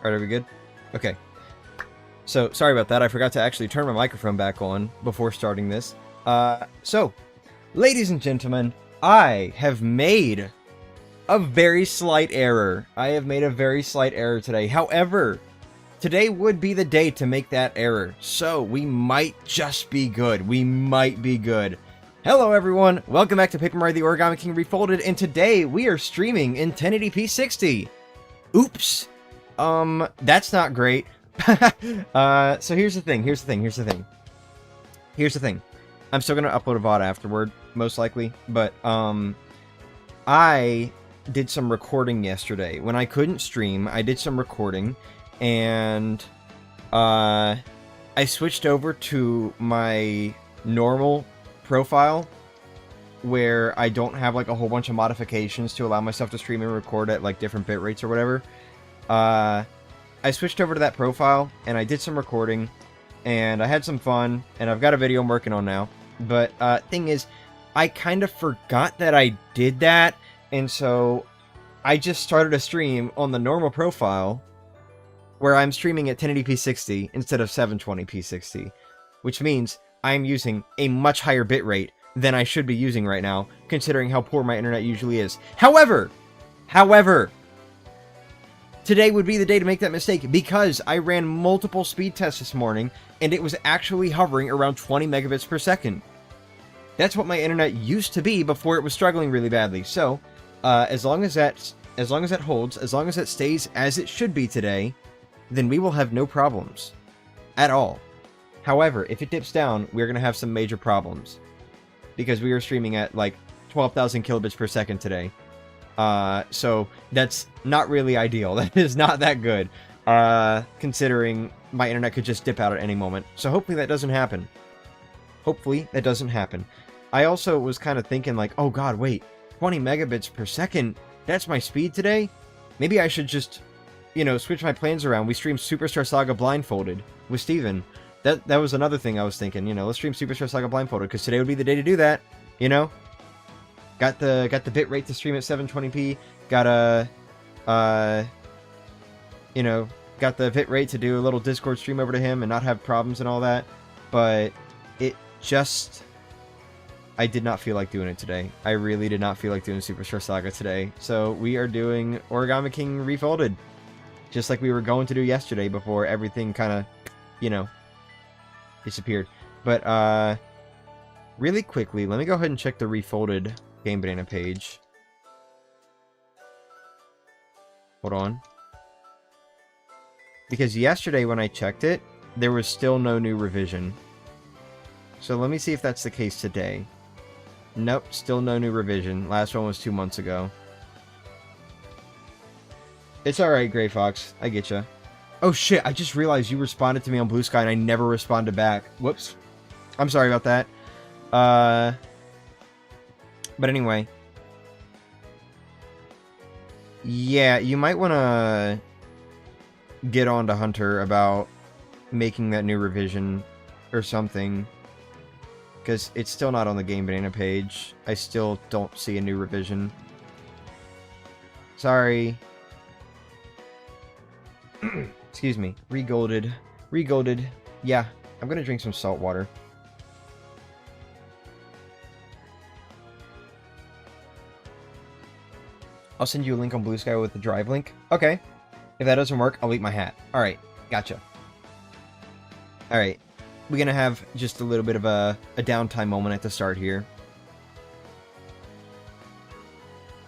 Alright, are we good? Okay. So, sorry about that. I forgot to actually turn my microphone back on before starting this. So, ladies and gentlemen, I have made a very slight error. I have made a very slight error today. However, today would be the day to make that error. So, we might just be good. We might be good. Hello everyone, welcome back to Paper Mario the Origami King Refolded, and today we are streaming in 1080p 60. Oops. That's not great. So here's the thing. I'm still gonna upload a VOD afterward, most likely, but, I did some recording yesterday. When I couldn't stream, I did some recording, and, I switched over to my normal profile, where I don't have, like, a whole bunch of modifications to allow myself to stream and record at, like, different bit rates or whatever. I switched over to that profile, and I did some recording, and I had some fun, and I've got a video I'm working on now. But, thing is, I kind of forgot that I did that, and so I just started a stream on the normal profile, where I'm streaming at 1080p 60 instead of 720p 60, which means I'm using a much higher bitrate than I should be using right now, considering how poor my internet usually is. However, today would be the day to make that mistake, because I ran multiple speed tests this morning, and it was actually hovering around 20 megabits per second. That's what my internet used to be before it was struggling really badly. So, as long as that holds, as long as it stays as it should be today, then we will have no problems at all. However, if it dips down, we're going to have some major problems, because we are streaming at like 12,000 kilobits per second today. So that's not really ideal. That is not that good, considering my internet could just dip out at any moment. So hopefully that doesn't happen. I also was kind of thinking like, oh god, wait, 20 megabits per second, that's my speed today? Maybe I should just, you know, switch my plans around. We streamed Superstar Saga blindfolded with Steven. That was another thing I was thinking, you know, let's stream Superstar Saga blindfolded, because today would be the day to do that, you know? Got the bit rate to stream at 720p, got the bit rate to do a little Discord stream over to him and not have problems and all that, but it just, I did not feel like doing it today. I really did not feel like doing Superstar Saga today, so we are doing Origami King Refolded, just like we were going to do yesterday before everything kind of, you know, disappeared. But, really quickly, let me go ahead and check the Refolded Game Banana page. Hold on. Because yesterday when I checked it, there was still no new revision. So let me see if that's the case today. Nope, still no new revision. Last one was 2 months ago. It's alright, Gray Fox. I get ya. Oh shit, I just realized you responded to me on Blue Sky and I never responded back. Whoops. I'm sorry about that. But anyway. Yeah, you might want to get on to Hunter about making that new revision or something. Because it's still not on the Game Banana page. I still don't see a new revision. Sorry. Excuse me. Regolded. Yeah, I'm gonna drink some salt water. I'll send you a link on Blue Sky with the drive link. Okay. If that doesn't work, I'll eat my hat. Alright, gotcha. Alright. We're gonna have just a little bit of a downtime moment at the start here.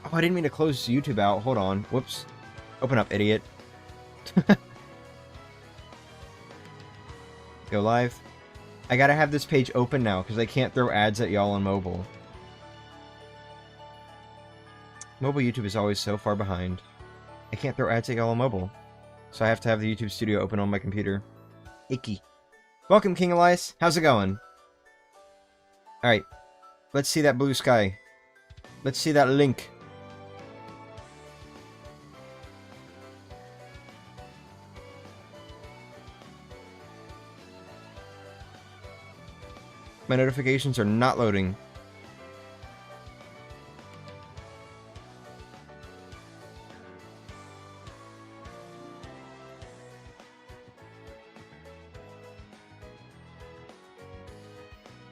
Oh, I didn't mean to close YouTube out. Hold on. Whoops. Open up, idiot. Go live. I gotta have this page open now, because I can't throw ads at y'all on mobile. Mobile YouTube is always so far behind. I can't throw ads at y'all on mobile. So I have to have the YouTube studio open on my computer. Icky. Welcome, King Elias. How's it going? Alright. Let's see that Blue Sky. Let's see that link. My notifications are not loading.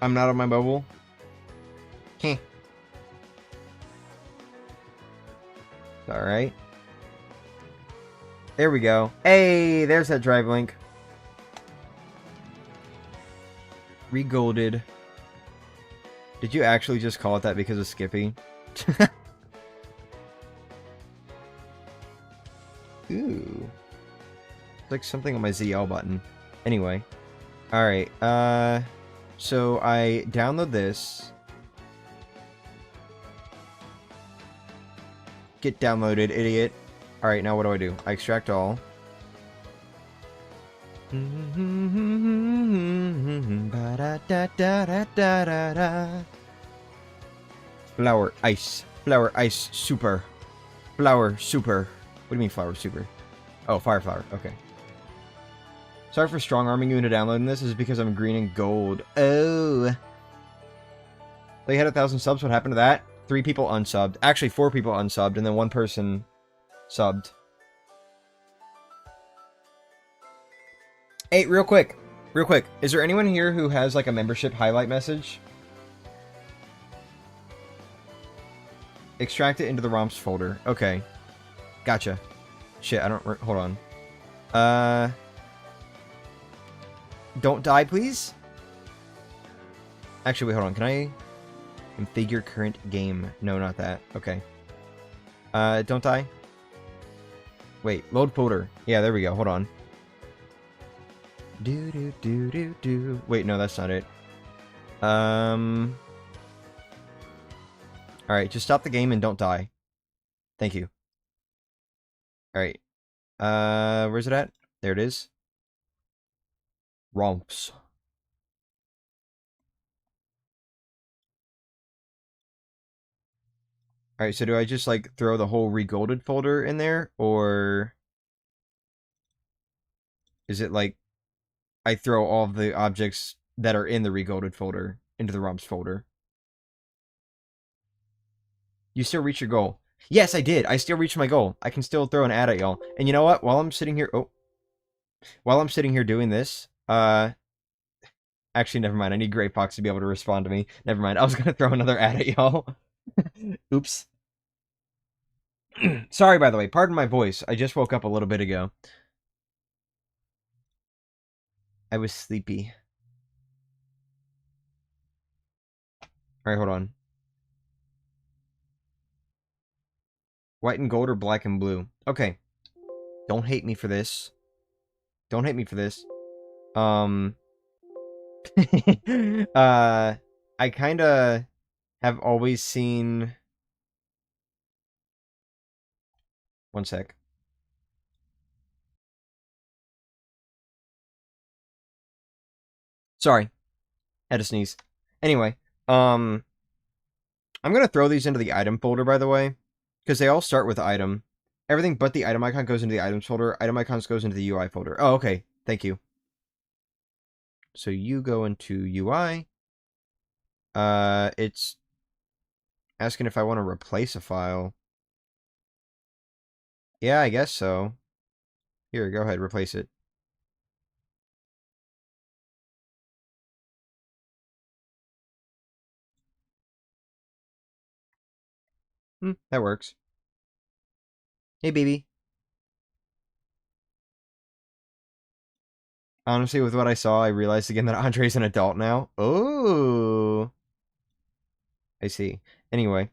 I'm not on my mobile. Heh. Alright. There we go. Hey, there's that drive link. Regolded. Did you actually just call it that because of Skippy? Ooh. It's like something on my ZL button. Anyway. Alright, so I download this. Get downloaded, idiot. Alright, now what do? I extract all. Flower ice. Flower ice super. Flower super. What do you mean flower super? Oh, fire flower. Okay. Sorry for strong arming you into downloading this. This is because I'm green and gold. Oh. They had 1,000 subs. What happened to that? 3 people unsubbed. Actually, 4 people unsubbed, and then 1 person subbed. Hey, real quick. Real quick. Is there anyone here who has, like, a membership highlight message? Extract it into the ROMs folder. Okay. Gotcha. Shit, I don't... Hold on. Don't die, please? Actually, wait, hold on. Can I configure current game? No, not that. Okay. Don't die. Wait, load folder. Yeah, there we go. Hold on. Do. Wait, no, that's not it. Alright, just stop the game and don't die. Thank you. Alright. Where's it at? There it is. Romps. Alright, so do I just, like, throw the whole regolded folder in there? Or is it, like, I throw all of the objects that are in the regolded folder into the ROMs folder? You still reach your goal. Yes, I did. I still reached my goal. I can still throw an ad at y'all. And you know what? While I'm sitting here... Oh. While I'm sitting here doing this, actually, never mind. I need Grey Fox to be able to respond to me. Never mind. I was gonna throw another ad at y'all. Oops. Sorry, by the way. Pardon my voice. I just woke up a little bit ago. I was sleepy. Alright, hold on. White and gold or black and blue? Okay. Don't hate me for this. Don't hate me for this. I kinda have always seen... One sec. Sorry. Had to sneeze. Anyway, I'm gonna throw these into the item folder, by the way, because they all start with item. Everything but the item icon goes into the items folder. Item icons goes into the UI folder. Oh, okay. Thank you. So you go into UI. It's asking if I want to replace a file. Yeah, I guess so. Here, go ahead, replace it. That works. Hey, baby. Honestly, with what I saw, I realized again that Andre's an adult now. Oh, I see. Anyway.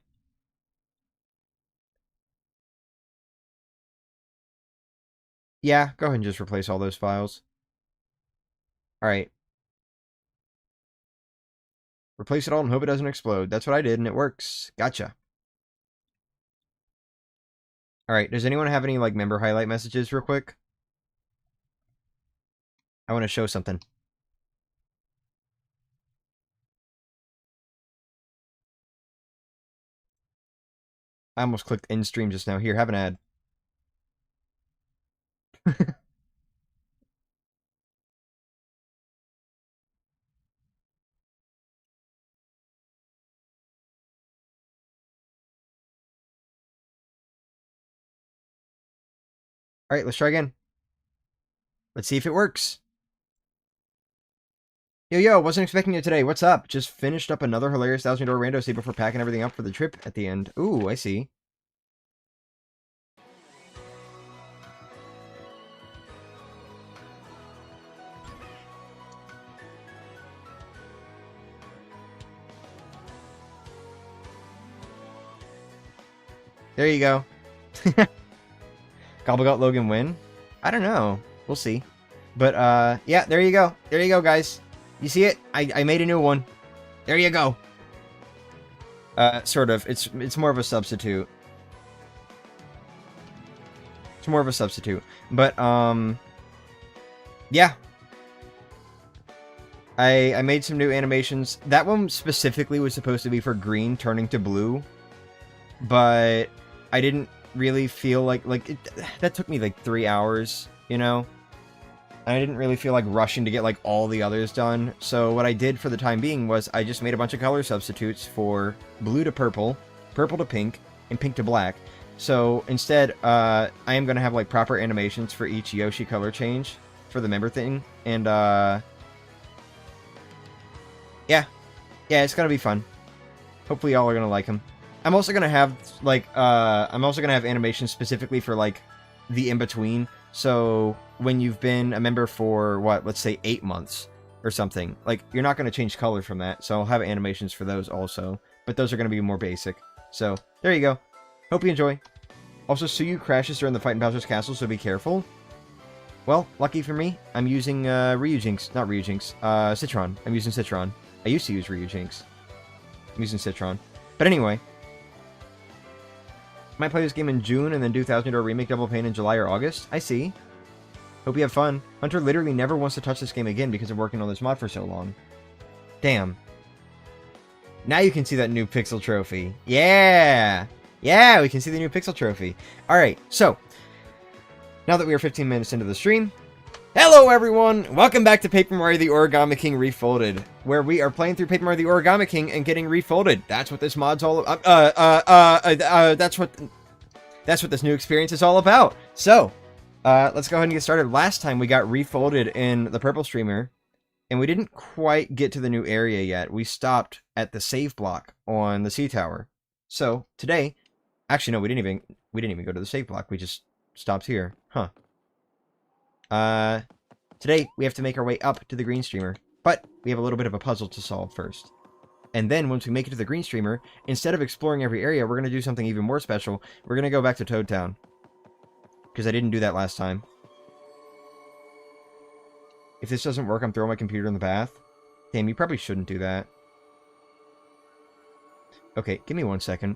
Yeah, go ahead and just replace all those files. Alright. Replace it all and hope it doesn't explode. That's what I did, and it works. Gotcha. Alright, does anyone have any, like, member highlight messages real quick? I want to show something. I almost clicked end stream just now. Here, have an ad. Alright, let's try again. Let's see if it works. Yo, yo, wasn't expecting you today. What's up? Just finished up another hilarious $1,000 rando save before packing everything up for the trip at the end. Ooh, I see. There you go. Gobblegut Logan win? I don't know. We'll see. But, yeah, there you go. There you go, guys. You see it? I made a new one. There you go. Sort of. It's more of a substitute. It's more of a substitute. But, yeah. I made some new animations. That one specifically was supposed to be for green turning to blue. But I didn't really feel like that took me like 3 hours, you know? I didn't really feel like rushing to get like all the others done. So what I did for the time being was I just made a bunch of color substitutes for blue to purple, purple to pink, and pink to black. So instead, I am going to have like proper animations for each Yoshi color change for the member thing. And yeah, it's going to be fun. Hopefully y'all are going to like them. I'm also going to have like animations specifically for like the in-between. So when you've been a member for, what, let's say 8 months or something, like, you're not going to change color from that, so I'll have animations for those also, but those are going to be more basic. So, there you go. Hope you enjoy. Also, Suyu crashes during the fight in Bowser's Castle, so be careful. Well, lucky for me, I'm using, Citron. I'm using Citron. I used to use Ryujinx. I'm using Citron. But anyway, might play this game in June and then do $1,000 remake Double Pain in July or August. I see. Hope you have fun. Hunter literally never wants to touch this game again because of working on this mod for so long. Damn. Now you can see that new pixel trophy. Yeah! Yeah, we can see the new pixel trophy. Alright, so, now that we are 15 minutes into the stream, hello everyone! Welcome back to Paper Mario the Origami King Refolded, where we are playing through Paper Mario the Origami King and getting refolded. That's what this mod's all about. That's what this new experience is all about. So, let's go ahead and get started. Last time we got refolded in the purple streamer, and we didn't quite get to the new area yet. We stopped at the save block on the sea tower. So, today, actually no, we didn't even go to the save block. We just stopped here. Huh. Today, we have to make our way up to the green streamer, but we have a little bit of a puzzle to solve first. And then, once we make it to the green streamer, instead of exploring every area, we're going to do something even more special. We're going to go back to Toad Town. Because I didn't do that last time. If this doesn't work, I'm throwing my computer in the bath. Damn, you probably shouldn't do that. Okay, give me 1 second.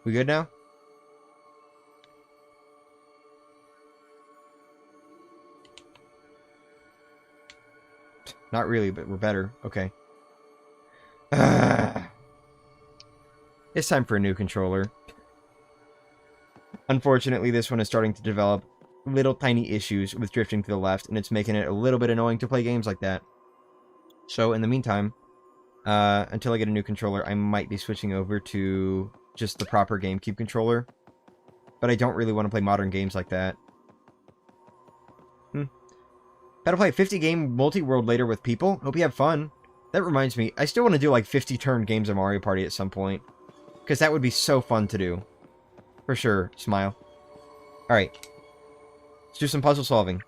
We good now? Not really, but we're better. Okay. It's time for a new controller. Unfortunately, this one is starting to develop little tiny issues with drifting to the left, and it's making it a little bit annoying to play games like that. So, in the meantime, until I get a new controller, I might be switching over to just the proper GameCube controller. But I don't really want to play modern games like that. Gotta play a 50-game multi-world later with people. Hope you have fun. That reminds me, I still want to do like 50-turn games of Mario Party at some point. Because that would be so fun to do. For sure. Smile. Alright. Let's do some puzzle solving.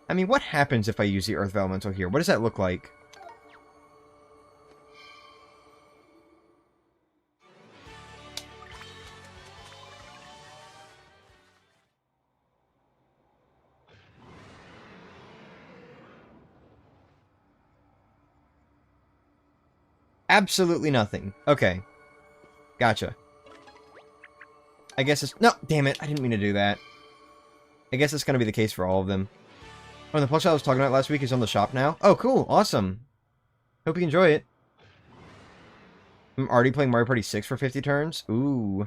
I mean, what happens if I use the Earth Elemental here? What does that look like? Absolutely nothing. Okay. Gotcha. I guess it's... No, damn it. I didn't mean to do that. I guess it's going to be the case for all of them. Oh, and the plush I was talking about last week is on the shop now? Oh, cool. Awesome. Hope you enjoy it. I'm already playing Mario Party 6 for 50 turns? Ooh.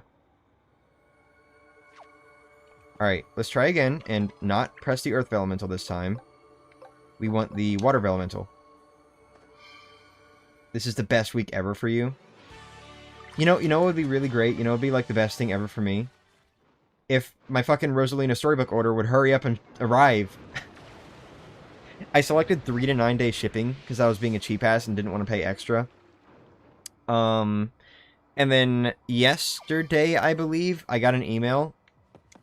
Alright, let's try again, and not press the Earth Elemental this time. We want the water elemental. This is the best week ever for you. You know what would be really great? You know, it would be like the best thing ever for me? If my fucking Rosalina storybook order would hurry up and arrive. I selected 3 to 9 day shipping because I was being a cheap ass and didn't want to pay extra. And then yesterday, I believe, I got an email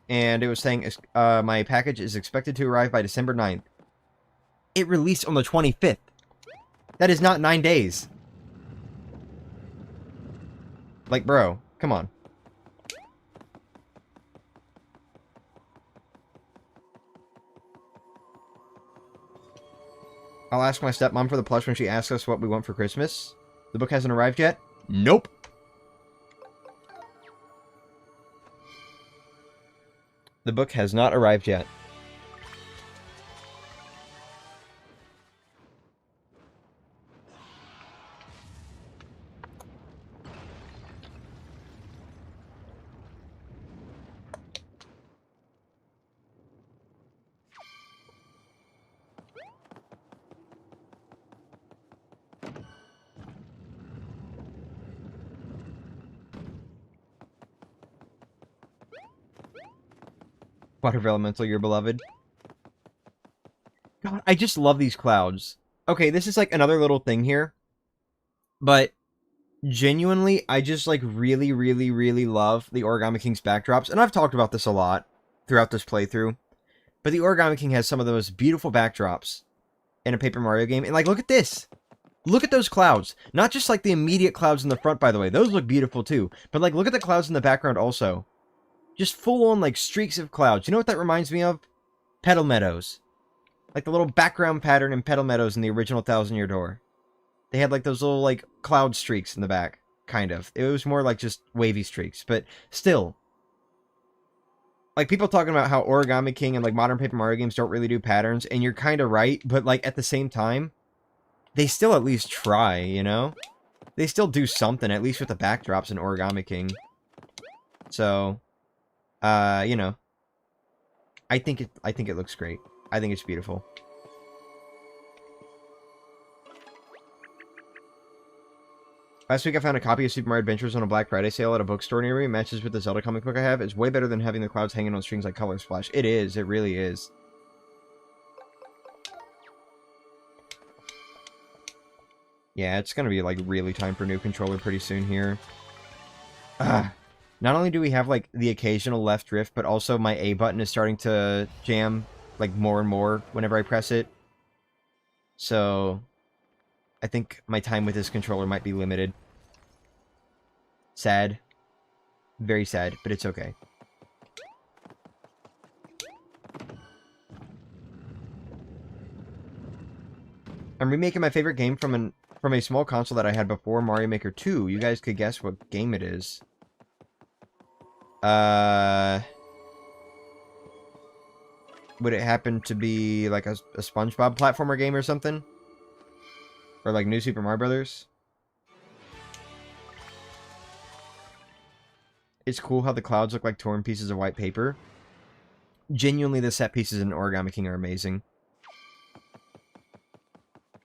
and it was saying my package is expected to arrive by December 9th. It released on the 25th. That is not 9 days. Like, bro, come on. I'll ask my stepmom for the plush when she asks us what we want for Christmas. The book hasn't arrived yet? Nope. The book has not arrived yet. Water Elemental, your beloved. God, I just love these clouds. Okay, this is like another little thing here. But genuinely, I just like really, really, really love the Origami King's backdrops. And I've talked about this a lot throughout this playthrough. But the Origami King has some of the most beautiful backdrops in a Paper Mario game. And like, look at this. Look at those clouds. Not just like the immediate clouds in the front, by the way. Those look beautiful too. But like, look at the clouds in the background also. Just full-on, like, streaks of clouds. You know what that reminds me of? Petal Meadows. Like the little background pattern in Petal Meadows in the original Thousand Year Door. They had, like, those little, like, cloud streaks in the back. Kind of. It was more like just wavy streaks. But still. Like, people talking about how Origami King and, like, modern Paper Mario games don't really do patterns. And you're kind of right. But, like, at the same time, they still at least try, you know? They still do something, at least with the backdrops in Origami King. So... you know, I think it looks great. I think it's beautiful. Last week I found a copy of Super Mario Adventures on a Black Friday sale at a bookstore near me. It matches with the Zelda comic book I have. It's way better than having the clouds hanging on strings like Color Splash. It is. It really is. Yeah, it's gonna be like really time for a new controller pretty soon here. Not only do we have, like, the occasional left drift, but also my A button is starting to jam, like, more and more whenever I press it. So, I think my time with this controller might be limited. Sad. Very sad, but it's okay. I'm remaking my favorite game from a small console that I had before, Mario Maker 2. You guys could guess what game it is. Would it happen to be like a SpongeBob platformer game or something? Or like New Super Mario Brothers? It's cool how the clouds look like torn pieces of white paper. Genuinely, the set pieces in Origami King are amazing.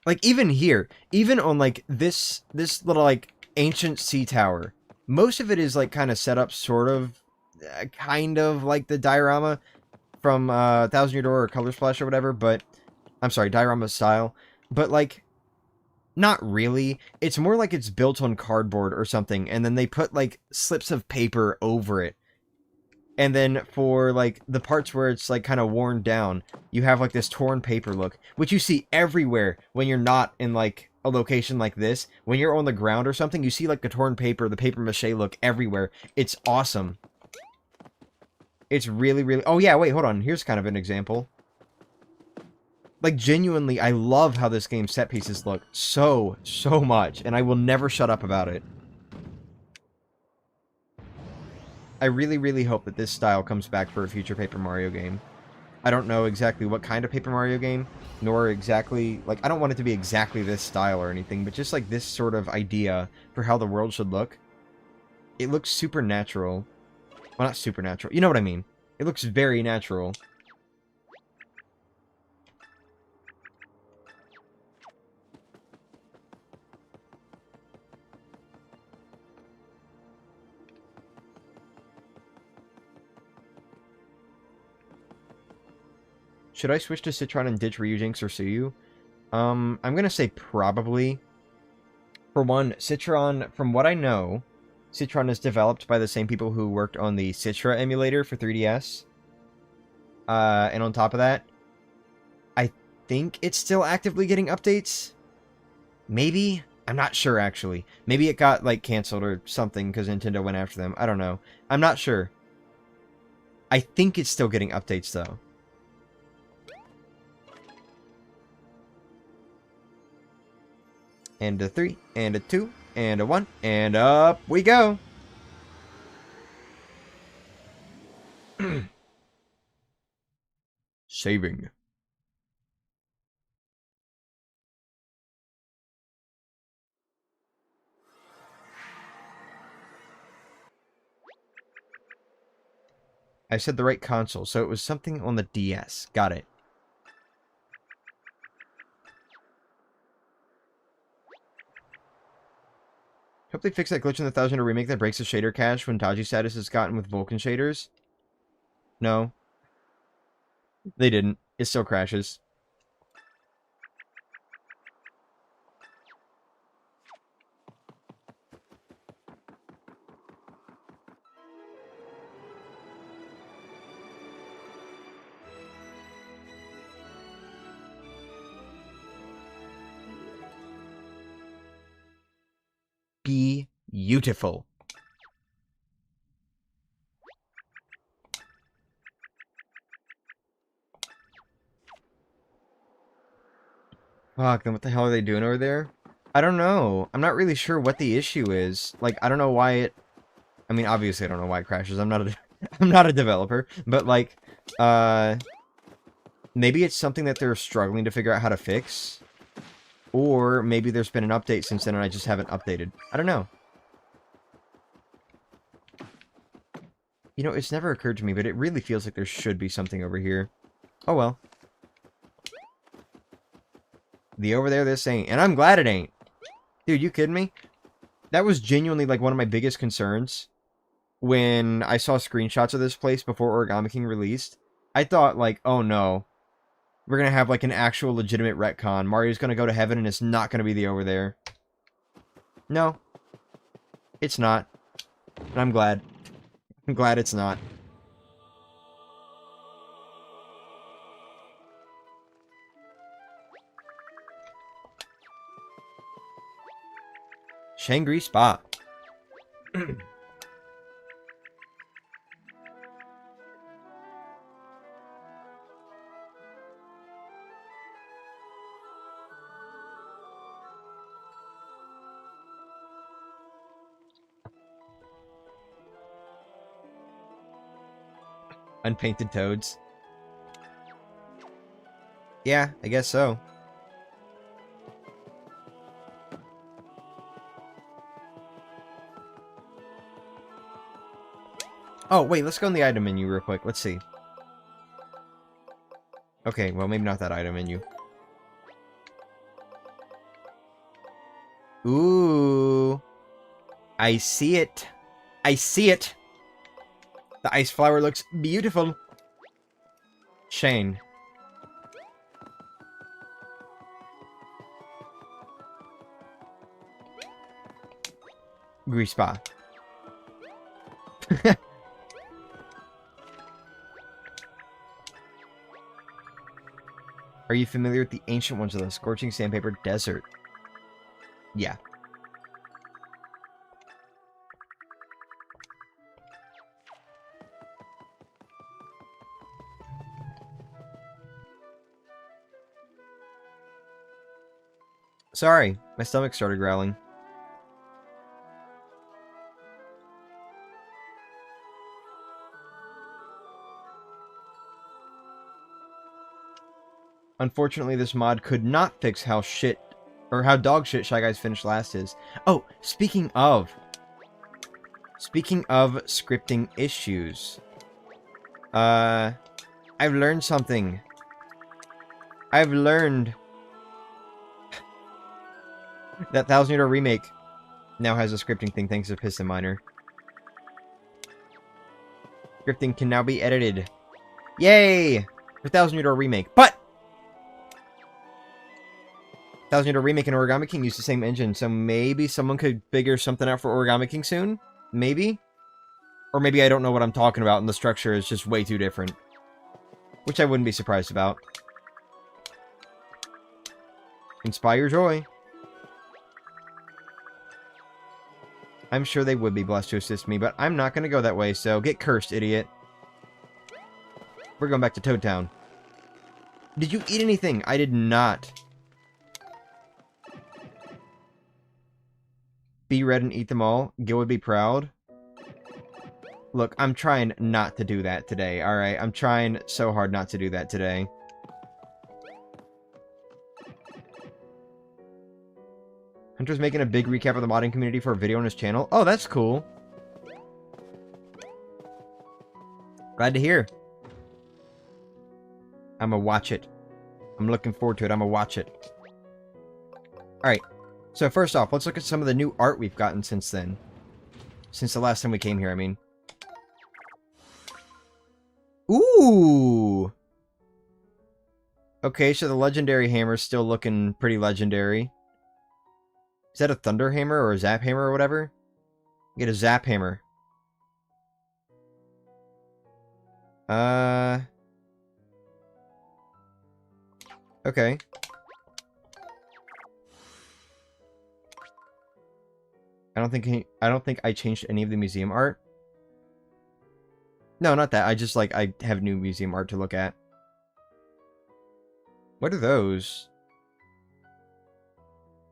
Like, even here, even on like this little like ancient sea tower, most of it is like kind of set up sort of kind of like the diorama from Thousand Year Door or Color Splash or whatever, but I'm sorry, diorama style, but like not really. It's more like it's built on cardboard or something, and then they put like slips of paper over it. And then for like the parts where it's like kind of worn down, you have like this torn paper look, which you see everywhere when you're not in like a location like this. When you're on the ground or something, you see like the torn paper, the paper mache look everywhere. It's awesome. It's really, really... Oh, yeah, wait, hold on. Here's kind of an example. Like, genuinely, I love how this game's set pieces look so much, and I will never shut up about it. I really, really hope that this style comes back for a future Paper Mario game. I don't know exactly what kind of Paper Mario game, nor exactly... Like, I don't want it to be exactly this style or anything, but just, like, this sort of idea for how the world should look. It looks supernatural. Well, not supernatural. You know what I mean. It looks very natural. Should I switch to Citron and ditch Ryujinx or Suyu? I'm gonna say probably. For one, Citron, from what I know, Citron is developed by the same people who worked on the Citra emulator for 3DS. And on top of that, I think it's still actively getting updates. Maybe? I'm not sure, actually. Maybe it got, like, canceled or something because Nintendo went after them. I don't know. I'm not sure. I think it's still getting updates, though. And a 3, and a 2, and a 1, and up we go! Saving. I said the right console, so it was something on the DS. Got it. Hope they fix that glitch in the 1000 to remake that breaks the shader cache when dodgy status is gotten with Vulkan shaders. No. They didn't. It still crashes. Beautiful. Fuck, then what the hell are they doing over there? I don't know. I'm not really sure what the issue is. Like, I don't know why it... I mean, obviously I don't know why it crashes. I'm not a... I'm not a developer. But, like, maybe it's something that they're struggling to figure out how to fix. Or maybe there's been an update since then and I just haven't updated. I don't know. You know, it's never occurred to me, but it really feels like there should be something over here. Oh well. The over there, this ain't. And I'm glad it ain't. Dude, you kidding me? That was genuinely, like, one of my biggest concerns when I saw screenshots of this place before Origami King released. I thought, like, oh no. We're gonna have, like, an actual legitimate retcon. Mario's gonna go to heaven and it's not gonna be the over there. No. It's not. And I'm glad. I'm glad it's not. Shangri Spa. Unpainted toads. Yeah, I guess so. Oh, wait, let's go in the item menu real quick. Let's see. Okay, well, maybe not that item menu. Ooh. I see it. I see it. The ice flower looks beautiful. Shane. Grispa. Are you familiar with the ancient ones of the Scorching Sandpaper Desert? Yeah. Sorry, my stomach started growling. Unfortunately, this mod could not fix how shit, or how dog shit Shy Guys Finished Last is. Oh, speaking of scripting issues, I've learned something. I've learned that 1000 Year Remake now has a scripting thing thanks to Piston Miner. Scripting can now be edited. Yay! For $1,000 remake. But 1,000 remake and Origami King use the same engine, so maybe someone could figure something out for Origami King soon? Maybe? Or maybe I don't know what I'm talking about and the structure is just way too different. Which I wouldn't be surprised about. Inspire joy. I'm sure they would be blessed to assist me, but I'm not going to go that way, so get cursed, idiot. We're going back to Toad Town. Did you eat anything? I did not. Be red and eat them all. Gil would be proud. Look, I'm trying not to do that today, alright? I'm trying so hard not to do that today. Hunter's making a big recap of the modding community for a video on his channel. Oh, that's cool. Glad to hear. I'ma watch it. I'm looking forward to it. I'ma watch it. Alright. So first off, let's look at some of the new art we've gotten since then. Since the last time we came here, I mean. Ooh! Okay, so the legendary hammer's still looking pretty legendary. Is that a thunder hammer or a zap hammer or whatever? Get a zap hammer. Okay. I don't think I changed any of the museum art. No, not that. I just like I have new museum art to look at. What are those?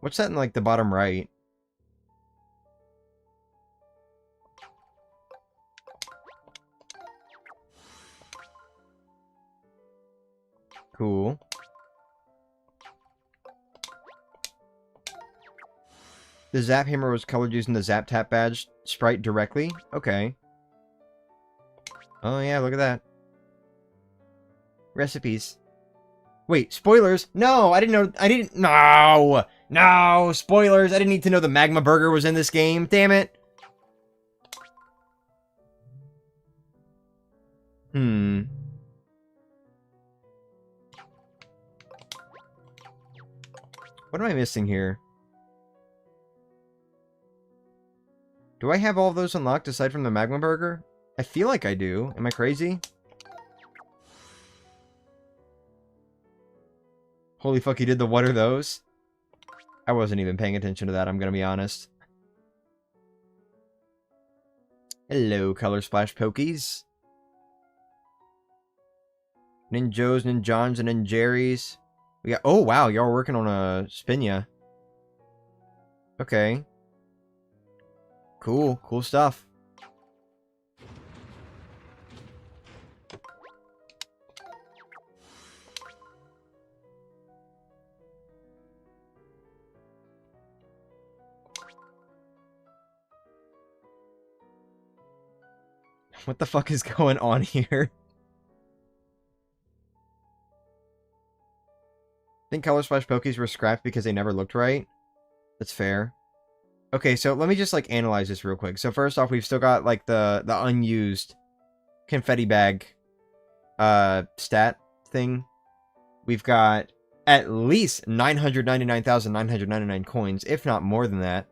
What's that in like the bottom right? Cool. The Zap Hammer was colored using the Zap Tap badge sprite directly? Okay. Oh yeah, look at that. Recipes. Wait, spoilers? No, I didn't know. No! No! Spoilers! I didn't need to know the Magma Burger was in this game. Damn it. What am I missing here? Do I have all of those unlocked aside from the Magma Burger? I feel like I do. Am I crazy? Holy fuck, he did the what are those? I wasn't even paying attention to that, I'm gonna be honest. Hello, Color Splash Pokies. Ninjos, Ninjons, and Ninjeris. We got... Oh, wow, y'all are working on a Spinya. Okay. Cool. Cool stuff. What the fuck is going on here? I think Color Splash Pokies were scrapped because they never looked right. That's fair. Okay, so let me just, like, analyze this real quick. So first off, we've still got, like, the unused confetti bag stat thing. We've got at least 999,999 coins, if not more than that.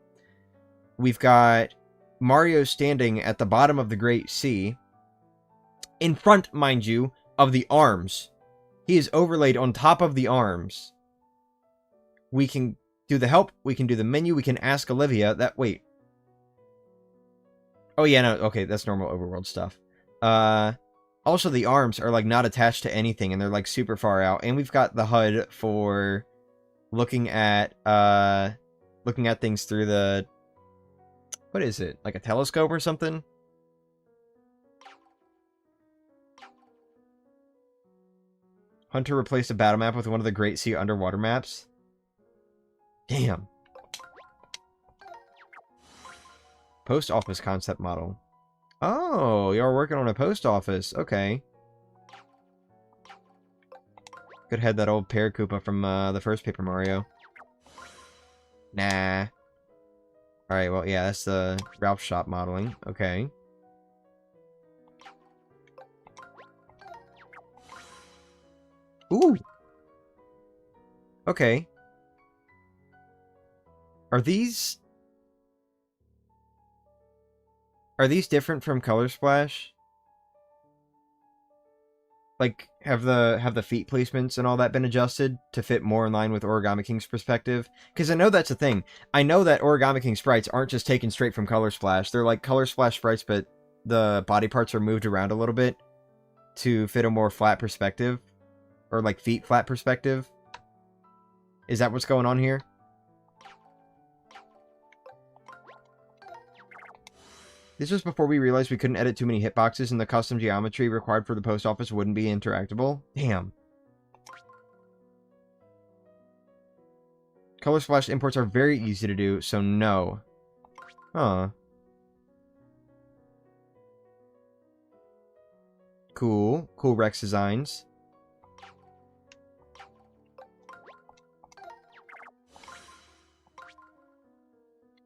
We've got Mario standing at the bottom of the Great Sea. In front, mind you, of the arms. He is overlaid on top of the arms. We can do the help. We can do the menu. We can ask Olivia that... Wait. Oh, yeah, no. Okay, that's normal overworld stuff. Also, the arms are, like, not attached to anything, and they're, like, super far out. And we've got the HUD for looking at things through the... What is it? Like a telescope or something? Hunter replaced a battle map with one of the Great Sea underwater maps. Damn. Post office concept model. Oh, you're working on a post office. Okay. Could head that old pear Koopa from the first Paper Mario. Nah. Alright, well, yeah, that's the Ralph shop modeling. Okay. Ooh. Okay. Are these different from Color Splash? Like, have the feet placements and all that been adjusted to fit more in line with Origami King's perspective? Because I know that's a thing. I know that Origami King sprites aren't just taken straight from Color Splash. They're like Color Splash sprites, but the body parts are moved around a little bit to fit a more flat perspective. Or like feet flat perspective. Is that what's going on here? This was before we realized we couldn't edit too many hitboxes and the custom geometry required for the post office wouldn't be interactable. Damn. Color Splash imports are very easy to do, so no. Huh. Cool. Cool Rex designs.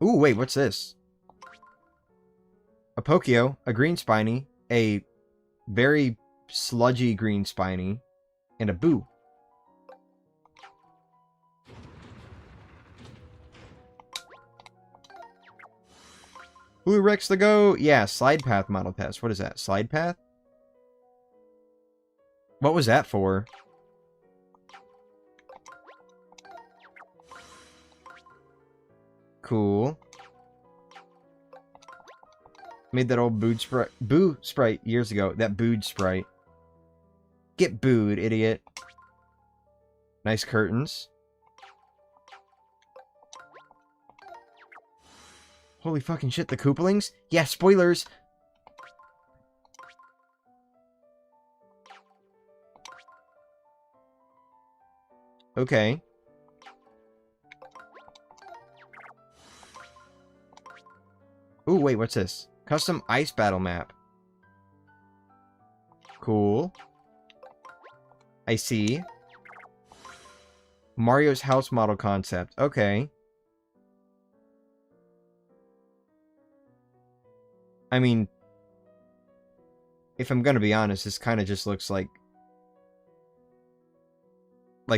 Ooh, wait, what's this? A Pokio, a green spiny, a very sludgy green spiny, and a Boo. Blue Rex the go! Yeah, slide path model test. What is that? Slide path? What was that for? Cool. Made that old Boo sprite years ago. That booed sprite. Get booed, idiot. Nice curtains. Holy fucking shit, the Koopalings? Yeah, spoilers! Okay. Ooh, wait, what's this? Custom ice battle map. Cool. I see. Mario's house model concept. Okay. I mean, if I'm gonna be honest, this kind of just looks like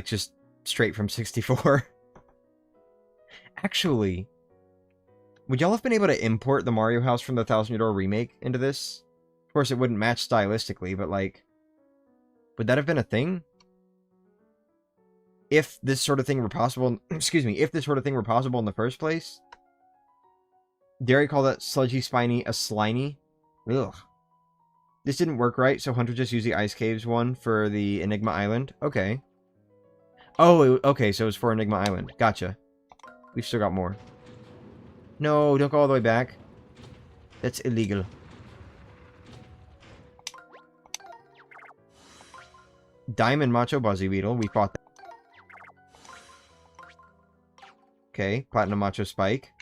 just straight from 64. Actually, would y'all have been able to import the Mario house from the 1000-Year-Door remake into this? Of course, it wouldn't match stylistically, but like, would that have been a thing? If this sort of thing were possible, excuse me, if this sort of thing were possible in the first place? Dare I call that sludgy spiny a slimy? Ugh. This didn't work right, so Hunter just used the Ice Caves one for the Enigma Island. Okay. Oh, okay, so it's for Enigma Island. Gotcha. We've still got more. No, don't go all the way back. That's illegal. Diamond Macho Buzzy Beetle. We fought that. Okay, Platinum Macho Spike.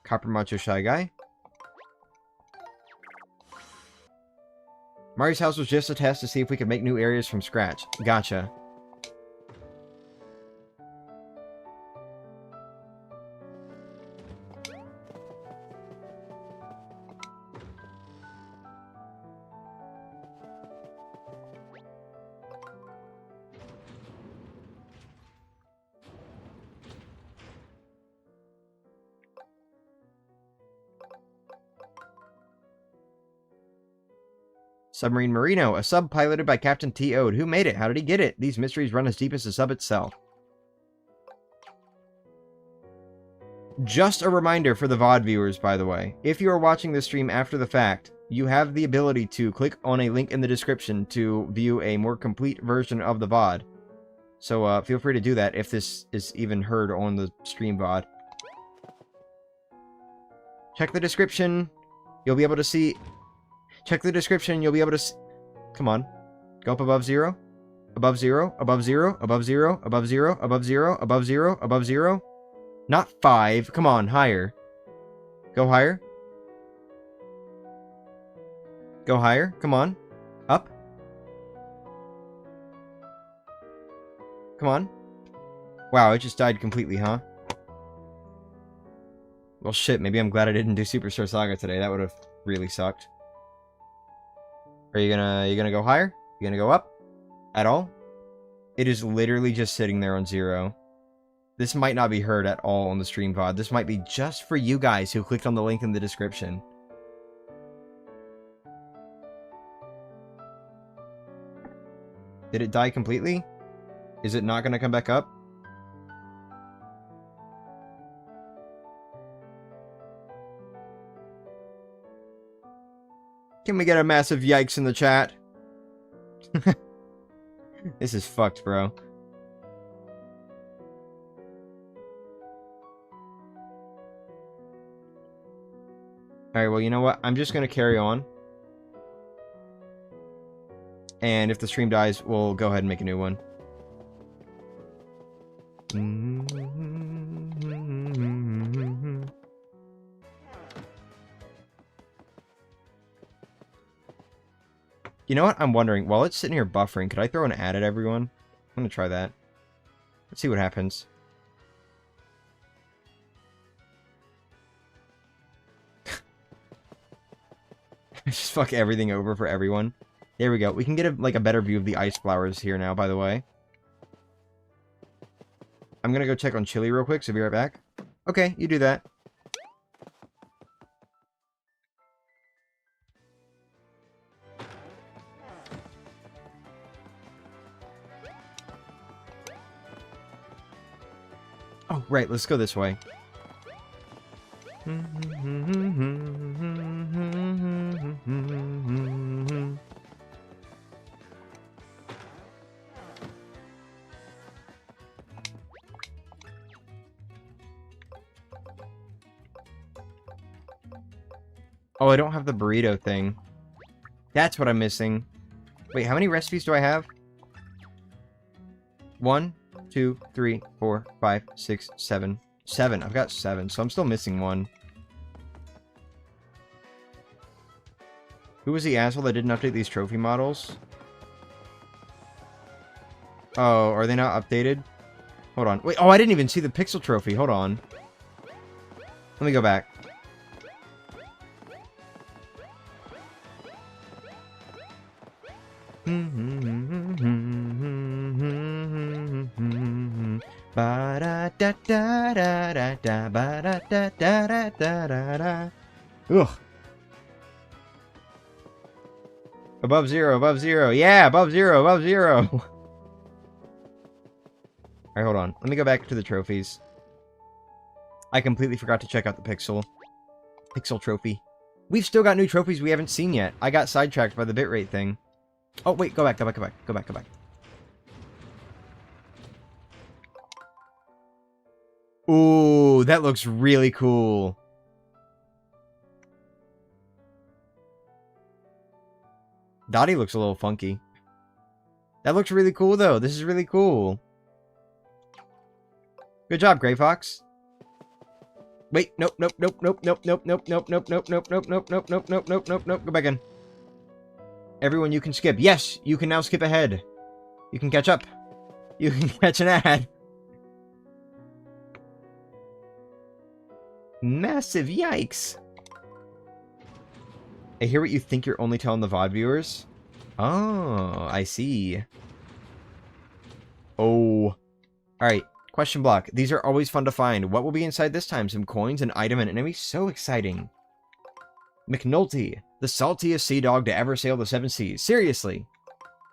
Copper Macho Shy Guy. Mario's house was just a test to see if we could make new areas from scratch. Gotcha. Submarine Marino, a sub piloted by Captain T. Ode. Who made it? How did he get it? These mysteries run as deep as the sub itself. Just a reminder for the VOD viewers, by the way. If you are watching this stream after the fact, you have the ability to click on a link in the description to view a more complete version of the VOD. So feel free to do that if this is even heard on the stream VOD. Check the description. You'll be able to see... Check the description, you'll be able to... Come on. Go up above 0. Above 0. Above 0. Above 0. Above 0. Above 0. Above 0. Above 0. Not 5. Come on, higher. Go higher. Go higher. Come on. Up. Come on. Wow, it just died completely, huh? Well, shit, maybe I'm glad I didn't do Superstar Saga today. That would have really sucked. Are you gonna go higher? You gonna go up? At all? It is literally just sitting there on 0. This might not be heard at all on the stream VOD. This might be just for you guys who clicked on the link in the description. Did it die completely? Is it not gonna come back up? Can we get a massive yikes in the chat? This is fucked, bro. Alright, well, you know what? I'm just gonna carry on. And if the stream dies, we'll go ahead and make a new one. You know what? I'm wondering, while it's sitting here buffering, could I throw an ad at everyone? I'm gonna try that. Let's see what happens. Just fuck everything over for everyone. There we go. We can get a better view of the ice flowers here now, by the way. I'm gonna go check on Chili real quick, so be right back. Okay, you do that. Oh, right, let's go this way. Oh, I don't have the burrito thing. That's what I'm missing. Wait, how many recipes do I have? 1, 2, 3, 4, 5, 6, 7. 7. I've got 7, so I'm still missing 1. Who was the asshole that didn't update these trophy models? Oh, are they not updated? Hold on. Wait, oh, I didn't even see the pixel trophy. Hold on. Let me go back. Ugh. Above 0, above 0. Yeah, above 0, above 0. Alright, hold on. Let me go back to the trophies. I completely forgot to check out the pixel trophy. We've still got new trophies we haven't seen yet. I got sidetracked by the bitrate thing. Oh, wait, go back. Ooh, that looks really cool. Dottie looks a little funky. That looks really cool, though. This is really cool. Good job, Gray Fox. Wait, nope. Go back in. Everyone, you can skip. Yes, you can now skip ahead. You can catch up. You can catch an ad. Massive yikes. I hear what you think you're only telling the VOD viewers. Oh, I see. Oh. Alright, question block. These are always fun to find. What will be inside this time? Some coins, an item, and an enemy? So exciting. McNulty, the saltiest sea dog to ever sail the 7 seas. Seriously.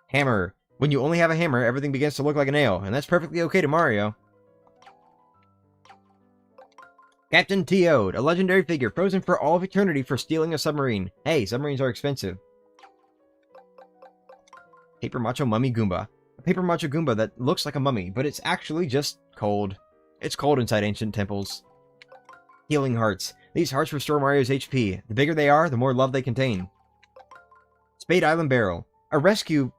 Hammer. When you only have a hammer, everything begins to look like a nail, and that's perfectly okay to Mario. Captain T.O.'d, a legendary figure frozen for all of eternity for stealing a submarine. Hey, submarines are expensive. Paper Macho Mummy Goomba. A Paper Macho Goomba that looks like a mummy, but it's actually just cold. It's cold inside ancient temples. Healing Hearts. These hearts restore Mario's HP. The bigger they are, the more love they contain. Spade Island Barrel. A rescue...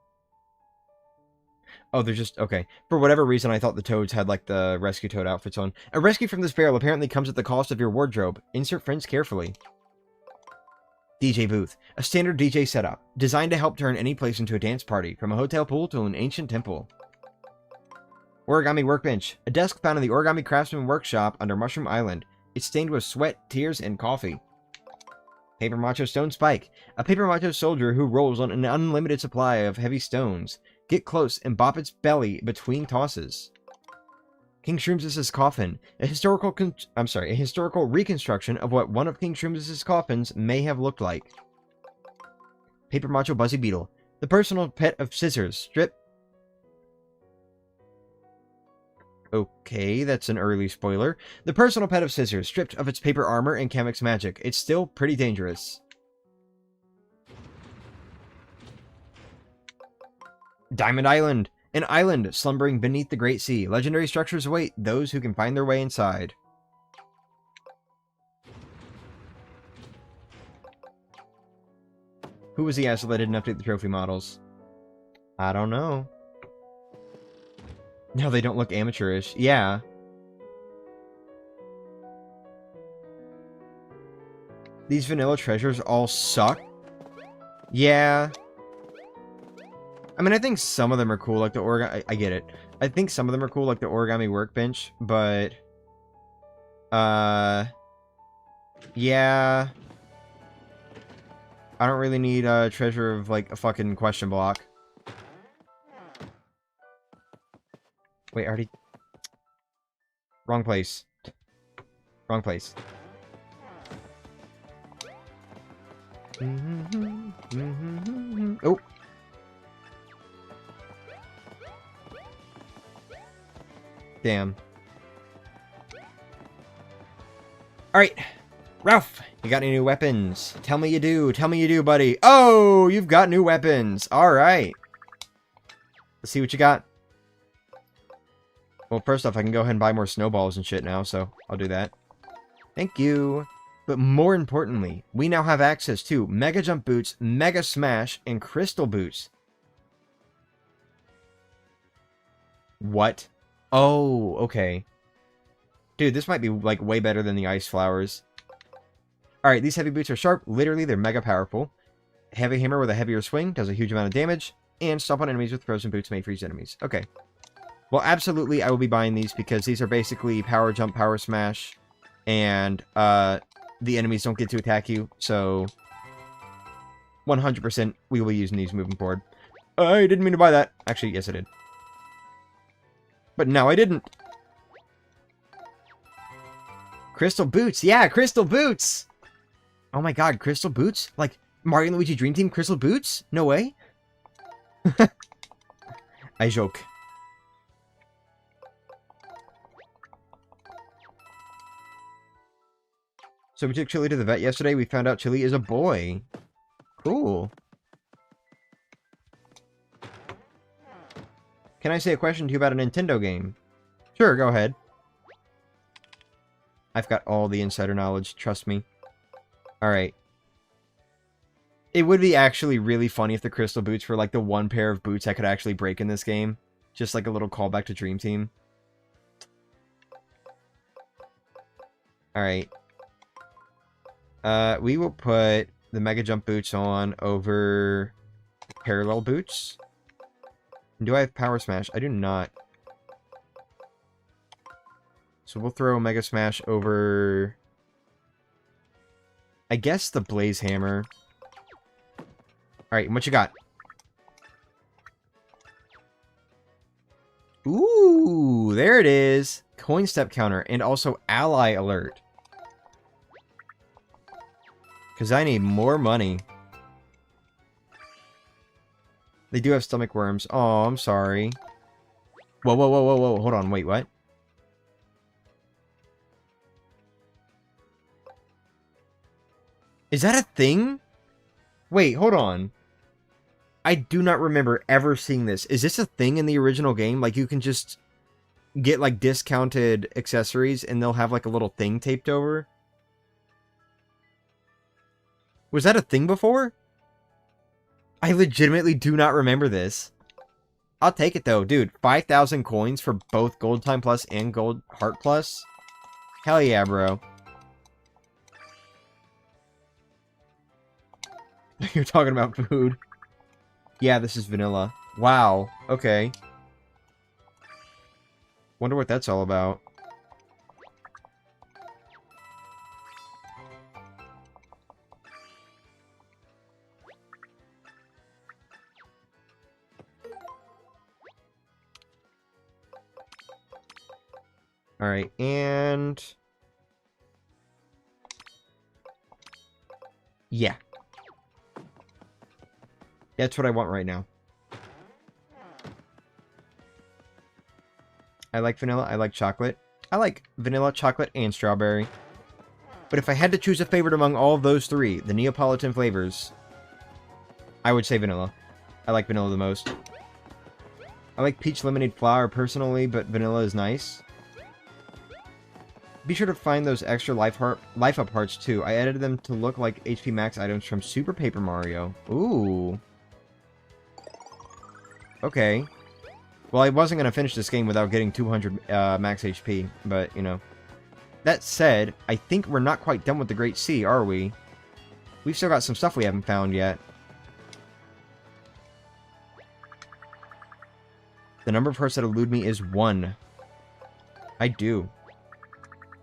Oh, they're just... Okay. For whatever reason, I thought the Toads had, like, the Rescue Toad outfits on. A rescue from this barrel apparently comes at the cost of your wardrobe. Insert friends carefully. DJ Booth. A standard DJ setup. Designed to help turn any place into a dance party. From a hotel pool to an ancient temple. Origami Workbench. A desk found in the Origami Craftsman Workshop under Mushroom Island. It's stained with sweat, tears, and coffee. Paper Macho Stone Spike. A Paper Macho soldier who rolls on an unlimited supply of heavy stones. Get close and bop its belly between tosses. King Shroom's coffin. A historical reconstruction of what one of King Shroom's coffins may have looked like. Paper Macho Buzzy Beetle. The personal pet of Scissors. Strip. Okay, that's an early spoiler. The personal pet of Scissors, stripped of its paper armor and Kamek's magic. It's still pretty dangerous. Diamond Island. An island slumbering beneath the Great Sea. Legendary structures await those who can find their way inside. Who was the asshole that didn't update the trophy models? I don't know. No, they don't look amateurish. Yeah. These vanilla treasures all suck. Yeah. I mean, I think some of them are cool, like the origami. I get it. I think some of them are cool, like the origami workbench, but yeah. I don't really need a treasure of like a fucking question block. Wait, already. Wrong place. Wrong place. Oh. Damn. Alright. Ralph, you got any new weapons? Tell me you do. Tell me you do, buddy. Oh, you've got new weapons. Alright. Let's see what you got. Well, first off, I can go ahead and buy more snowballs and shit now, so I'll do that. Thank you. But more importantly, we now have access to Mega Jump Boots, Mega Smash, and Crystal Boots. What? Oh, okay. Dude, this might be, like, way better than the Ice Flowers. Alright, these heavy boots are sharp. Literally, they're mega powerful. Heavy hammer with a heavier swing does a huge amount of damage. And stomp on enemies with frozen boots may freeze enemies. Okay. Well, absolutely, I will be buying these because these are basically power jump, power smash, and the enemies don't get to attack you, so 100% we will be using these moving forward. I didn't mean to buy that. Actually, yes, I did. But no, I didn't. Crystal Boots. Yeah, Crystal Boots! Oh my god, Crystal Boots? Like, Mario and Luigi Dream Team Crystal Boots? No way. I joke. So we took Chili to the vet yesterday. We found out Chili is a boy. Cool. Can I say a question to you about a Nintendo game? Sure, go ahead. I've got all the insider knowledge, trust me. Alright. It would be actually really funny if the Crystal Boots were like the one pair of boots I could actually break in this game. Just like a little callback to Dream Team. Alright. We will put the Mega Jump Boots on over Parallel Boots. Do I have Power Smash? I do not. So we'll throw Mega Smash over, I guess, the Blaze Hammer. Alright, what you got? Ooh, there it is. Coin step counter and also ally alert. Because I need more money. They do have stomach worms. Oh, I'm sorry. Whoa, whoa, whoa, whoa, whoa. Hold on, wait, what? Is that a thing? Wait, hold on. I do not remember ever seeing this. Is this a thing in the original game? Like, you can just get, like, discounted accessories and they'll have, like, a little thing taped over? Was that a thing before? I legitimately do not remember this. I'll take it, though. Dude, 5,000 coins for both Gold Time Plus and Gold Heart Plus? Hell yeah, bro. You're talking about food. Yeah, this is vanilla. Wow. Okay. Wonder what that's all about. Alright, and... yeah. That's what I want right now. I like vanilla, I like chocolate. I like vanilla, chocolate, and strawberry. But if I had to choose a favorite among all of those three, the Neapolitan flavors, I would say vanilla. I like vanilla the most. I like peach lemonade flower personally, but vanilla is nice. Be sure to find those extra life up hearts too. I edited them to look like HP max items from Super Paper Mario. Ooh. Okay. Well, I wasn't going to finish this game without getting 200 max HP, but, you know. That said, I think we're not quite done with the Great Sea, are we? We've still got some stuff we haven't found yet. The number of hearts that elude me is 1. I do.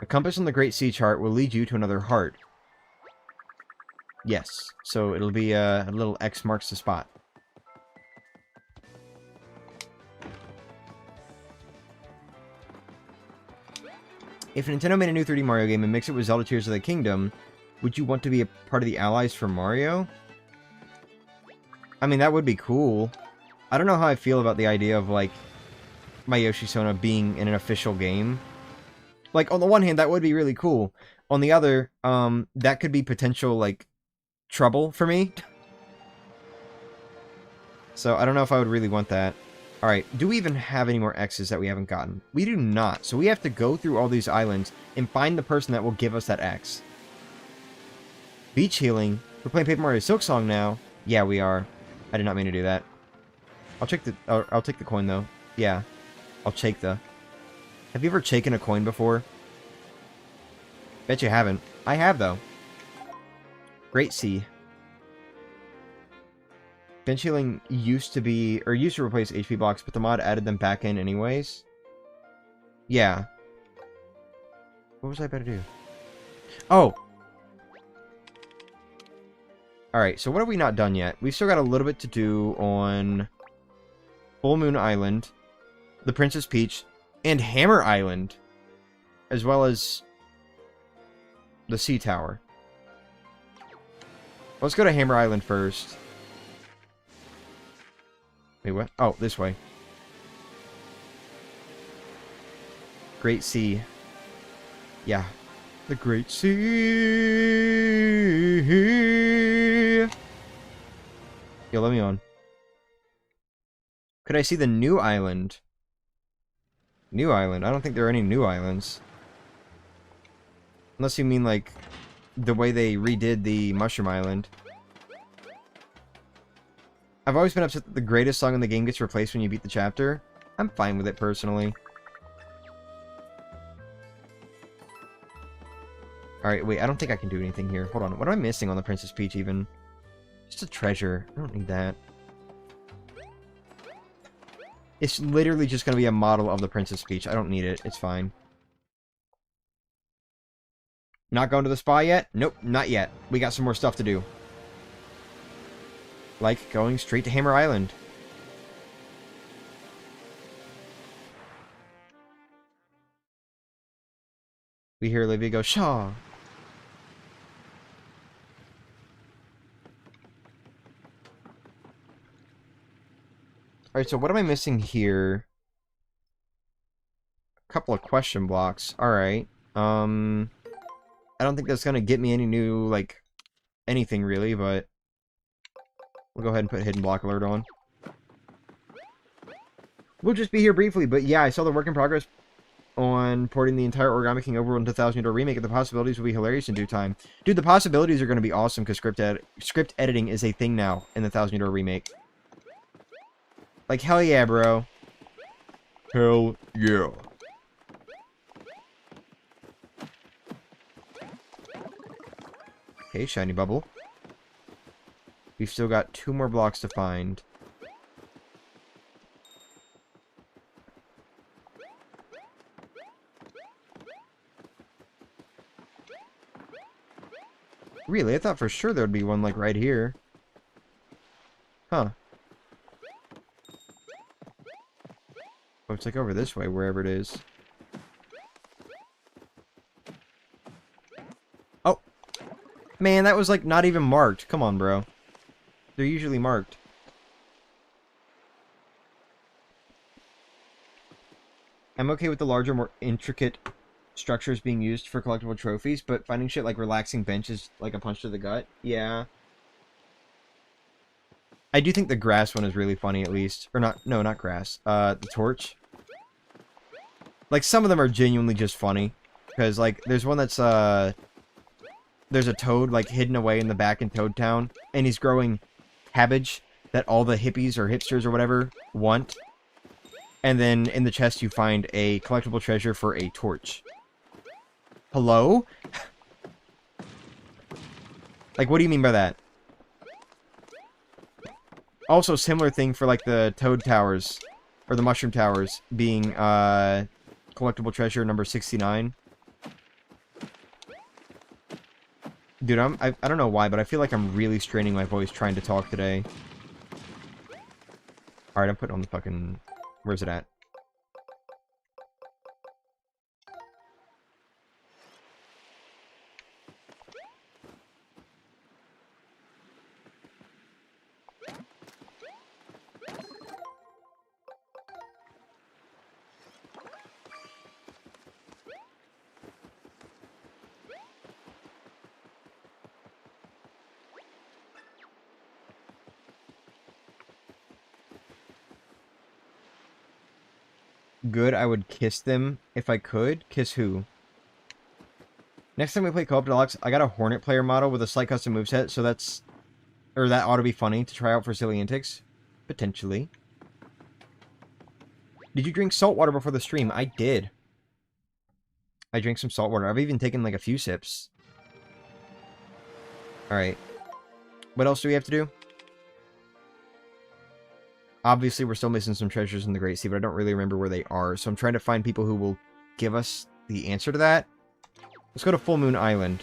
A compass on the Great Sea chart will lead you to another heart. Yes, so it'll be a little X marks the spot. If Nintendo made a new 3D Mario game and mix it with Zelda Tears of the Kingdom, would you want to be a part of the allies for Mario? I mean, that would be cool. I don't know how I feel about the idea of, like, my Yoshi Sona being in an official game. Like, on the one hand, that would be really cool. On the other, that could be potential, like, trouble for me. So, I don't know if I would really want that. Alright, do we even have any more X's that we haven't gotten? We do not, so we have to go through all these islands and find the person that will give us that X. Beach healing. We're playing Paper Mario Silk Song now. Yeah, we are. I did not mean to do that. I'll take the coin, though. Yeah. I'll take the... Have you ever taken a coin before? Bet you haven't. I have, though. Great Sea. Bench healing used to replace HP blocks, but the mod added them back in anyways. Yeah. What was I about to do? Oh! Alright, so what have we not done yet? We've still got a little bit to do on Full Moon Island, the Princess Peach, and Hammer Island, as well as the Sea Tower. Let's go to Hammer Island first. Wait, what? Oh, this way. Great Sea. Yeah. The Great Sea. Yo, let me on. Could I see the new island? New island? I don't think there are any new islands. Unless you mean, like, the way they redid the Mushroom Island. I've always been upset that the greatest song in the game gets replaced when you beat the chapter. I'm fine with it, personally. Alright, wait, I don't think I can do anything here. Hold on, what am I missing on the Princess Peach, even? Just a treasure. I don't need that. It's literally just going to be a model of the Princess Peach. I don't need it. It's fine. Not going to the spa yet? Nope, not yet. We got some more stuff to do. Like going straight to Hammer Island. We hear Olivia go, Shaw. Alright, so what am I missing here? A couple of question blocks. Alright. I don't think that's gonna get me any new, like, anything really, but we'll go ahead and put Hidden Block Alert on. We'll just be here briefly, but yeah, I saw the work in progress on porting the entire Origami King over into 1000-year remake, and the possibilities will be hilarious in due time. Dude, the possibilities are going to be awesome, because script editing is a thing now in the 1000-year remake. Like, hell yeah, bro. Hell yeah. Okay, shiny bubble. We've still got 2 more blocks to find. Really? I thought for sure there would be one, like, right here. Huh. Oh, it's like over this way, wherever it is. Man, that was like not even marked. Come on, bro. They're usually marked. I'm okay with the larger, more intricate structures being used for collectible trophies, but finding shit like relaxing bench is like a punch to the gut. Yeah. I do think the grass one is really funny, at least. Or not, no, not grass. The torch. Like, some of them are genuinely just funny. Because, like, there's one that's, there's a toad, like, hidden away in the back in Toad Town, and he's growing cabbage that all the hippies or hipsters or whatever want. And then in the chest you find a collectible treasure for a torch. Hello? Like, what do you mean by that? Also, similar thing for, like, the Toad Towers, or the Mushroom Towers, being, collectible treasure number 69. Dude, I don't know why, but I feel like I'm really straining my voice trying to talk today. Alright, I'm putting on the fucking... Where's it at? Good, I would kiss them if I could. Kiss who? Next time we play Co-op Deluxe, I got a Hornet player model with a slight custom moveset, so that's... Or that ought to be funny to try out for Silly Antics. Potentially. Did you drink salt water before the stream? I did. I drank some salt water. I've even taken like a few sips. Alright. What else do we have to do? Obviously, we're still missing some treasures in the Great Sea, but I don't really remember where they are. So I'm trying to find people who will give us the answer to that. Let's go to Full Moon Island.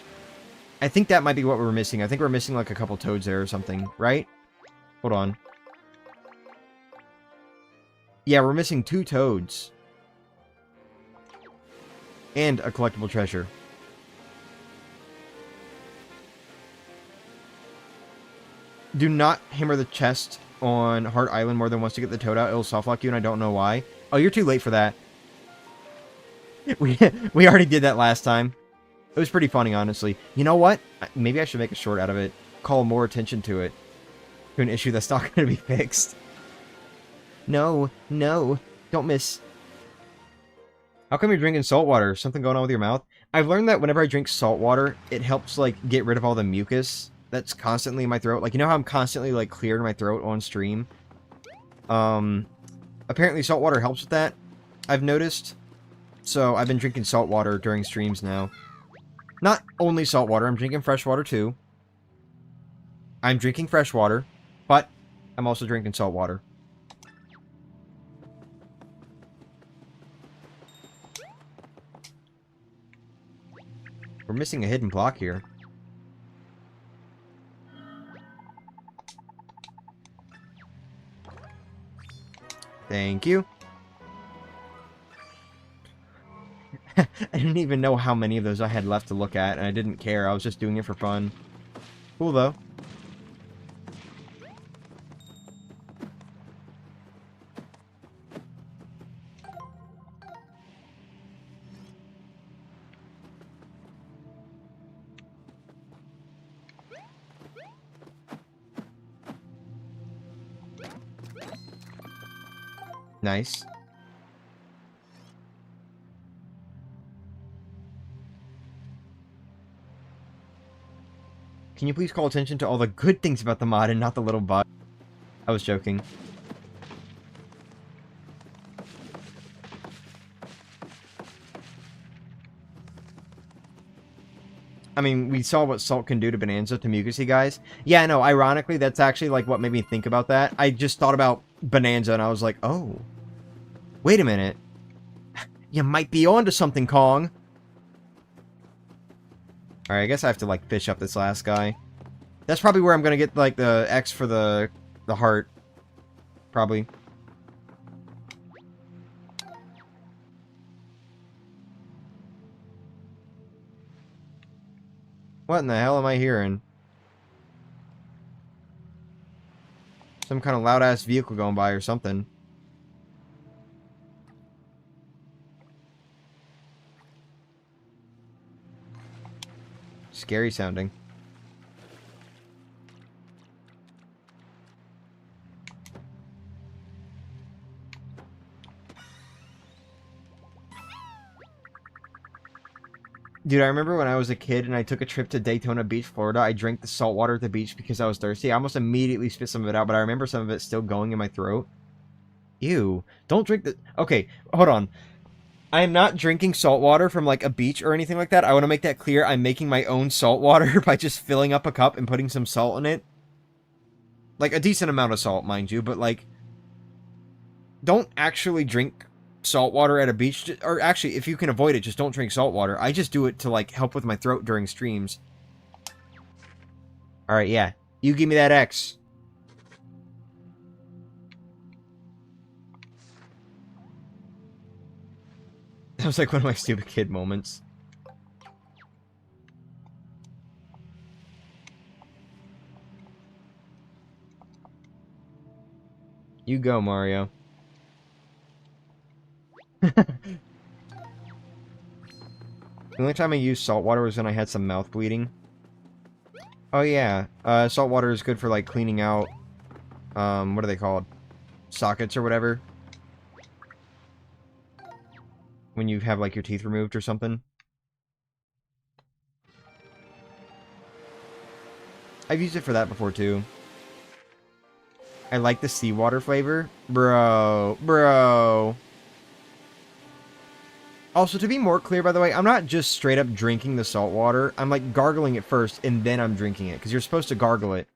I think that might be what we're missing. I think we're missing like a couple toads there or something, right? Hold on. Yeah, we're missing 2 toads. And a collectible treasure. Do not hammer the chest on Heart Island more than once to get the toad out. It'll softlock you, and I don't know why. Oh, you're too late for that. We already did that last time. It was pretty funny, honestly. You know what? Maybe I should make a short out of it. Call more attention to it. To an issue that's not going to be fixed. No, no. Don't miss. How come you're drinking salt water? Something going on with your mouth? I've learned that whenever I drink salt water, it helps, like, get rid of all the mucus that's constantly in my throat. Like, you know how I'm constantly, like, clearing my throat on stream? Apparently salt water helps with that, I've noticed. So, I've been drinking salt water during streams now. Not only salt water, I'm drinking fresh water, too. I'm drinking fresh water, but I'm also drinking salt water. We're missing a hidden block here. Thank you. I didn't even know how many of those I had left to look at, and I didn't care. I was just doing it for fun. Cool, though. Nice. Can you please call attention to all the good things about the mod and not the little bug? I was joking. I mean, we saw what salt can do to Bonanza, to Mucusy guys. Yeah, no, ironically, that's actually, like, what made me think about that. I just thought about Bonanza, and I was like, oh. Wait a minute. You might be onto something, Kong. Alright, I guess I have to, like, fish up this last guy. That's probably where I'm gonna get, like, the X for the heart. Probably. What in the hell am I hearing? Some kind of loud-ass vehicle going by or something. Scary sounding. Dude, I remember when I was a kid and I took a trip to Daytona Beach, Florida. I drank the salt water at the beach because I was thirsty. I almost immediately spit some of it out, but I remember some of it still going in my throat. Ew. Don't drink the... Okay, hold on. I am not drinking salt water from, like, a beach or anything like that. I want to make that clear. I'm making my own salt water by just filling up a cup and putting some salt in it. Like, a decent amount of salt, mind you, but, like... Don't actually drink salt water at a beach. Or, actually, if you can avoid it, just don't drink salt water. I just do it to, like, help with my throat during streams. Alright, yeah. You give me that X. That was like one of my stupid kid moments. You go, Mario. The only time I used salt water was when I had some mouth bleeding. Oh yeah, salt water is good for like cleaning out, what are they called? Sockets or whatever. When you have like your teeth removed or something. I've used it for that before too. I like the seawater flavor. Bro. Also, to be more clear, by the way, I'm not just straight up drinking the salt water. I'm like gargling it first, and then I'm drinking it. Because you're supposed to gargle it.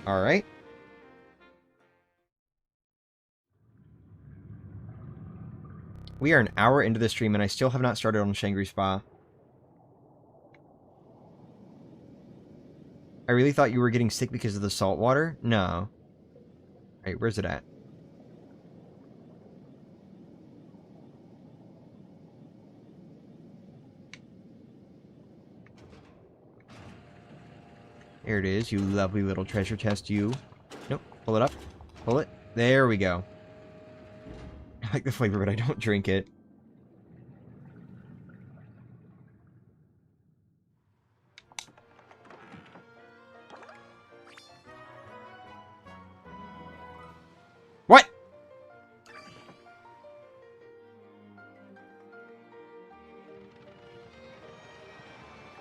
Alright. We are an hour into the stream, and I still have not started on Shangri Spa. I really thought you were getting sick because of the salt water? No. Alright, where's it at? There it is, you lovely little treasure chest, you. Nope, pull it up. Pull it. There we go. I like the flavor, but I don't drink it. What?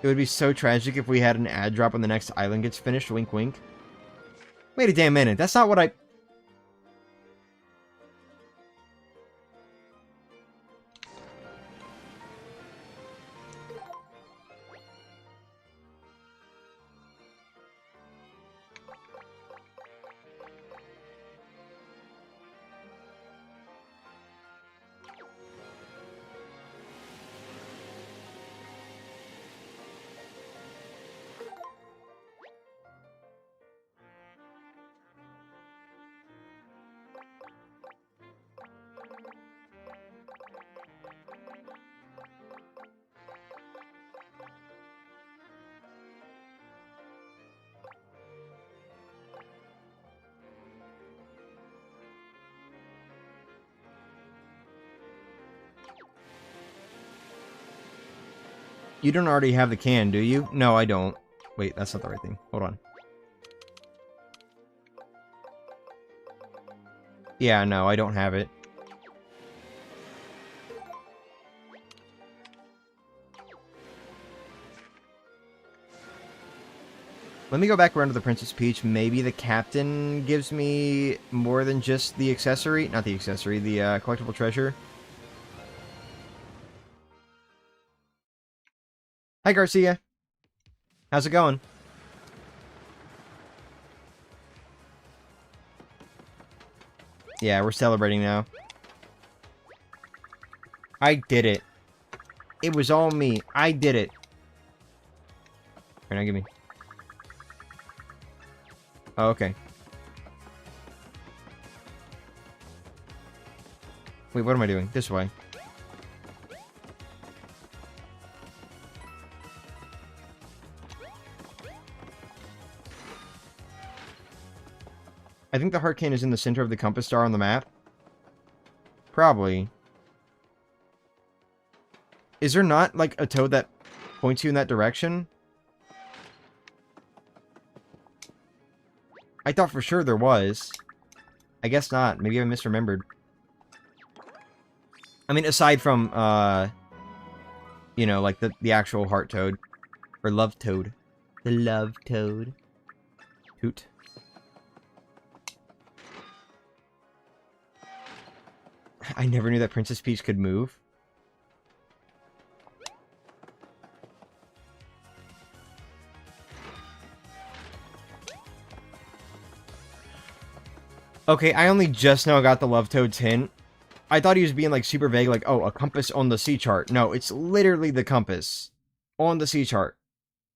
It would be so tragic if we had an ad drop when the next island gets finished. Wink, wink. Wait a damn minute. That's not what I... You don't already have the can, do you? No, I don't. Wait, that's not the right thing. Hold on. Yeah, no, I don't have it. Let me go back around to the Princess Peach. Maybe the captain gives me more than just the accessory. Not the accessory, the collectible treasure. Hi, Garcia. How's it going? Yeah, we're celebrating now. I did it. It was all me. I did it. Here, now give me. Oh, okay. Wait, what am I doing? This way. I think the heart cane is in the center of the compass star on the map. Probably. Is there not, like, a toad that points you in that direction? I thought for sure there was. I guess not. Maybe I misremembered. I mean, aside from, you know, like the actual heart toad. Or love toad. The love toad. Hoot. I never knew that Princess Peach could move. Okay, I only just now got the Love Toad's hint. I thought he was being, like, super vague, like, oh, a compass on the sea chart. No, it's literally the compass. On the sea chart.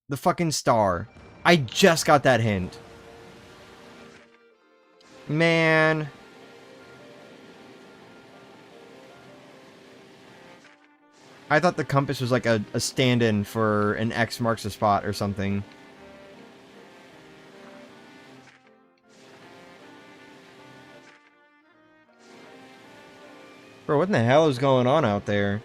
The fucking star. I just got that hint. Man. I thought the compass was like a stand-in for an X marks a spot or something. Bro, what in the hell is going on out there?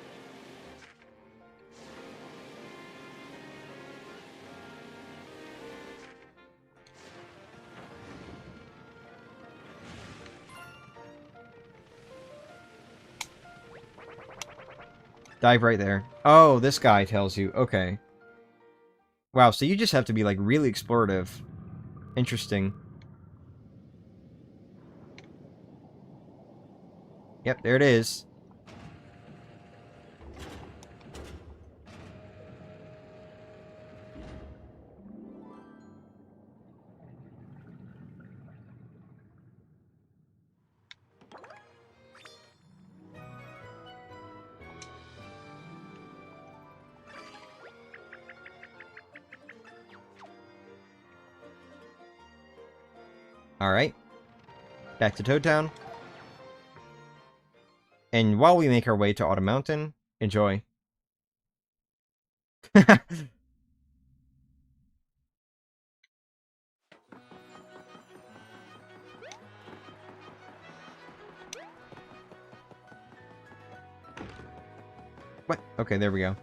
Dive right there. Oh, this guy tells you. Okay. Wow, so you just have to be, like, really explorative. Interesting. Yep, there it is. Alright. Back to Toad Town. And while we make our way to Autumn Mountain, enjoy. What? Okay, there we go.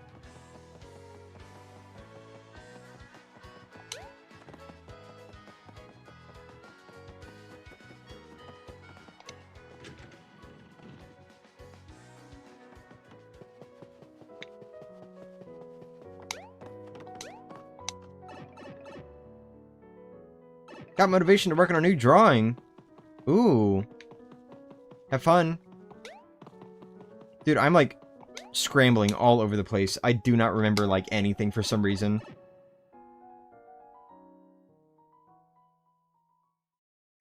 Got motivation to work on a new drawing. Ooh. Have fun. Dude, I'm like scrambling all over the place. I do not remember like anything for some reason.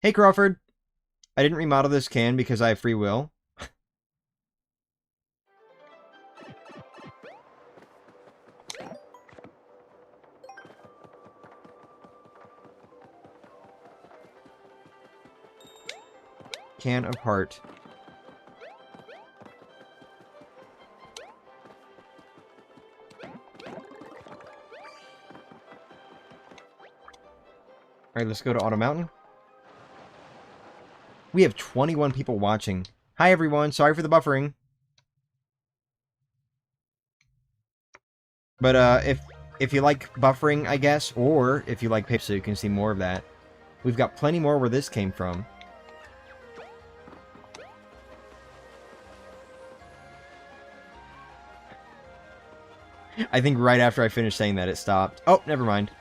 Hey Crawford. I didn't remodel this can because I have free will. Can apart. Alright, let's go to Autumn Mountain. We have 21 people watching. Hi everyone, sorry for the buffering. But if you like buffering, I guess, or if you like paper, so you can see more of that. We've got plenty more where this came from. I think right after I finished saying that, it stopped. Oh, never mind.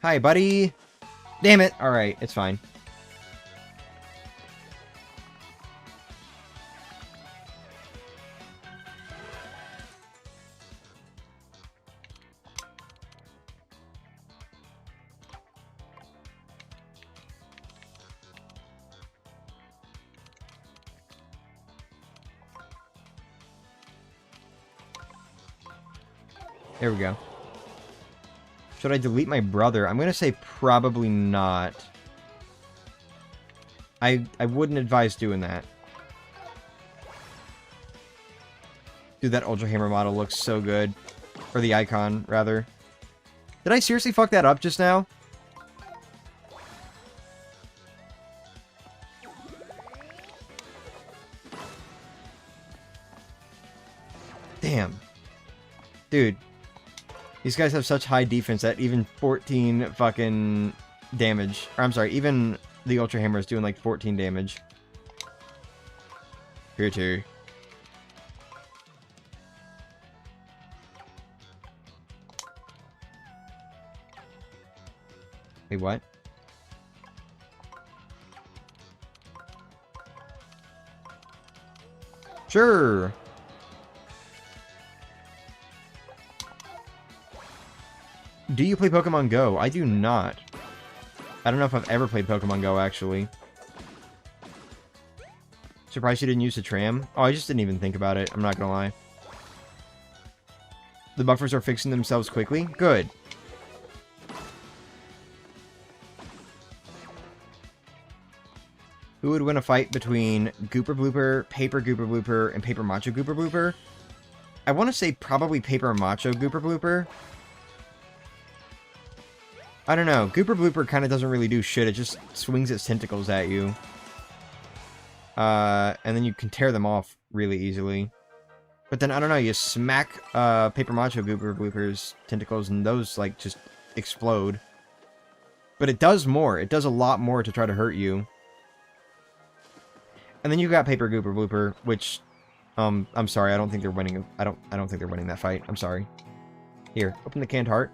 Hi, buddy. Damn it. Alright, it's fine. There we go. Should I delete my brother? I'm gonna say probably not. I wouldn't advise doing that. Dude, that Ultra Hammer model looks so good. Or the icon, rather. Did I seriously fuck that up just now? Damn. Dude. These guys have such high defense that even 14 fucking damage. Or, I'm sorry, even the Ultra Hammer is doing like 14 damage. Here too. Wait, what? Sure. Do you play Pokemon Go? I do not. I don't know if I've ever played Pokemon Go, actually. Surprised you didn't use the tram? Oh, I just didn't even think about it. I'm not gonna lie. The buffers are fixing themselves quickly? Good. Who would win a fight between Gooper Blooper, Paper Gooper Blooper, and Paper Macho Gooper Blooper? I want to say probably Paper Macho Gooper Blooper. I don't know. Gooper Blooper kind of doesn't really do shit. It just swings its tentacles at you. And then you can tear them off really easily. But then, I don't know, you smack Paper Macho Gooper Blooper's tentacles and those, like, just explode. But it does more. It does a lot more to try to hurt you. And then you got Paper Gooper Blooper, which, I'm sorry, I don't think they're winning. I don't think they're winning that fight. I'm sorry. Here, open the canned heart.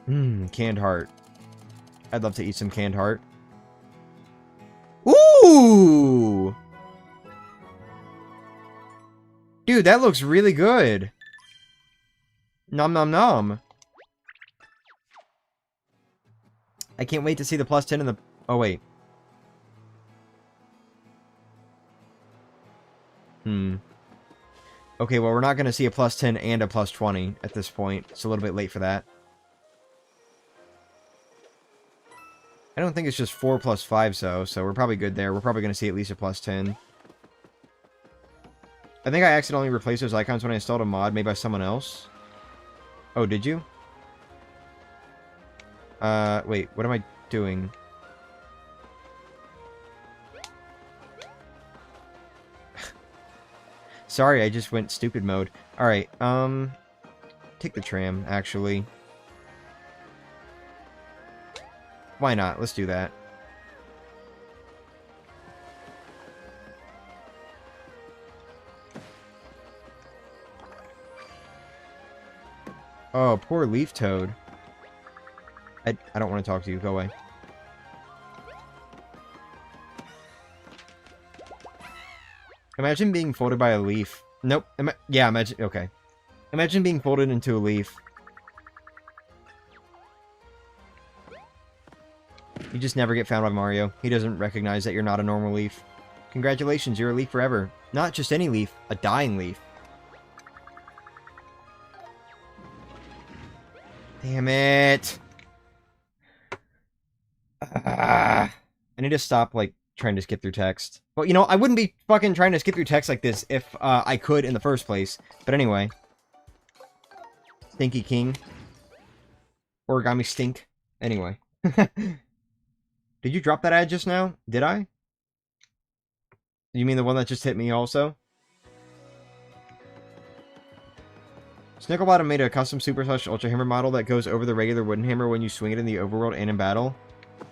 Canned heart. I'd love to eat some canned heart. Ooh! Dude, that looks really good. Nom nom nom. I can't wait to see the plus 10 in the... Oh, wait. Okay, well, we're not going to see a plus 10 and a plus 20 at this point. It's a little bit late for that. I don't think it's just 4 plus 5, so we're probably good there. We're probably going to see at least a plus 10. I think I accidentally replaced those icons when I installed a mod made by someone else. Oh, did you? Wait, what am I doing? Sorry, I just went stupid mode. Alright, take the tram, actually. Why not? Let's do that. Oh, poor Leaf Toad. I don't want to talk to you. Go away. Imagine being folded by a leaf. Nope. Yeah, imagine... Okay. Imagine being folded into a leaf. You just never get found by Mario. He doesn't recognize that you're not a normal leaf. Congratulations, you're a leaf forever. Not just any leaf, a dying leaf. Damn it. I need to stop, like, trying to skip through text. Well, you know, I wouldn't be fucking trying to skip through text like this if I could in the first place. But anyway. Stinky King. Origami Stink. Anyway. Did you drop that ad just now? Did I? You mean the one that just hit me also? Snicklebottom made a custom Super Slash Ultra Hammer model that goes over the regular wooden hammer when you swing it in the overworld and in battle.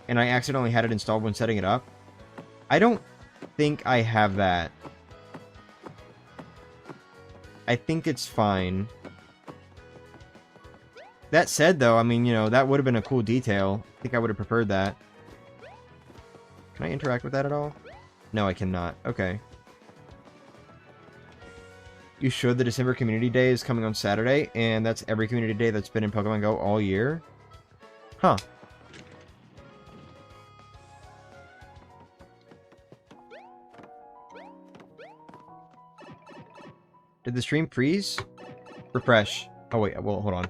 And I accidentally had it installed when setting it up. I don't think I have that. I think it's fine. That said, though, I mean, you know, that would have been a cool detail. I think I would have preferred that. Can I interact with that at all? No, I cannot. Okay. You should. The December Community Day is coming on Saturday, and that's every community day that's been in Pokemon Go all year. Huh. Did the stream freeze? Refresh. Oh, wait. Well, hold on.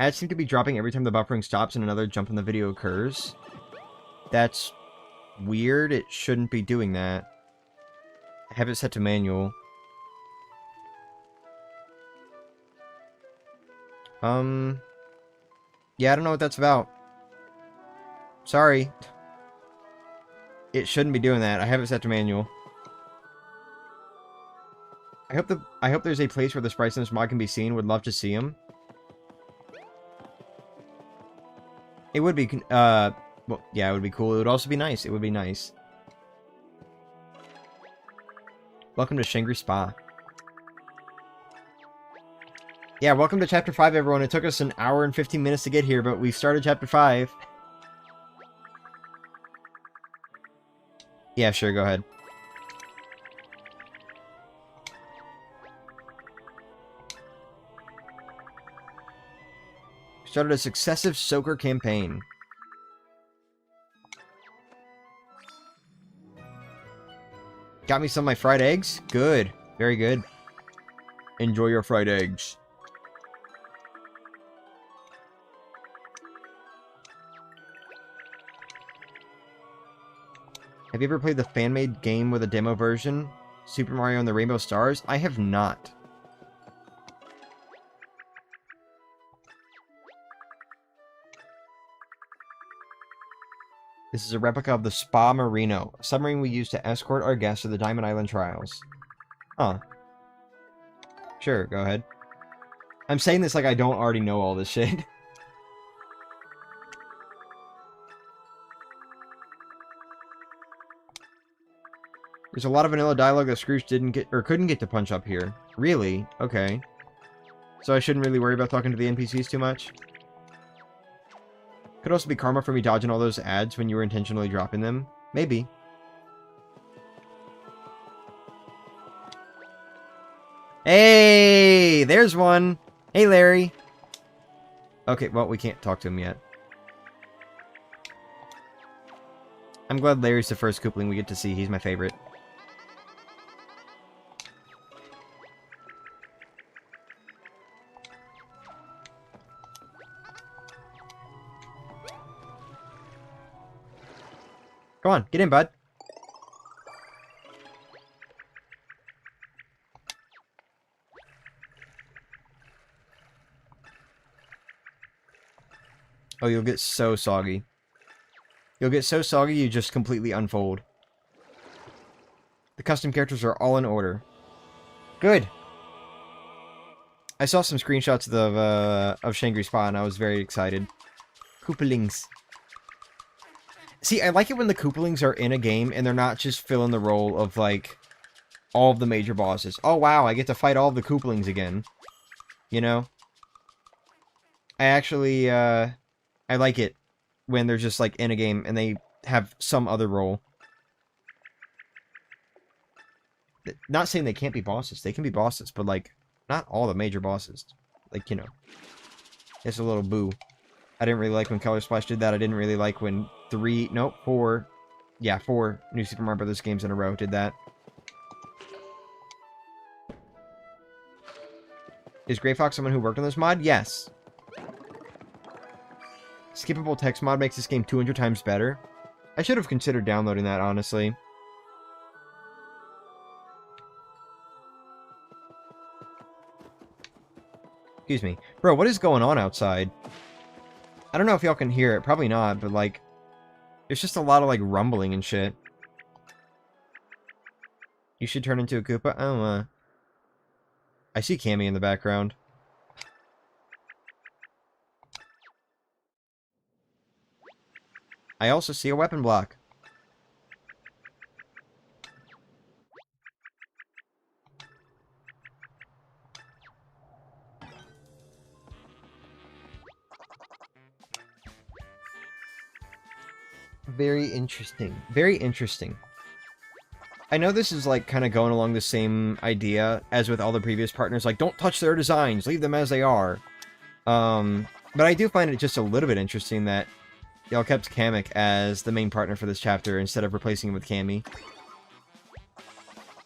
Ads seem to be dropping every time the buffering stops and another jump in the video occurs. That's weird. It shouldn't be doing that. I have it set to manual. Yeah, I don't know what that's about. Sorry. It shouldn't be doing that. I have it set to manual. I hope there's a place where the sprites in this mod can be seen. Would love to see them. It would be, well, yeah, it would be cool. It would also be nice. It would be nice. Welcome to Shangri Spa. Yeah, welcome to Chapter 5, everyone. It took us an hour and 15 minutes to get here, but we started Chapter 5. Yeah, sure, go ahead. Started a successive Soaker campaign. Got me some of my fried eggs? Good. Very good. Enjoy your fried eggs. Have you ever played the fan-made game with a demo version? Super Mario and the Rainbow Stars? I have not. This is a replica of the Spa Marino, a submarine we use to escort our guests to the Diamond Island trials. Huh. Sure, go ahead. I'm saying this like I don't already know all this shit. There's a lot of vanilla dialogue that Scrooge didn't get, or couldn't get to punch up here. Really? Okay. So I shouldn't really worry about talking to the NPCs too much? Could also be karma for me dodging all those ads when you were intentionally dropping them. Maybe. Hey! There's one! Hey, Larry! Okay, well, we can't talk to him yet. I'm glad Larry's the first Koopaling we get to see. He's my favorite. Come on, get in, bud. Oh, you'll get so soggy. You'll get so soggy you just completely unfold. The custom characters are all in order. Good. I saw some screenshots of Shangri Spa and I was very excited. Koopalings. See, I like it when the Koopalings are in a game and they're not just filling the role of, like, all of the major bosses. Oh, wow, I get to fight all of the Koopalings again. You know? I actually, I like it when they're just, like, in a game and they have some other role. Not saying they can't be bosses. They can be bosses, but, like, not all the major bosses. Like, you know. It's a little boo. I didn't really like when Color Splash did that. I didn't really like when 4 New Super Mario Bros. Games in a row did that. Is Grey Fox someone who worked on this mod? Yes. Skippable text mod makes this game 200 times better. I should have considered downloading that, honestly. Excuse me. Bro, what is going on outside? I don't know if y'all can hear it. Probably not, but, like, there's just a lot of, like, rumbling and shit. You should turn into a Koopa? Oh, I see Cammy in the background. I also see a weapon block. Very interesting. Very interesting. I know this is, like, kind of going along the same idea as with all the previous partners. Like, don't touch their designs. Leave them as they are. But I do find it just a little bit interesting that y'all kept Kamek as the main partner for this chapter instead of replacing him with Cammy.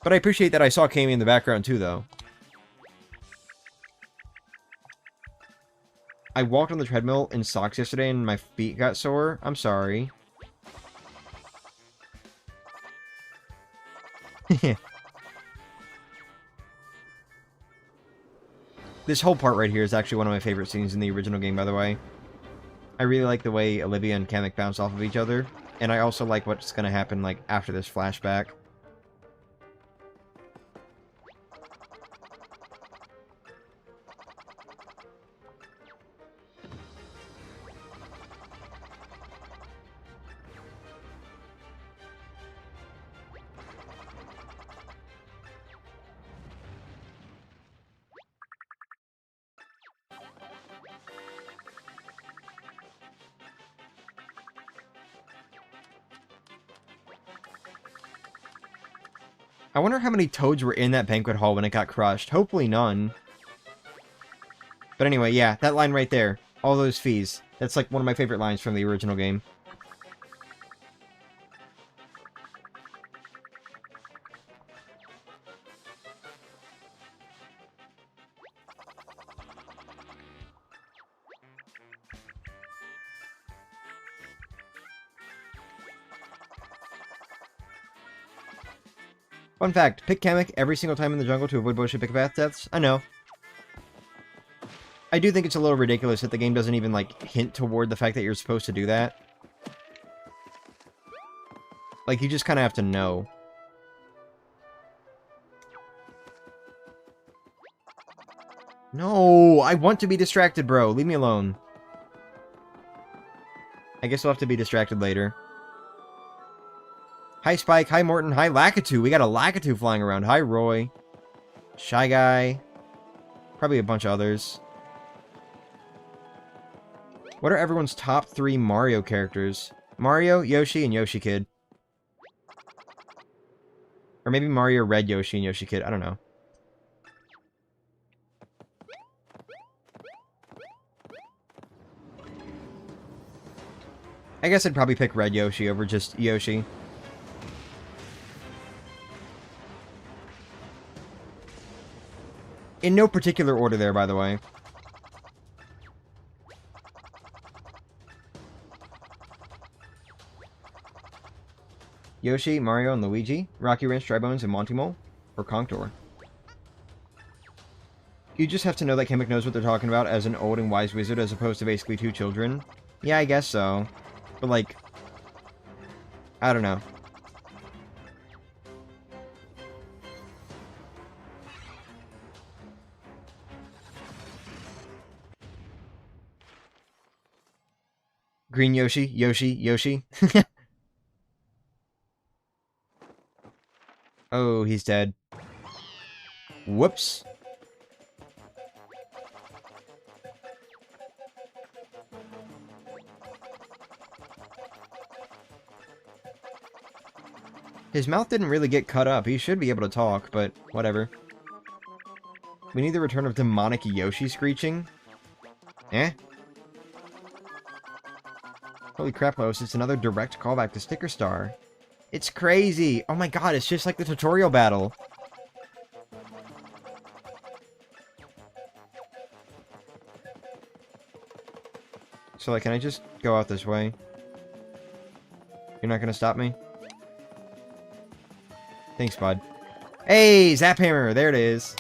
But I appreciate that I saw Cammy in the background, too, though. I walked on the treadmill in socks yesterday and my feet got sore. I'm sorry. This whole part right here is actually one of my favorite scenes in the original game, by the way. I really like the way Olivia and Kamek bounce off of each other, and I also like what's going to happen, like, after this flashback. I wonder how many toads were in that banquet hall when it got crushed. Hopefully none. But anyway, yeah, that line right there. All those fees. That's like one of my favorite lines from the original game. Fun fact, pick Kamek every single time in the jungle to avoid bullshit pick-a-path deaths. I know. I do think it's a little ridiculous that the game doesn't even, like, hint toward the fact that you're supposed to do that. Like, you just kind of have to know. No, I want to be distracted, bro. Leave me alone. I guess we'll have to be distracted later. Hi, Spike. Hi, Morton. Hi, Lakitu. We got a Lakitu flying around. Hi, Roy. Shy Guy. Probably a bunch of others. What are everyone's top 3 Mario characters? Mario, Yoshi, and Yoshi Kid. Or maybe Mario, Red Yoshi, and Yoshi Kid. I don't know. I guess I'd probably pick Red Yoshi over just Yoshi. In no particular order there, by the way. Yoshi, Mario, and Luigi, Rocky Ranch, Dry Bones, and Monty Mole, or Contour. You just have to know that Kamek knows what they're talking about as an old and wise wizard as opposed to basically 2 children. Yeah, I guess so. But, like, I don't know. Green Yoshi, Yoshi, Yoshi. Oh, he's dead. Whoops. His mouth didn't really get cut up. He should be able to talk, but whatever. We need the return of demonic Yoshi screeching. Eh? Holy crap, Lois, it's another direct callback to Sticker Star. It's crazy! Oh my god, it's just like the tutorial battle. So, like, can I just go out this way? You're not gonna stop me? Thanks, bud. Hey, Zap Hammer! There it is.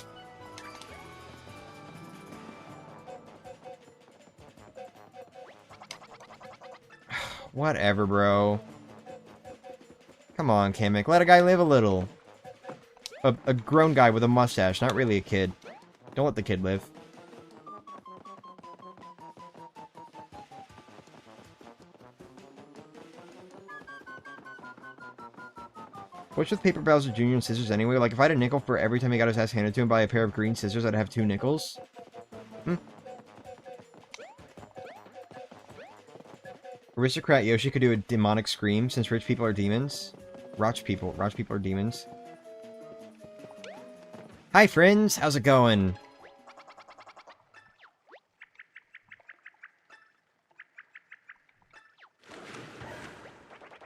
Whatever, bro. Come on, Kamek. Let a guy live a little. A grown guy with a mustache, not really a kid. Don't let the kid live. What's with Paper Bowser Jr. and scissors anyway? Like, if I had a nickel for every time he got his ass handed to him by a pair of green scissors, I'd have 2 nickels. Aristocrat Yoshi could do a demonic scream since rich people are demons. Rich people are demons. Hi, friends. How's it going?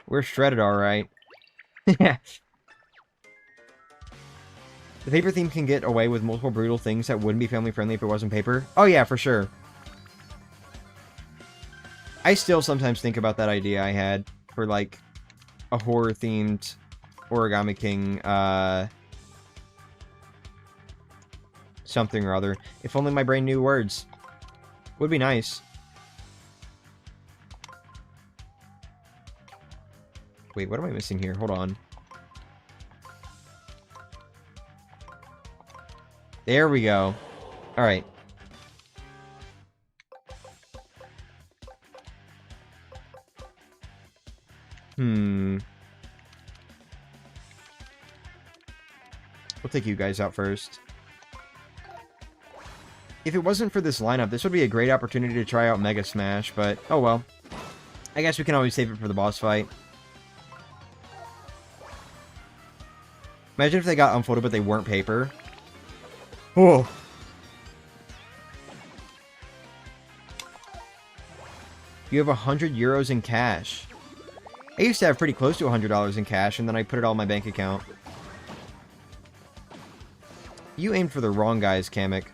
We're shredded, alright. The paper theme can get away with multiple brutal things that wouldn't be family friendly if it wasn't paper. Oh yeah, for sure. I still sometimes think about that idea I had for, like, a horror-themed Origami King, something or other. If only my brain knew words. Would be nice. Wait, what am I missing here? Hold on. There we go. Alright. We'll take you guys out first. If it wasn't for this lineup, this would be a great opportunity to try out Mega Smash, but oh well. I guess we can always save it for the boss fight. Imagine if they got unfolded but they weren't paper. Whoa. You have 100 euros in cash. I used to have pretty close to $100 in cash, and then I put it all in my bank account. You aimed for the wrong guys, Kamek.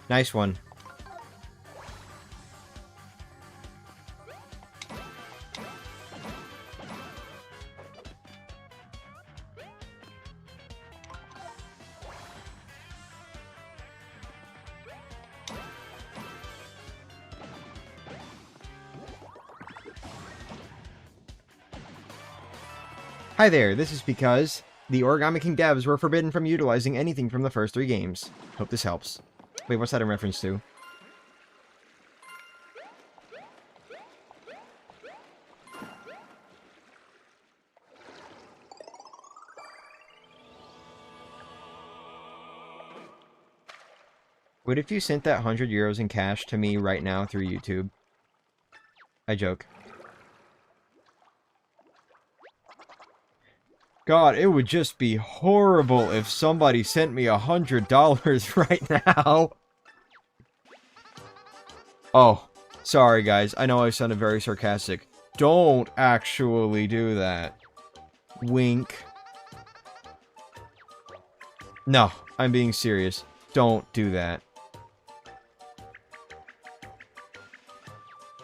Nice one. Hi there, this is because the Origami King devs were forbidden from utilizing anything from the first 3 games. Hope this helps. Wait, what's that in reference to? What if you sent that 100 euros in cash to me right now through YouTube? I joke. God, it would just be horrible if somebody sent me $100 right now. Oh, sorry guys. I know I sounded very sarcastic. Don't actually do that. Wink. No, I'm being serious. Don't do that.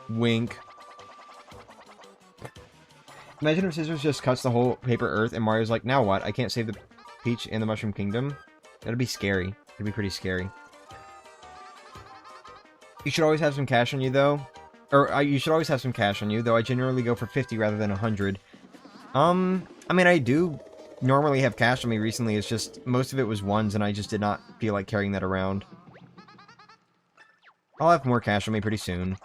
Wink. Imagine if Scissors just cuts the whole paper earth and Mario's like, now what? I can't save the Peach in the Mushroom Kingdom? That'd be scary. It'd be pretty scary. You should always have some cash on you, though. Or, you should always have some cash on you, though I generally go for 50 rather than 100. I mean, I do normally have cash on me recently. It's just, most of it was ones, and I just did not feel like carrying that around. I'll have more cash on me pretty soon.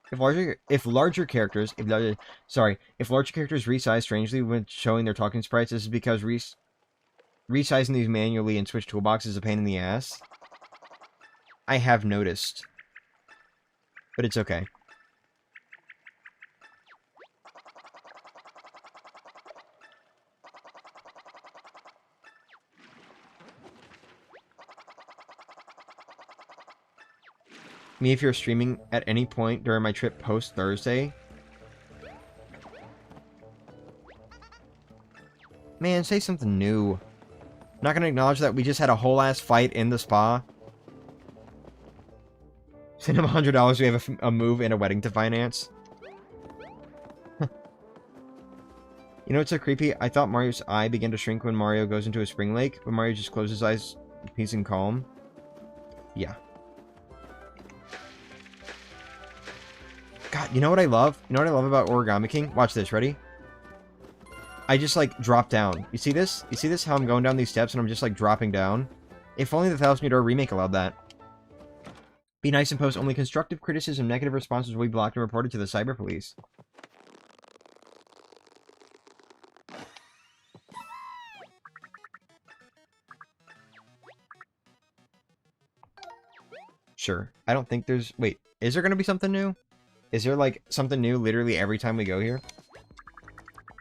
If larger characters resize strangely when showing their talking sprites, this is because resizing these manually in Switch Toolbox is a pain in the ass. I have noticed. But it's okay. Me if you're streaming at any point during my trip post-Thursday. Man, say something new. I'm not gonna acknowledge that we just had a whole-ass fight in the spa. Send him $100, we have a move and a wedding to finance. You know what's so creepy? I thought Mario's eye began to shrink when Mario goes into a spring lake, but Mario just closes his eyes, peace and calm. Yeah. God, you know what I love? You know what I love about Origami King? Watch this, ready? I just, like, drop down. You see this? You see this? How I'm going down these steps and I'm just, like, dropping down? If only the 1000 Year remake allowed that. Be nice and post only constructive criticism. Negative responses will be blocked and reported to the cyber police. Sure. I don't think there's... Wait, is there going to be something new? Is there, like, something new literally every time we go here?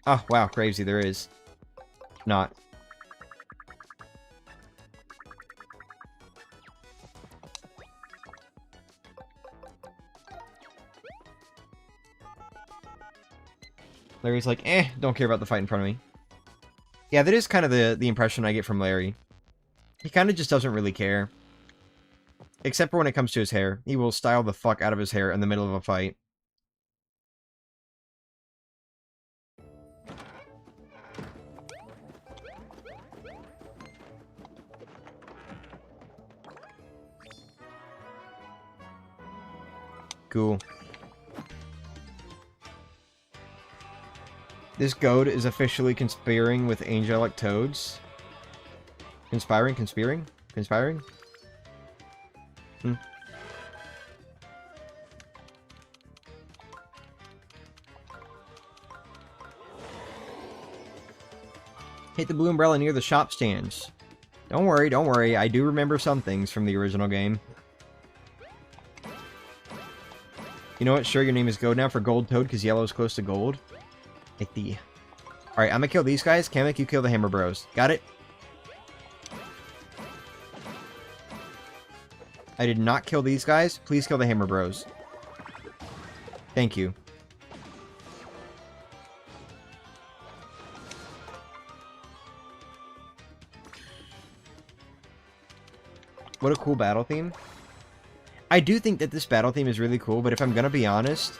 Oh, wow, crazy, there is. Not. Larry's like, don't care about the fight in front of me. Yeah, that is kind of the impression I get from Larry. He kind of just doesn't really care. Except for when it comes to his hair. He will style the fuck out of his hair in the middle of a fight. Cool. This goat is officially conspiring with angelic toads. Conspiring? Hmm. Hit the blue umbrella near the shop stands. Don't worry. I do remember some things from the original game. You know what? Sure, your name is Gold now for Gold Toad because yellow is close to gold. Like the... Alright, I'm gonna kill these guys. Kamek, you kill the Hammer Bros. Got it? I did not kill these guys. Please kill the Hammer Bros. Thank you. What a cool battle theme. I do think that this battle theme is really cool, but if I'm gonna be honest,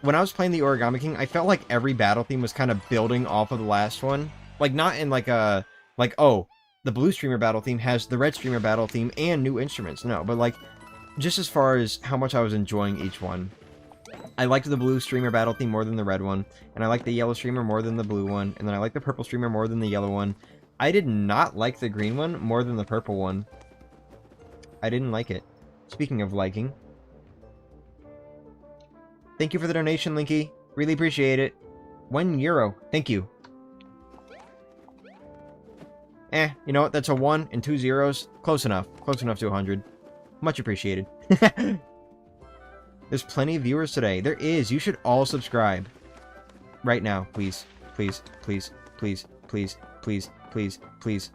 when I was playing the Origami King, I felt like every battle theme was kind of building off of the last one. Like, not in like a... Like, oh, the blue streamer battle theme has the red streamer battle theme and new instruments. No, but like, just as far as how much I was enjoying each one. I liked the blue streamer battle theme more than the red one, and I liked the yellow streamer more than the blue one, and then I liked the purple streamer more than the yellow one. I did not like the green one more than the purple one. I didn't like it. Speaking of liking. Thank you for the donation, Linky. Really appreciate it. €1. Thank you. You know what? That's a 1 and 2 zeros. Close enough. Close enough to 100. Much appreciated. There's plenty of viewers today. There is. You should all subscribe. Right now, please. Please. Please. Please. Please. Please. Please. Please.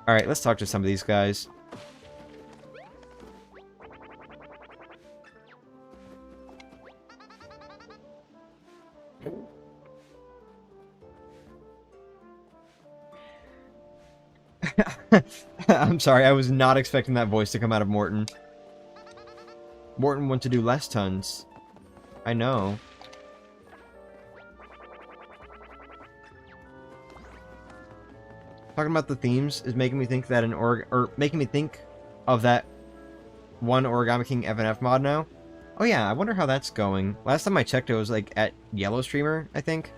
Alright, let's talk to some of these guys. I'm sorry, I was not expecting that voice to come out of Morton. Morton wants to do less tons. I know. Talking about the themes is making me think that making me think of that one Origami King FNF mod now. Oh yeah, I wonder how that's going. Last time I checked, it was like at Yellow Streamer, I think.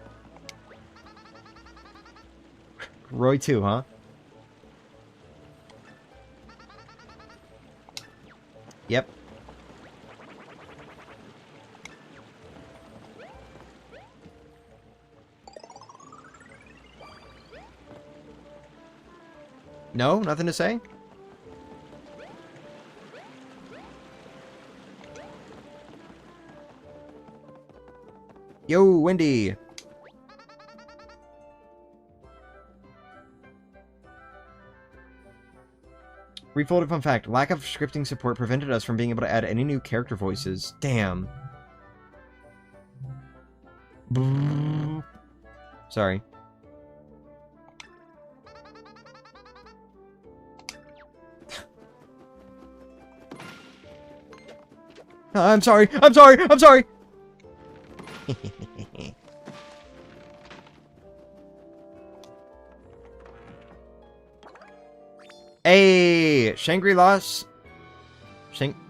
Roy 2, huh? Yep. No? Nothing to say? Yo, Wendy! Refolded fun fact. Lack of scripting support prevented us from being able to add any new character voices. Damn. Sorry. I'm sorry! I'm sorry! I'm sorry! Hey! Shangri-La's...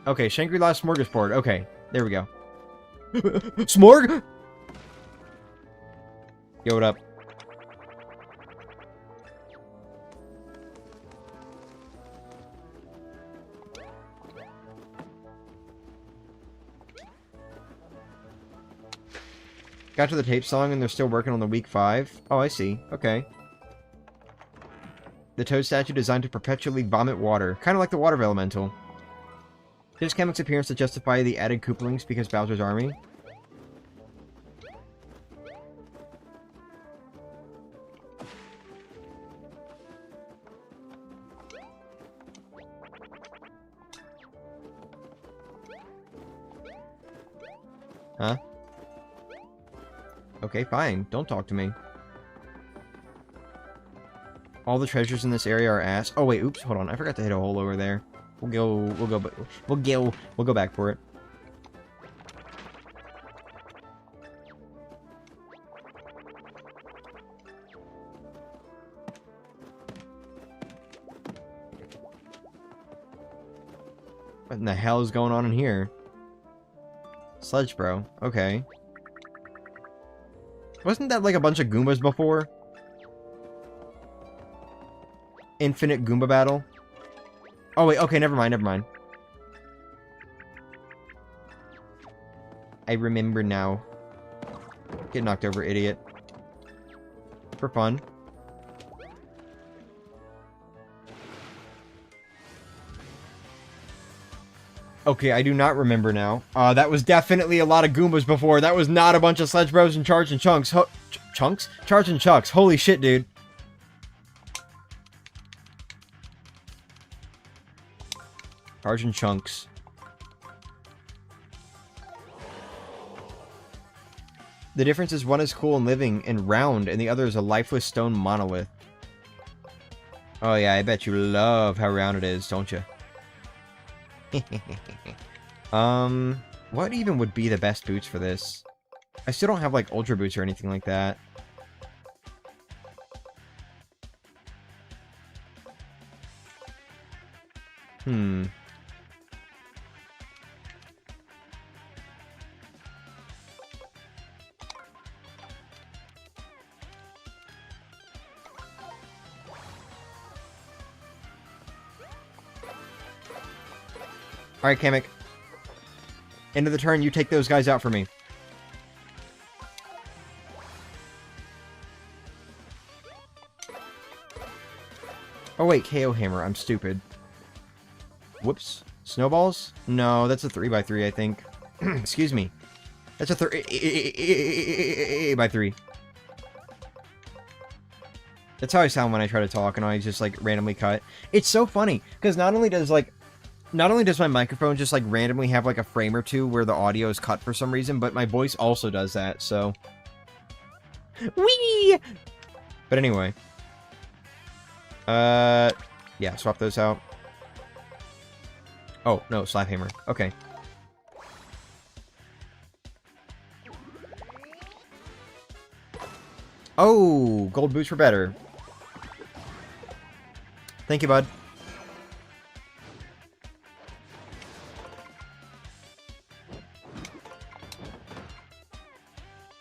Okay, Shangri-La Smorgasbord. Okay, there we go. Smorg? Yo, what up? Got to the tape song and they're still working on the week 5. Oh, I see. Okay. The toad statue designed to perpetually vomit water. Kind of like the water elemental. Does Kamek's appearance to justify the added Koopalings because Bowser's army? Huh? Okay, fine. Don't talk to me. All the treasures in this area are ass. Oh wait, oops, hold on. I forgot to hit a hole over there. We'll go back for it. What in the hell is going on in here? Sledge bro. Okay. Wasn't that like a bunch of Goombas before? Infinite Goomba battle? Oh wait, okay, never mind, never mind. I remember now. Get knocked over, idiot. For fun. Okay, I do not remember now. That was definitely a lot of Goombas before. That was not a bunch of Sledge Bros and Charge and Chunks. Chunks? Charge and Chucks. Holy shit, dude. Charge and Chunks. The difference is one is cool and living and round, and the other is a lifeless stone monolith. Oh yeah, I bet you love how round it is, don't you? What even would be the best boots for this? I still don't have, like, ultra boots or anything like that. Alright, Kamek. End of the turn, you take those guys out for me. Oh wait, KO Hammer, I'm stupid. Whoops. Snowballs? No, that's a 3x3, I think. Excuse me. That's a 3x3. That's how I sound when I try to talk and I just, like, randomly cut. It's so funny, because not only does my microphone just, like, randomly have, like, a frame or two where the audio is cut for some reason, but my voice also does that, so... Whee! But anyway. Yeah, swap those out. Oh, no, Slap Hammer. Okay. Oh, gold boots were better. Thank you, bud.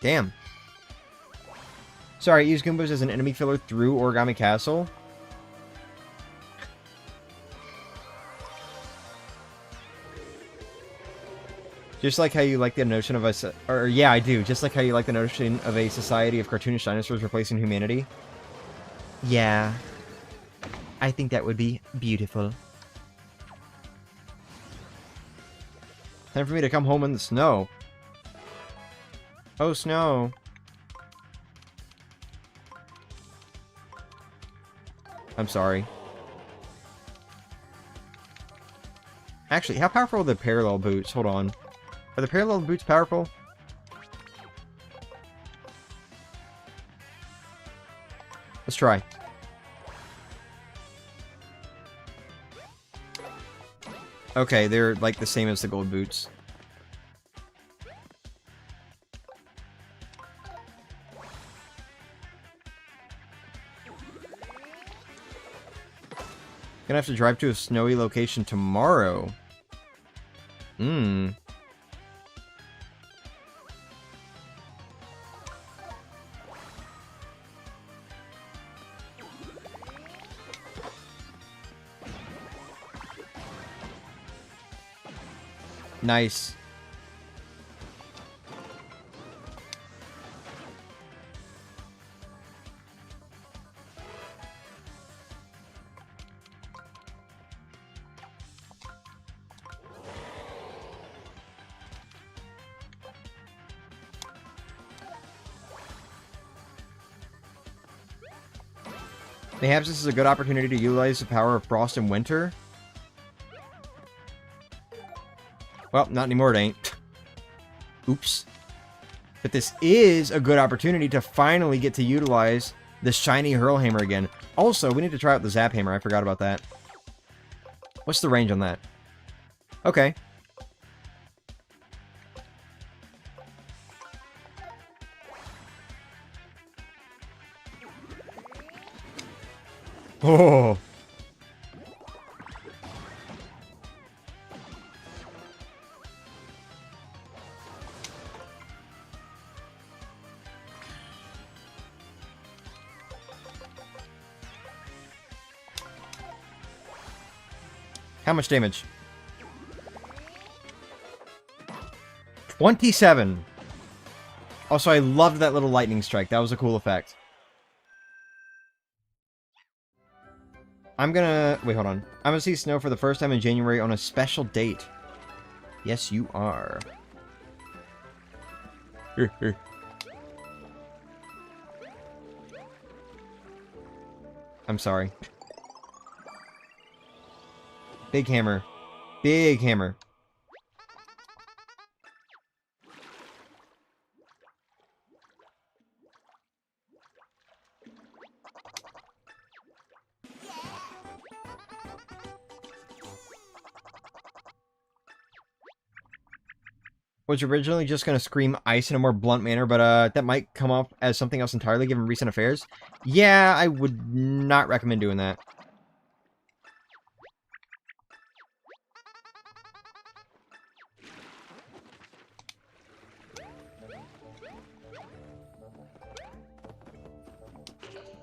Damn. Sorry, use Goombas as an enemy filler through Origami Castle. Just like how you like the notion of a... Or, yeah, I do. Just like how you like the notion of a society of cartoonish dinosaurs replacing humanity. Yeah. I think that would be beautiful. Time for me to come home in the snow. Oh, snow. I'm sorry. Actually, how powerful are the parallel boots? Hold on. Are the parallel boots powerful? Let's try. Okay, they're like the same as the gold boots. Gonna have to drive to a snowy location tomorrow. Nice. Perhaps this is a good opportunity to utilize the power of frost and winter. Well, not anymore, it ain't. Oops. But this is a good opportunity to finally get to utilize the shiny Hurl Hammer again. Also, we need to try out the Zap Hammer. I forgot about that. What's the range on that? Okay. Oh. How much damage? 27. Also, I loved that little lightning strike. That was a cool effect. I'm gonna... Wait, hold on. I'm gonna see snow for the first time in January on a special date. Yes, you are. I'm sorry. Big hammer. Big hammer. Was originally just going to scream ice in a more blunt manner, but that might come up as something else entirely given recent affairs. Yeah, I would not recommend doing that.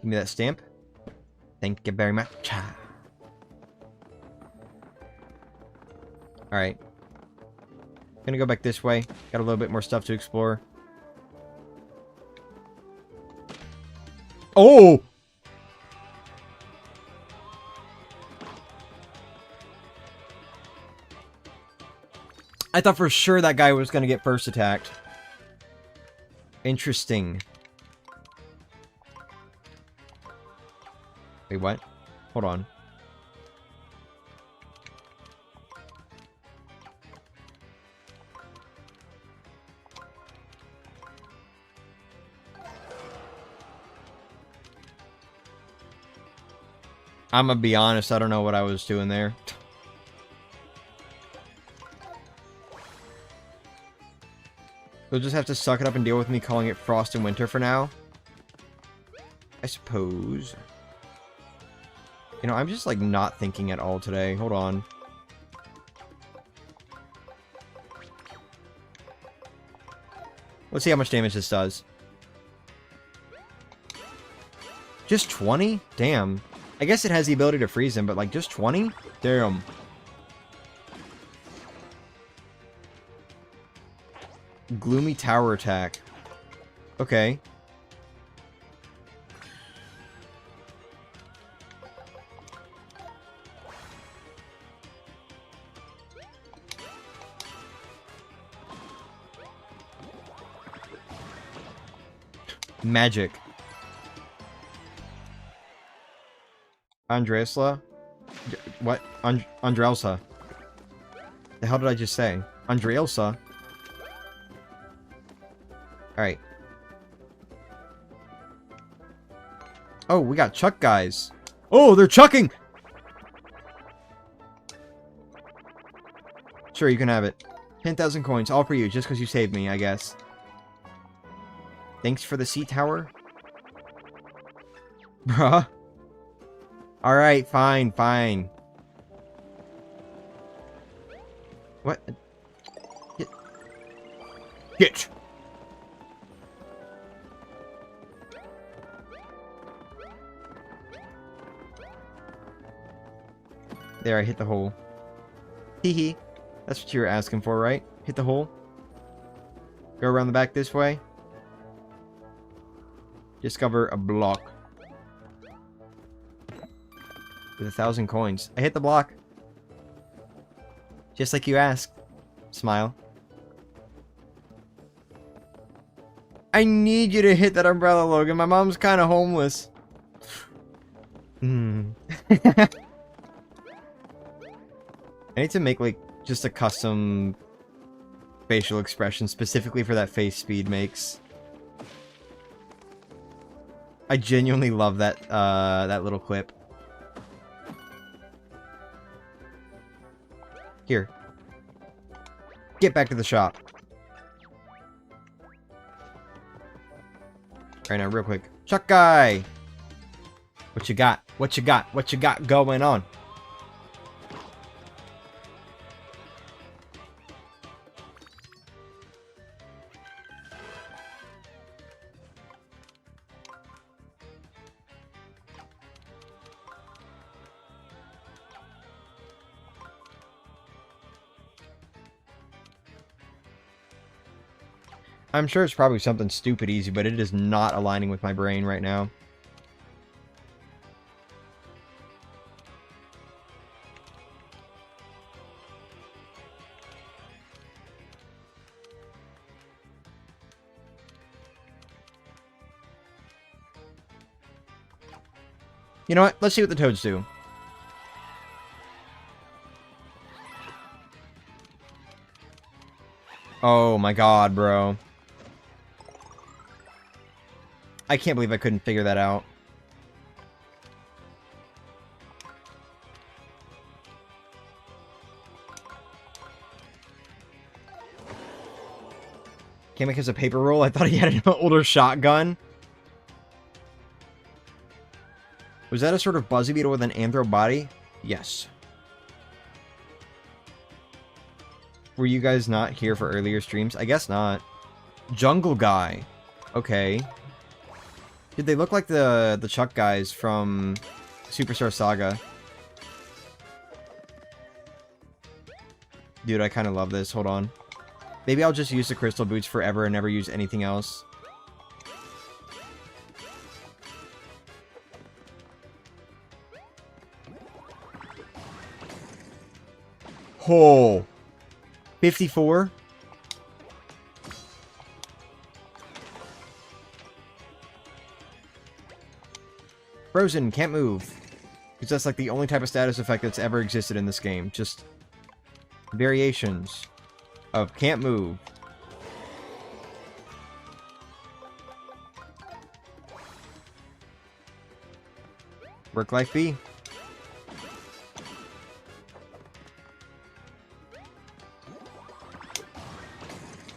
Give me that stamp. Thank you very much. Alright. Gonna go back this way. Got a little bit more stuff to explore. Oh! I thought for sure that guy was gonna get first attacked. Interesting. Wait, what? Hold on. I'm gonna be honest, I don't know what I was doing there. You'll just have to suck it up and deal with me calling it Frost and Winter for now. I suppose. You know, I'm just, like, not thinking at all today. Hold on. Let's see how much damage this does. Just 20? Damn. I guess it has the ability to freeze him, but, like, just 20? Damn. Gloomy Tower Attack. Okay. Magic. Andreasla? What? Andrelsa. The hell did I just say? Andreelsa? Alright. Oh, we got chuck guys. Oh, they're chucking! Sure, you can have it. 10,000 coins, all for you, just because you saved me, I guess. Thanks for the sea tower? Bruh. Alright, fine, fine. What? Get! There, I hit the hole. Hee hee. That's what you were asking for, right? Hit the hole. Go around the back this way. Discover a block. With 1,000 coins. I hit the block. Just like you asked. Smile. I need you to hit that umbrella, Logan. My mom's kind of homeless. Hmm. I need to make, like, just a custom facial expression specifically for that face Speed makes. I genuinely love that that little clip. Here. Get back to the shop. Right now, real quick. Chuck guy! What you got? What you got? What you got going on? I'm sure it's probably something stupid easy, but it is not aligning with my brain right now. You know what? Let's see what the toads do. Oh my god, bro. I can't believe I couldn't figure that out. Can't make us a paper roll? I thought he had an older shotgun. Was that a sort of buzzy beetle with an anthro body? Yes. Were you guys not here for earlier streams? I guess not. Jungle guy. Okay. Did they look like the Chuck guys from Superstar Saga? Dude, I kind of love this. Hold on. Maybe I'll just use the crystal boots forever and never use anything else. Oh. 54? Frozen, can't move. Because that's like the only type of status effect that's ever existed in this game. Just variations of can't move. Work life B.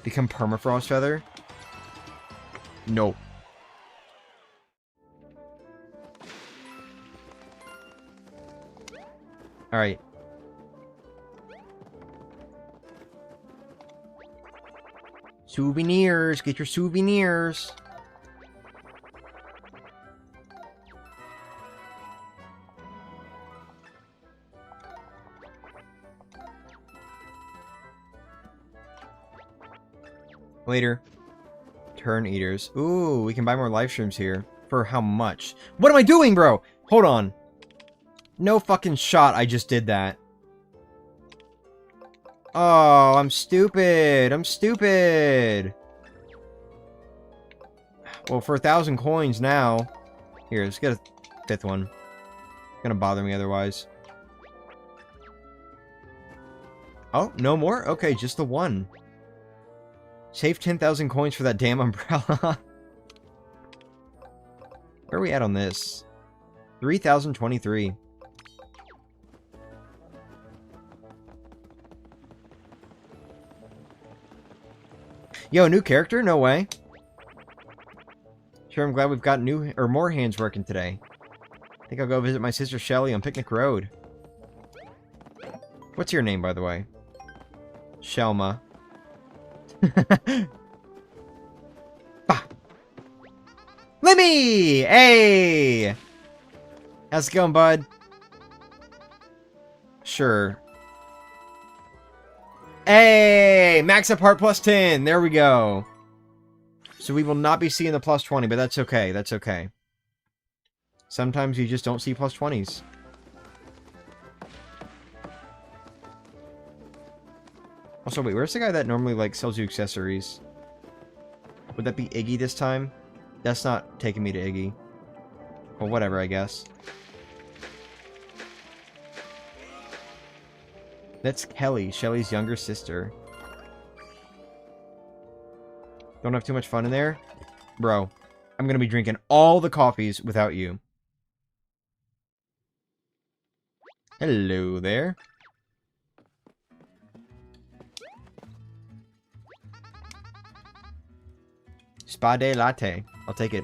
Become permafrost feather? No. Alright. Souvenirs! Get your souvenirs! Later. Turn eaters. Ooh, we can buy more live streams here. For how much? What am I doing, bro? Hold on. No fucking shot I just did that. Oh, I'm stupid. I'm stupid. Well, for 1,000 coins now. Here, let's get a 5th one. It's gonna bother me otherwise. Oh, no more? Okay, just the one. Save 10,000 coins for that damn umbrella. Where are we at on this? 3,023. Yo, new character? No way. Sure, I'm glad we've got new or more hands working today. I think I'll go visit my sister Shelly on Picnic Road. What's your name, by the way? Shelma. Bah. Lemmy! Hey! How's it going, bud? Sure. Hey! Max up heart plus 10. There we go. So we will not be seeing the plus 20, but that's okay. That's okay. Sometimes you just don't see plus 20s. Also, wait, where's the guy that normally, like, sells you accessories? Would that be Iggy this time? That's not taking me to Iggy. Well, whatever, I guess. That's Kelly, Shelly's younger sister. Don't have too much fun in there? Bro, I'm gonna be drinking all the coffees without you. Hello there. Spade latte. I'll take it.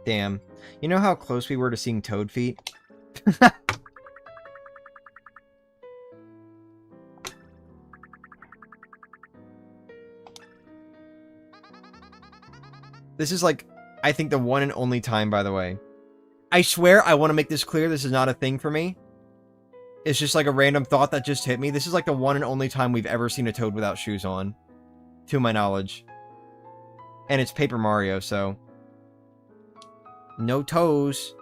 Damn. You know how close we were to seeing toad feet? This is like, I think the one and only time, by the way. I swear I want to make this clear. This is not a thing for me. It's just like a random thought that just hit me. This is like the one and only time we've ever seen a toad without shoes on. To my knowledge. And it's Paper Mario, so... No toes.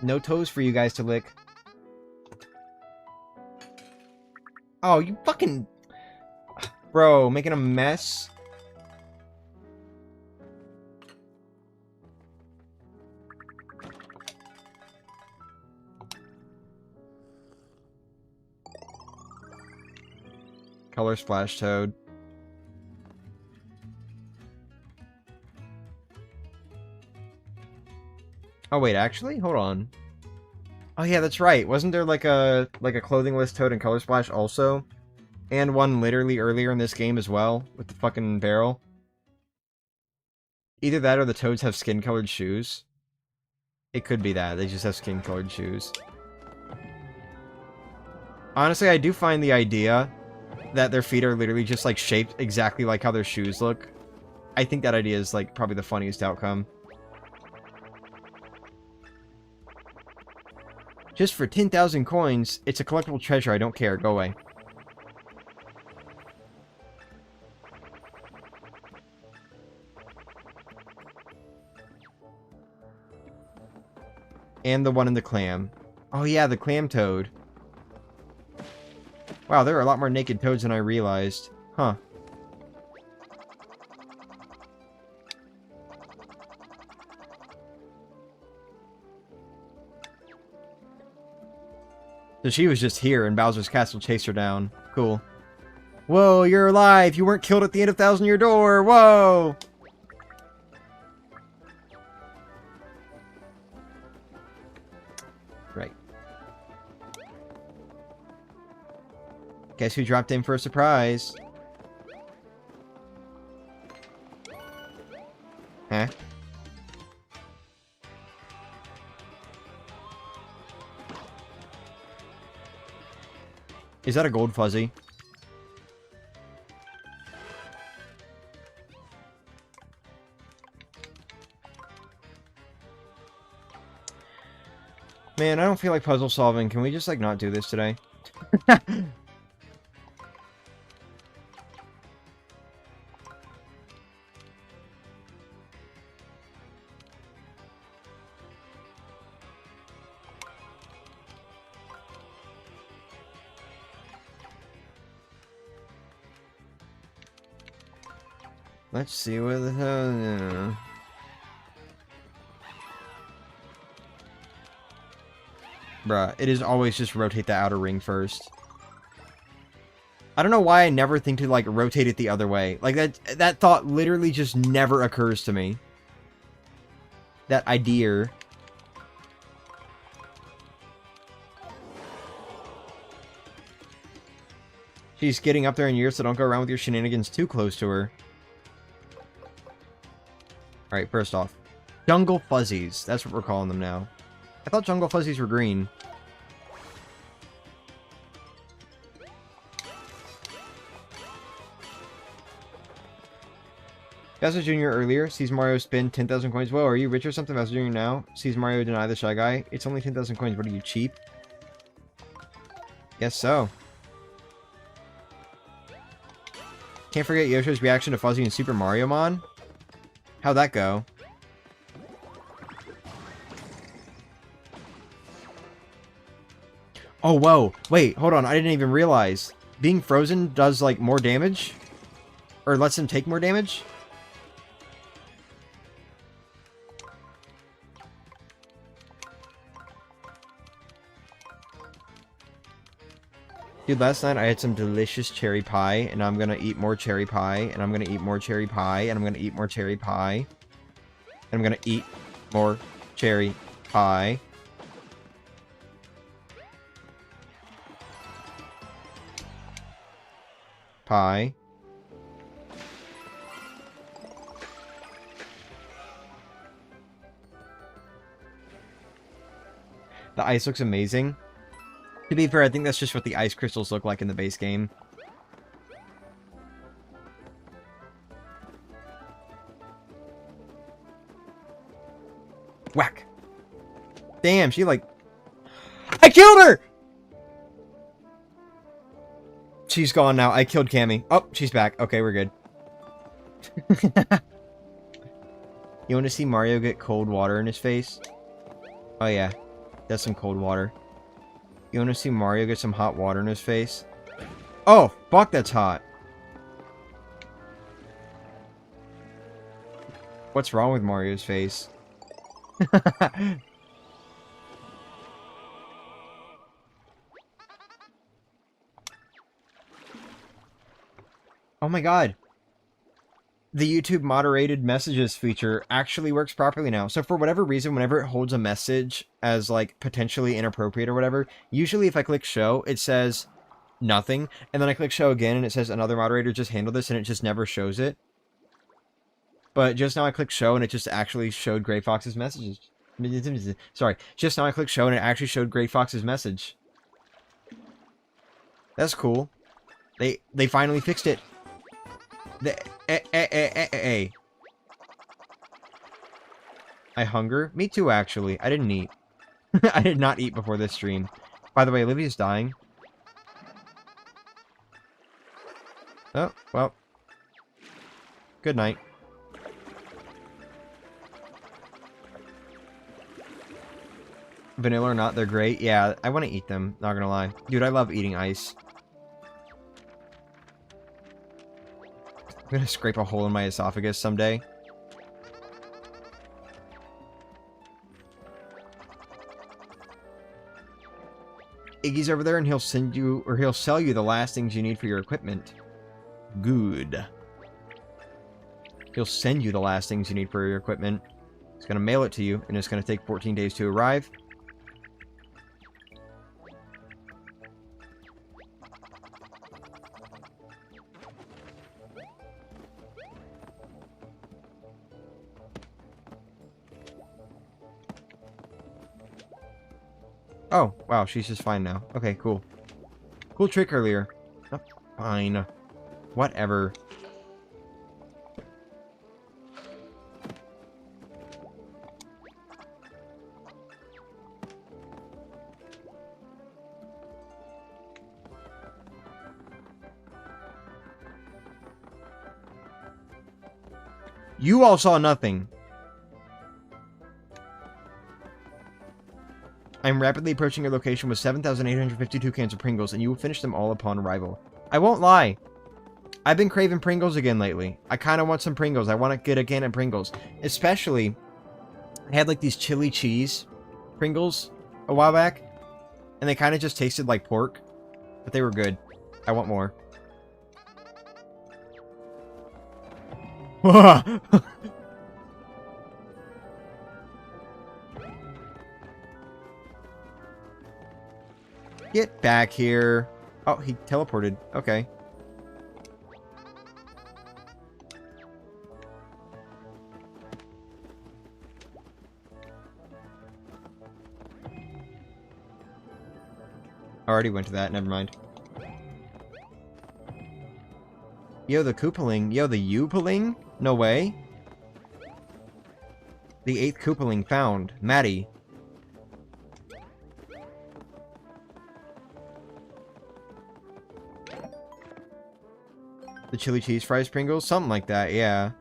No toes for you guys to lick. Oh, you fucking... Bro, making a mess? Color Splash Toad. Oh wait, actually? Hold on. Oh yeah, that's right. Wasn't there like a clothing list Toad and Color Splash also? And one literally earlier in this game as well, with the fucking barrel? Either that or the Toads have skin-colored shoes. It could be that. They just have skin-colored shoes. Honestly, I do find the idea that their feet are literally just like shaped exactly like how their shoes look. I think that idea is like probably the funniest outcome. Just for 10,000 coins, it's a collectible treasure. I don't care. Go away. And the one in the clam. Oh yeah, the clam toad. Wow, there are a lot more naked toads than I realized. Huh. So she was just here and Bowser's Castle chased her down. Cool. Whoa, you're alive! You weren't killed at the end of Thousand Year Door! Whoa! Right. Guess who dropped in for a surprise? Huh? Is that a gold fuzzy? Man, I don't feel like puzzle solving. Can we just, like, not do this today? Let's see what the hell... Bruh, it is always just rotate the outer ring first. I don't know why I never think to, like, rotate it the other way. Like, that thought literally just never occurs to me. That idea. She's getting up there in years, so don't go around with your shenanigans too close to her. Alright, first off. Jungle Fuzzies. That's what we're calling them now. I thought Jungle Fuzzies were green. Bowser Jr. earlier sees Mario spend 10,000 coins. Whoa, are you rich or something? Bowser Jr. now sees Mario deny the Shy Guy. It's only 10,000 coins. What are you, cheap? Guess so. Can't forget Yoshi's reaction to Fuzzy in Super Mario Mon. How'd that go? Oh, whoa. Wait, hold on. I didn't even realize. Being frozen does, like, more damage? Or lets him take more damage? Dude, last night I had some delicious cherry pie, and I'm gonna eat more cherry pie, and I'm gonna eat more cherry pie, and I'm gonna eat more cherry pie. And I'm gonna eat more cherry pie. Pie. The ice looks amazing. To be fair, I think that's just what the ice crystals look like in the base game. Whack. Damn, she like... I killed her! She's gone now. I killed Cammy. Oh, she's back. Okay, we're good. You want to see Mario get cold water in his face? Oh, yeah. That's some cold water. You want to see Mario get some hot water in his face? Oh, fuck, that's hot. What's wrong with Mario's face? Oh my god. The YouTube moderated messages feature actually works properly now. So for whatever reason, whenever it holds a message as like potentially inappropriate or whatever, usually if I click show, it says nothing. And then I click show again and it says another moderator just handled this and it just never shows it. But just now I clicked show and it just actually showed Gray Fox's messages. Sorry. Just now I clicked show and it actually showed Gray Fox's message. That's cool. They finally fixed it. I hunger? Me too, actually. I didn't eat. I did not eat before this stream. By the way, Olivia's dying. Oh, well. Good night. Vanilla or not, they're great. Yeah, I want to eat them. Not gonna lie. Dude, I love eating ice. I'm gonna scrape a hole in my esophagus someday. Iggy's over there and he'll send you, or he'll sell you the last things you need for your equipment. Good. He'll send you the last things you need for your equipment. He's gonna mail it to you, and it's gonna take 14 days to arrive. Oh, wow, she's just fine now. Okay, cool. Cool trick earlier. Oh, fine. Whatever. You all saw nothing. I'm rapidly approaching your location with 7,852 cans of Pringles, and you will finish them all upon arrival. I won't lie. I've been craving Pringles again lately. I kind of want some Pringles. I want to get a can of Pringles. Especially, I had like these chili cheese Pringles a while back, and they kind of just tasted like pork, but they were good. I want more. Get back here. Oh, he teleported. Okay. I already went to that. Never mind. Yo, the Koopaling. Yo, the U-paling? No way. The 8th Koopaling found. Maddie. The chili cheese fries Pringles? Something like that, yeah.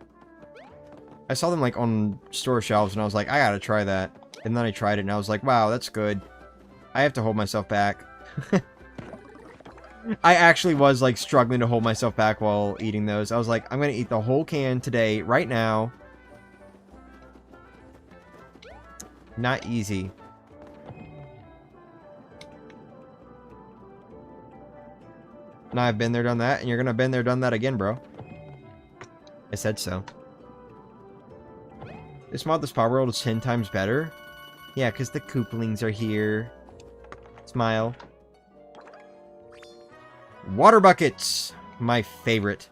I saw them, like, on store shelves, and I was like, I gotta try that. And then I tried it, and I was like, wow, that's good. I have to hold myself back. I actually was, like, struggling to hold myself back while eating those. I was like, I'm gonna eat the whole can today, right now. Not easy. Now I've been there, done that, and you're gonna been there, done that again, bro. I said so. This mod, this Power World is 10 times better. Yeah, because the Koopalings are here. Smile. Water buckets! My favorite.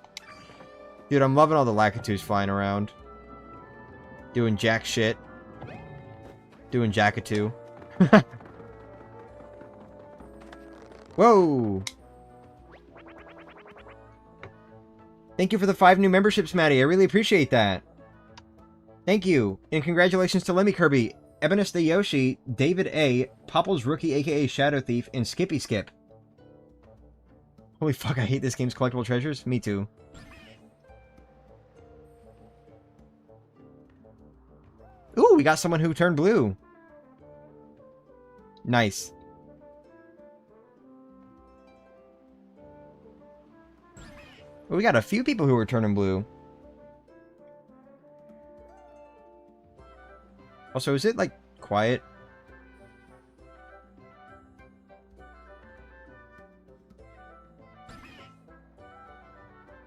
Dude, I'm loving all the Lakitus flying around. Doing jack shit. Doing jackatoo. Whoa! Thank you for the 5 new memberships, Maddie. I really appreciate that. Thank you. And congratulations to Lemmy Kirby, Ebonus the Yoshi, David A, Popple's Rookie aka Shadow Thief, and Skippy Skip. Holy fuck, I hate this game's collectible treasures. Me too. Ooh, we got someone who turned blue. Nice. We got a few people who are turning blue. Also, is it, like, quiet?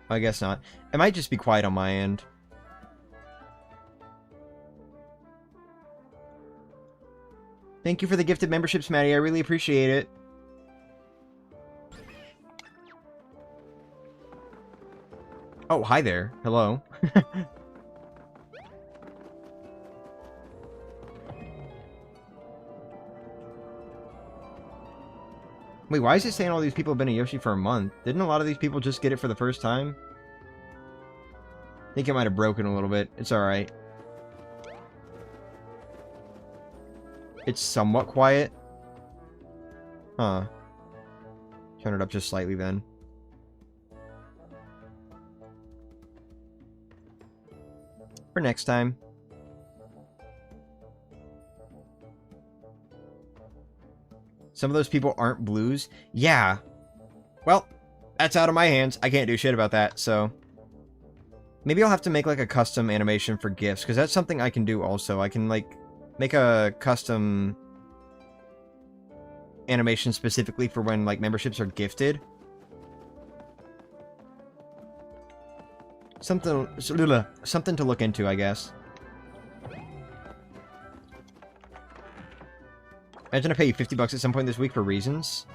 I guess not. It might just be quiet on my end. Thank you for the gifted memberships, Maddie. I really appreciate it. Oh, hi there. Hello. Wait, why is it saying all these people have been a Yoshi for a month? Didn't a lot of these people just get it for the first time? I think it might have broken a little bit. It's alright. It's somewhat quiet. Huh. Turn it up just slightly then. For next time. Some of those people aren't blues. Yeah. Well, that's out of my hands. I can't do shit about that, so... Maybe I'll have to make, like, a custom animation for gifts, because that's something I can do also. I can, like, make a custom animation specifically for when, like, memberships are gifted. Something to look into, I guess. Imagine I pay you $50 at some point this week for reasons.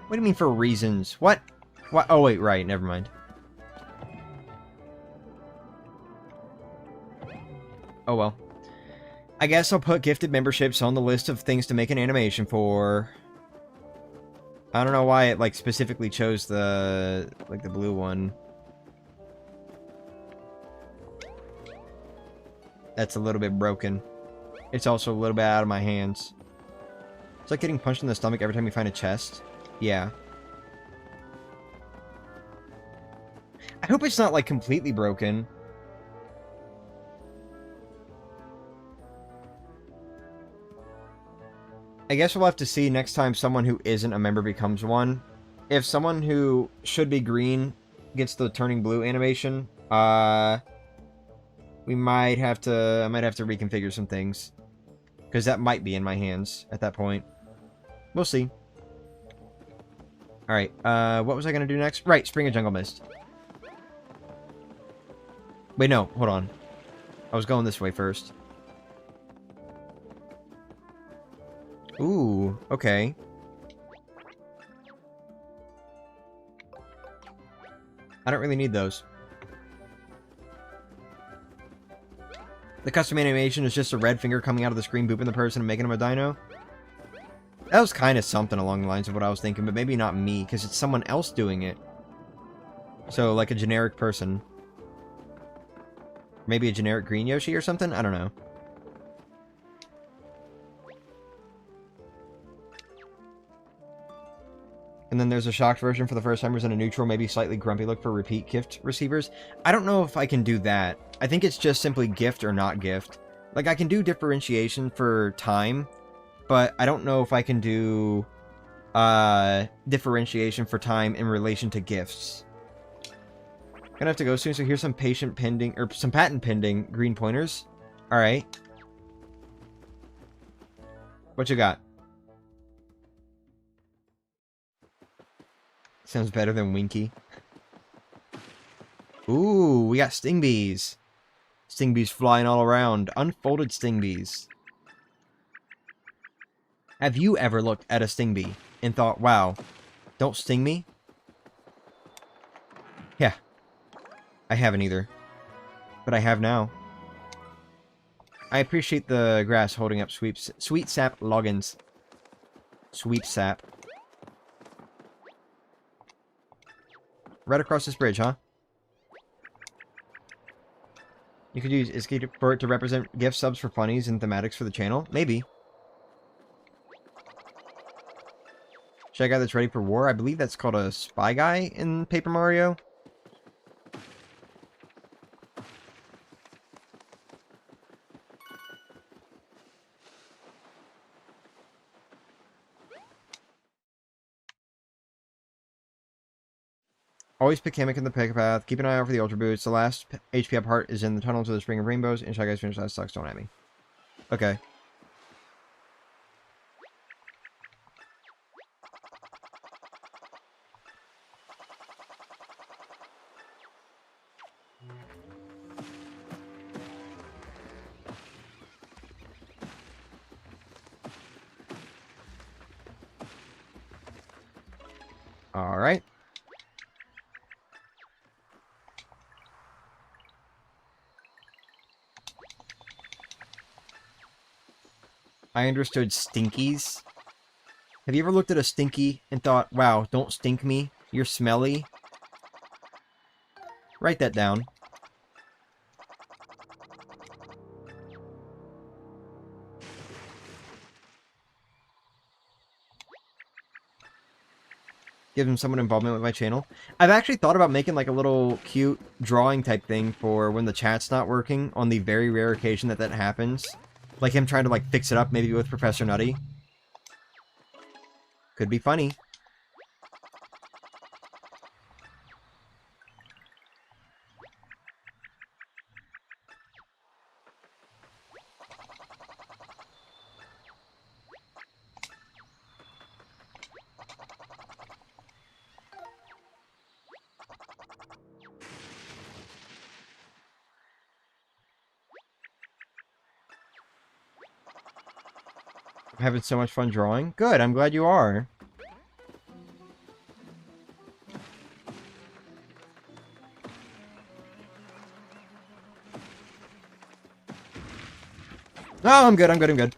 What do you mean for reasons? What? What? Oh, wait, right. Never mind. Oh, well. I guess I'll put gifted memberships on the list of things to make an animation for. I don't know why it, like, specifically chose the, like, the blue one. That's a little bit broken. It's also a little bit out of my hands. It's like getting punched in the stomach every time you find a chest. Yeah. I hope it's not, like, completely broken. I guess we'll have to see next time someone who isn't a member becomes one. If someone who should be green gets the turning blue animation, we might have to... I might have to reconfigure some things. Because that might be in my hands at that point. We'll see. Alright, what was I going to do next? Right, Spring of Jungle Mist. Wait, no, hold on. I was going this way first. Ooh, okay. I don't really need those. The custom animation is just a red finger coming out of the screen, booping the person and making him a dino. That was kind of something along the lines of what I was thinking, but maybe not me, because it's someone else doing it. So, like a generic person. Maybe a generic green Yoshi or something? I don't know. And then there's a shocked version for the first timers and a neutral, maybe slightly grumpy look for repeat gift receivers. I don't know if I can do that. I think it's just simply gift or not gift. Like, I can do differentiation for time, but I don't know if I can do differentiation for time in relation to gifts. Gonna have to go soon, so here's some patent pending green pointers. Alright. What you got? Sounds better than Winky. Ooh, we got sting bees. Sting bees flying all around. Unfolded sting bees. Have you ever looked at a sting bee and thought, wow, don't sting me? Yeah. I haven't either. But I have now. I appreciate the grass holding up sweet sap logins. Sweet sap. Right across this bridge, huh? You could use Iski for it to represent gift subs for funnies and thematics for the channel? Maybe. Should I guy that's ready for war? I believe that's called a spy guy in Paper Mario. Always pick Hammock in the pick path. Keep an eye out for the Ultra Boots. The last HP up heart is in the tunnels of the Spring of Rainbows. And Shy Guys finish that sucks. Don't at me. Okay. Alright. I understood stinkies. Have you ever looked at a stinky and thought, wow, don't stink me, you're smelly? Write that down. Give them someone involvement with my channel. I've actually thought about making like a little cute drawing type thing for when the chat's not working on the very rare occasion that happens. Like him trying to like fix it up maybe with Professor Nutty. Could be funny. I'm having so much fun drawing. Good, I'm glad you are. No, I'm good, I'm good, I'm good.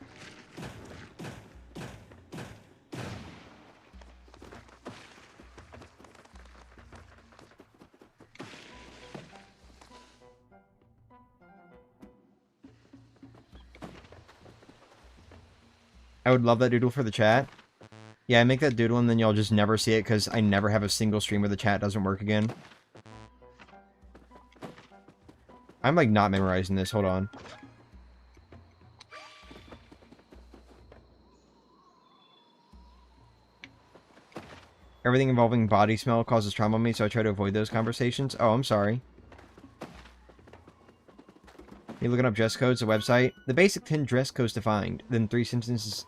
I would love that doodle for the chat. Yeah, I make that doodle and then y'all just never see it because I never have a single stream where the chat doesn't work again. I'm like not memorizing this, hold on. Everything involving body smell causes trauma on me, so I try to avoid those conversations. Oh, I'm sorry. You looking up dress codes, the website? The basic 10 dress codes defined. Then three sentences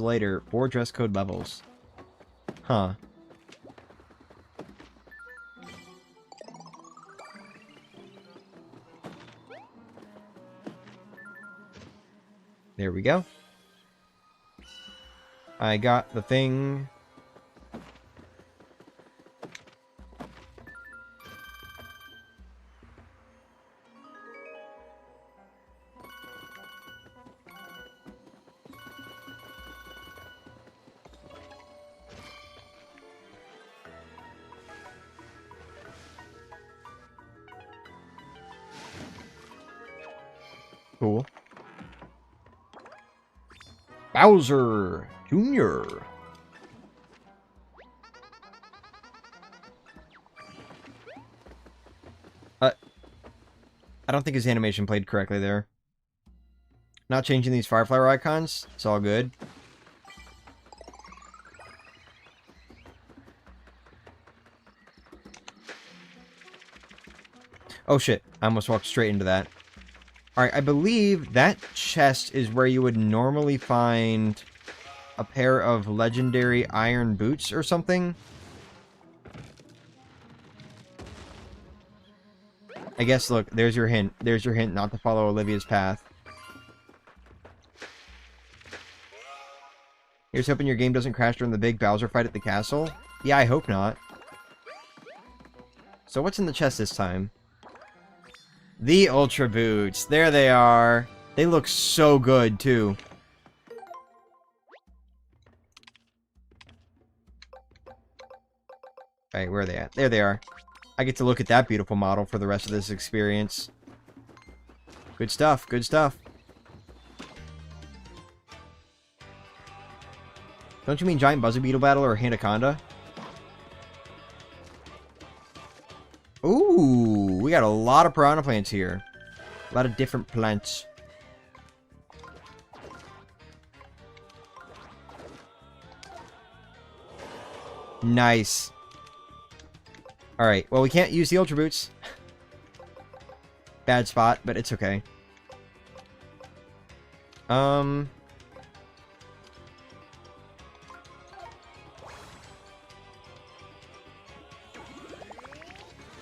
later, 4 dress code levels. Huh. There we go. I got the thing. Cool. Bowser Jr. I don't think his animation played correctly there. Not changing these Fireflower icons. It's all good. Oh shit, I almost walked straight into that. Alright, I believe that chest is where you would normally find a pair of legendary iron boots or something. I guess, look, there's your hint. There's your hint not to follow Olivia's path. Here's hoping your game doesn't crash during the big Bowser fight at the castle. Yeah, I hope not. So what's in the chest this time? The Ultra Boots. There they are. They look so good, too. Alright, where are they at? There they are. I get to look at that beautiful model for the rest of this experience. Good stuff, good stuff. Don't you mean Giant Buzzer Beetle Battle or Anaconda? Ooh, we got a lot of piranha plants here. A lot of different plants. Nice. Alright, well, we can't use the Ultra Boots. Bad spot, but it's okay.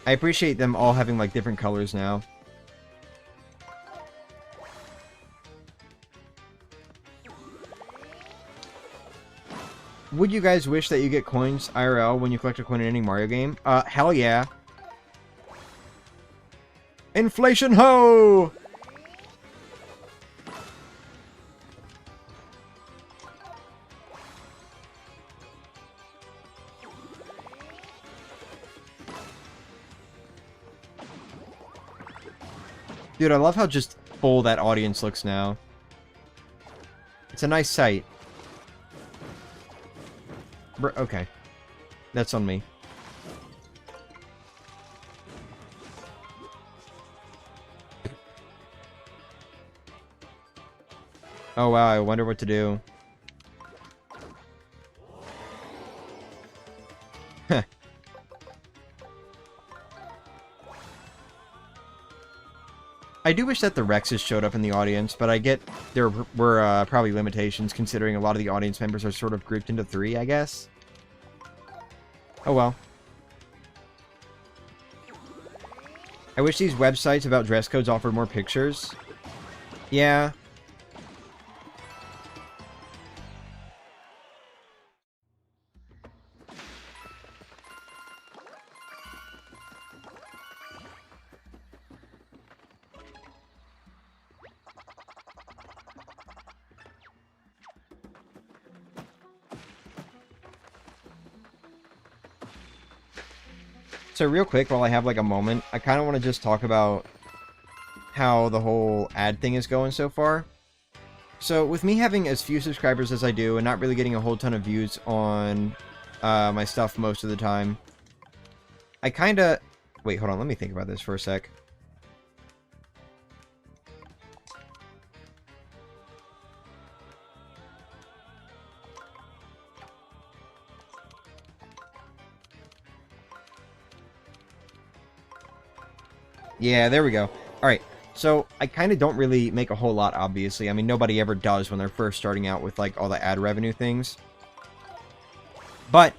I appreciate them all having, like, different colors now. Would you guys wish that you get coins IRL when you collect a coin in any Mario game? Hell yeah. Inflation ho! Dude, I love how just full that audience looks now. It's a nice sight. Okay. That's on me. Oh wow, I wonder what to do. Heh. I do wish that the Rexes showed up in the audience, but I get there were probably limitations considering a lot of the audience members are sort of grouped into 3, I guess. Oh well. I wish these websites about dress codes offered more pictures. Yeah. So real quick, while I have like a moment, I kind of want to just talk about how the whole ad thing is going so far. So with me having as few subscribers as I do and not really getting a whole ton of views on my stuff most of the time, I kind of... Wait, hold on, let me think about this for a sec. Yeah, there we go. Alright, so I kind of don't really make a whole lot, obviously. I mean, nobody ever does when they're first starting out with, like, all the ad revenue things. But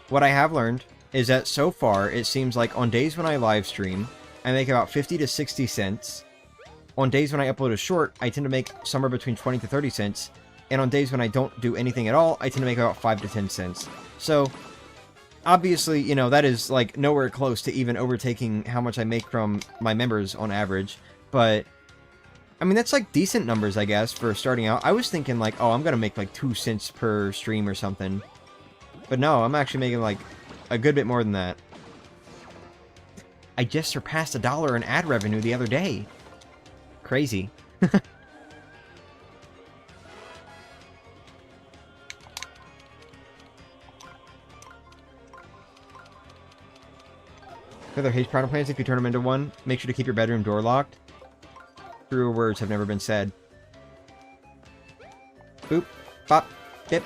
what I have learned is that so far, it seems like on days when I live stream, I make about 50 to 60 cents. On days when I upload a short, I tend to make somewhere between 20 to 30 cents. And on days when I don't do anything at all, I tend to make about 5 to 10 cents. So... obviously, you know, that is, like, nowhere close to even overtaking how much I make from my members on average. But, I mean, that's, like, decent numbers, I guess, for starting out. I was thinking, like, oh, I'm gonna make, like, 2 cents per stream or something. But no, I'm actually making, like, a good bit more than that. I just surpassed $1 in ad revenue the other day. Crazy. Feather haze piranha plants if you turn them into one. Make sure to keep your bedroom door locked. Truer words have never been said. Boop. Bop. Bip.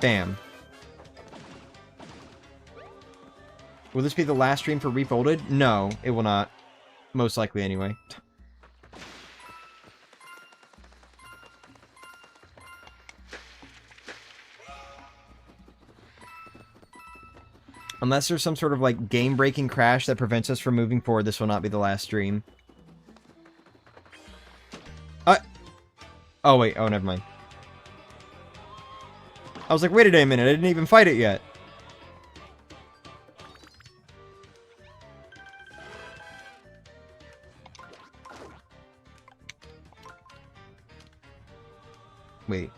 Bam. Will this be the last stream for Refolded? No, it will not. Most likely, anyway. Unless there's some sort of, like, game-breaking crash that prevents us from moving forward, this will not be the last stream. Oh, wait. Oh, never mind. I was like, wait a minute. I didn't even fight it yet. Wait.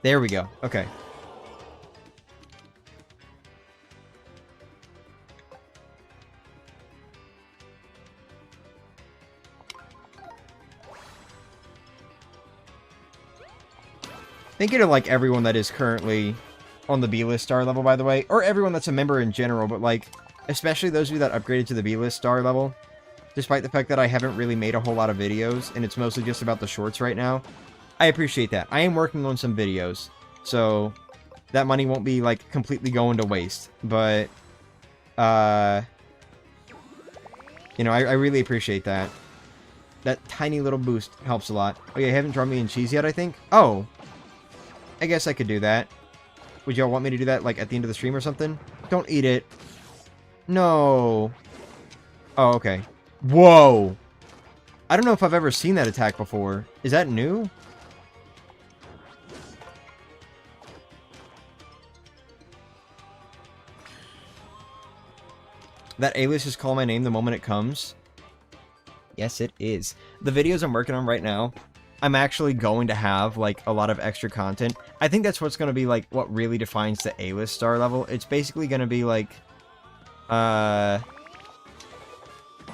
There we go. Okay. Thank you to, like, everyone that is currently on the B-list star level, by the way. Or everyone that's a member in general, but, like, especially those of you that upgraded to the B-list star level. Despite the fact that I haven't really made a whole lot of videos, and it's mostly just about the shorts right now. I appreciate that. I am working on some videos, so that money won't be, like, completely going to waste. But, you know, I really appreciate that. That tiny little boost helps a lot. Oh, yeah, you haven't drawn me in cheese yet, I think? Oh. I guess I could do that. Would y'all want me to do that, like, at the end of the stream or something? Don't eat it. No. Oh, okay. Whoa. I don't know if I've ever seen that attack before. Is that new? That A-list is call my name the moment it comes. Yes, it is. The videos I'm working on right now, I'm actually going to have, like, a lot of extra content. I think that's what's going to be, like, what really defines the A-list star level. It's basically going to be, like,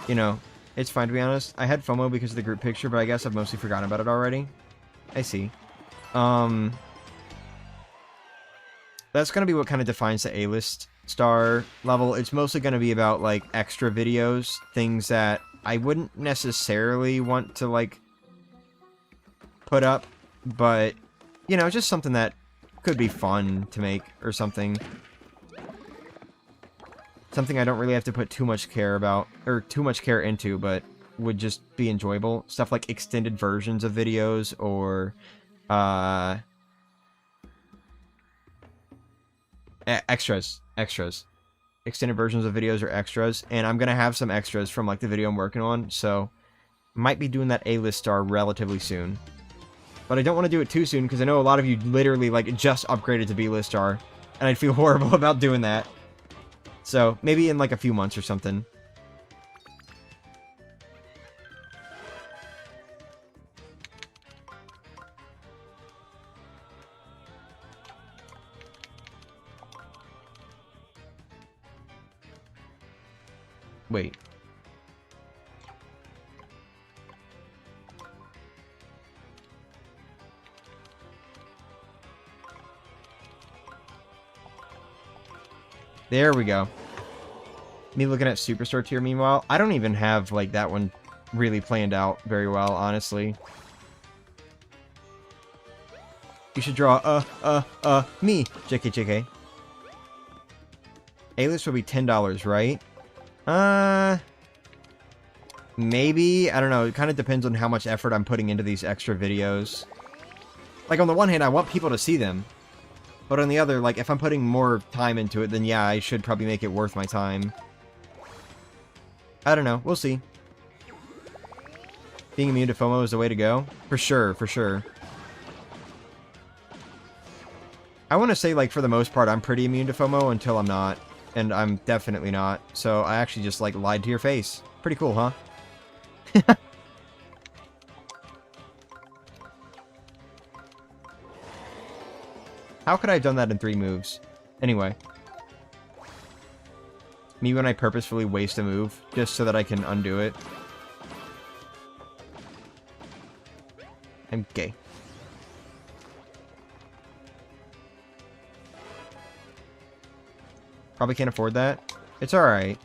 you know, it's fine, to be honest. I had FOMO because of the group picture, but I guess I've mostly forgotten about it already. I see. That's going to be what kind of defines the A-list star level. It's mostly going to be about, like, extra videos, things that I wouldn't necessarily want to, like, put up, but, you know, just something that could be fun to make or something. Something I don't really have to put too much care about, or too much care into, but would just be enjoyable. Stuff like extended versions of videos, or, extras. Extended versions of videos or extras, and I'm gonna have some extras from, like, the video I'm working on, so might be doing that A-list star relatively soon. But I don't want to do it too soon, because I know a lot of you literally, like, just upgraded to B-list star, and I'd feel horrible about doing that. So, maybe in, like, a few months or something. Wait. There we go. Me looking at Superstar tier meanwhile. I don't even have, like, that one really planned out very well, honestly. You should draw, me. JK. A-list will be $10, right? Maybe. I don't know. It kind of depends on how much effort I'm putting into these extra videos. Like, on the one hand, I want people to see them. But on the other, like, if I'm putting more time into it, then yeah, I should probably make it worth my time. I don't know. We'll see. Being immune to FOMO is the way to go. For sure, for sure. I want to say, like, for the most part, I'm pretty immune to FOMO until I'm not. And I'm definitely not. So I actually just, like, lied to your face. Pretty cool, huh? How could I have done that in 3 moves? Anyway. Me when I purposefully waste a move, just so that I can undo it. I'm gay. Probably can't afford that. It's alright.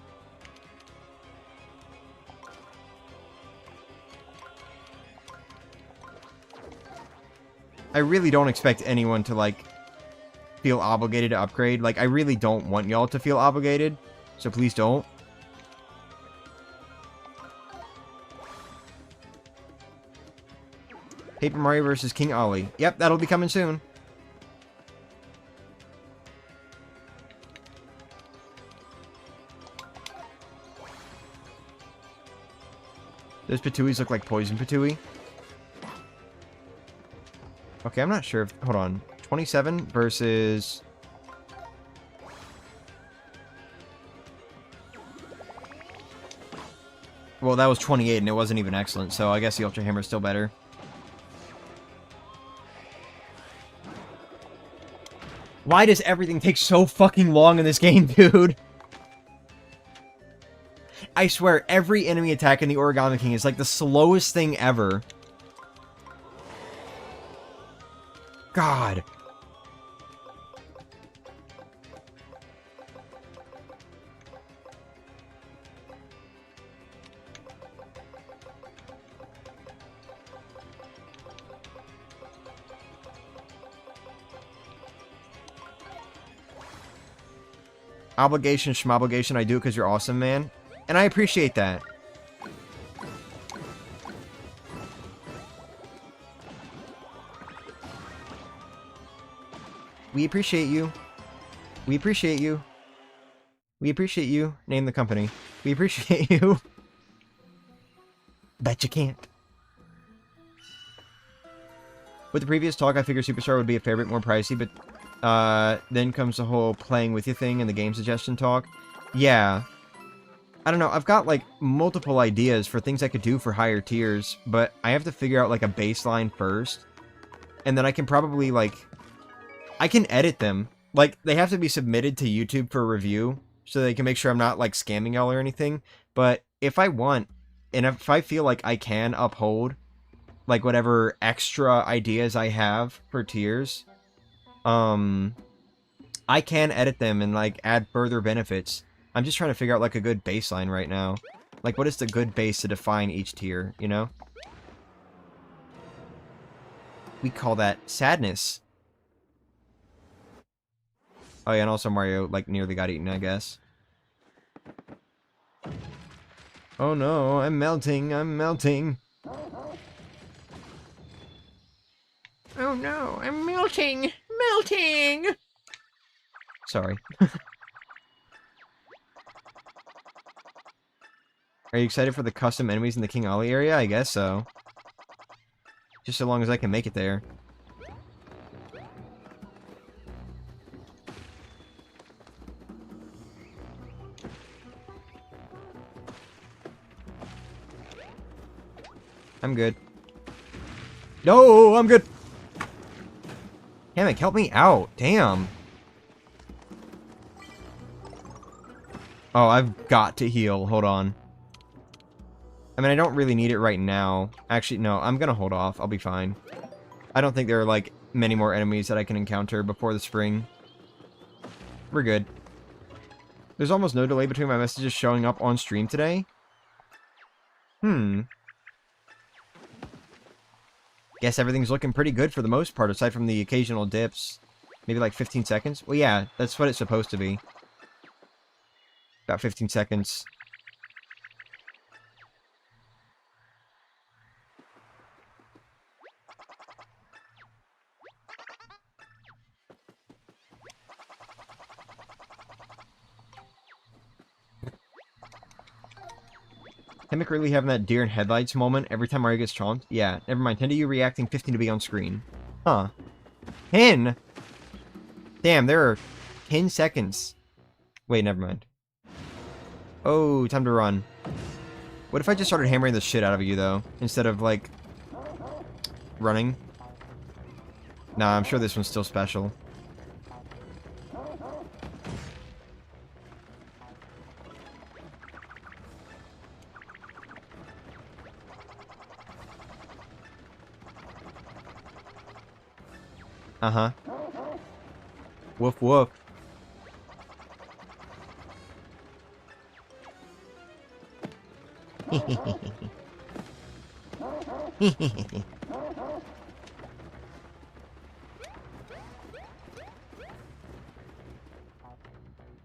I really don't expect anyone to, like, feel obligated to upgrade. Like, I really don't want y'all to feel obligated, so please don't. Paper Mario vs. King Ollie. Yep, that'll be coming soon. Those Patuis look like poison Patui. Okay, I'm not sure if... Hold on. 27 versus... Well, that was 28, and it wasn't even excellent, so I guess the Ultra Hammer is still better. Why does everything take so fucking long in this game, dude? I swear, every enemy attack in the Origami King is like the slowest thing ever. God. Obligation, schmobligation, I do it because you're awesome, man. And I appreciate that. We appreciate you. We appreciate you. We appreciate you. Name the company. We appreciate you. Bet you can't. With the previous talk, I figured Superstar would be a fair bit more pricey, but then comes the whole playing with you thing and the game suggestion talk. Yeah. I don't know, I've got, like, multiple ideas for things I could do for higher tiers, but I have to figure out, like, a baseline first. And then I can probably, like... I can edit them. Like, they have to be submitted to YouTube for review, so they can make sure I'm not, like, scamming y'all or anything. But if I want, and if I feel like I can uphold, like, whatever extra ideas I have for tiers, I can edit them and, like, add further benefits. I'm just trying to figure out, like, a good baseline right now. Like, what is the good base to define each tier, you know? We call that sadness. Oh, yeah, and also Mario, like, nearly got eaten, I guess. Oh, no, I'm melting, I'm melting. Oh, no, I'm melting, melting! Sorry. Are you excited for the custom enemies in the King Ali area? I guess so. Just so long as I can make it there. I'm good. No, I'm good. Damn it, help me out. Damn. Oh, I've got to heal. Hold on. I mean, I don't really need it right now. Actually, no, I'm gonna hold off. I'll be fine. I don't think there are, like, many more enemies that I can encounter before the spring. We're good. There's almost no delay between my messages showing up on stream today. Guess everything's looking pretty good for the most part, aside from the occasional dips. Maybe like 15 seconds? Well, yeah, that's what it's supposed to be. About 15 seconds. Temic really having that deer in headlights moment every time Mario gets chomped? Yeah, never mind. 10 to you reacting, 15 to be on screen. Huh. 10? Damn, there are 10 seconds. Wait, never mind. Oh, time to run. What if I just started hammering the shit out of you, though? Instead of, like, running? Nah, I'm sure this one's still special. Uh-huh. Woof woof.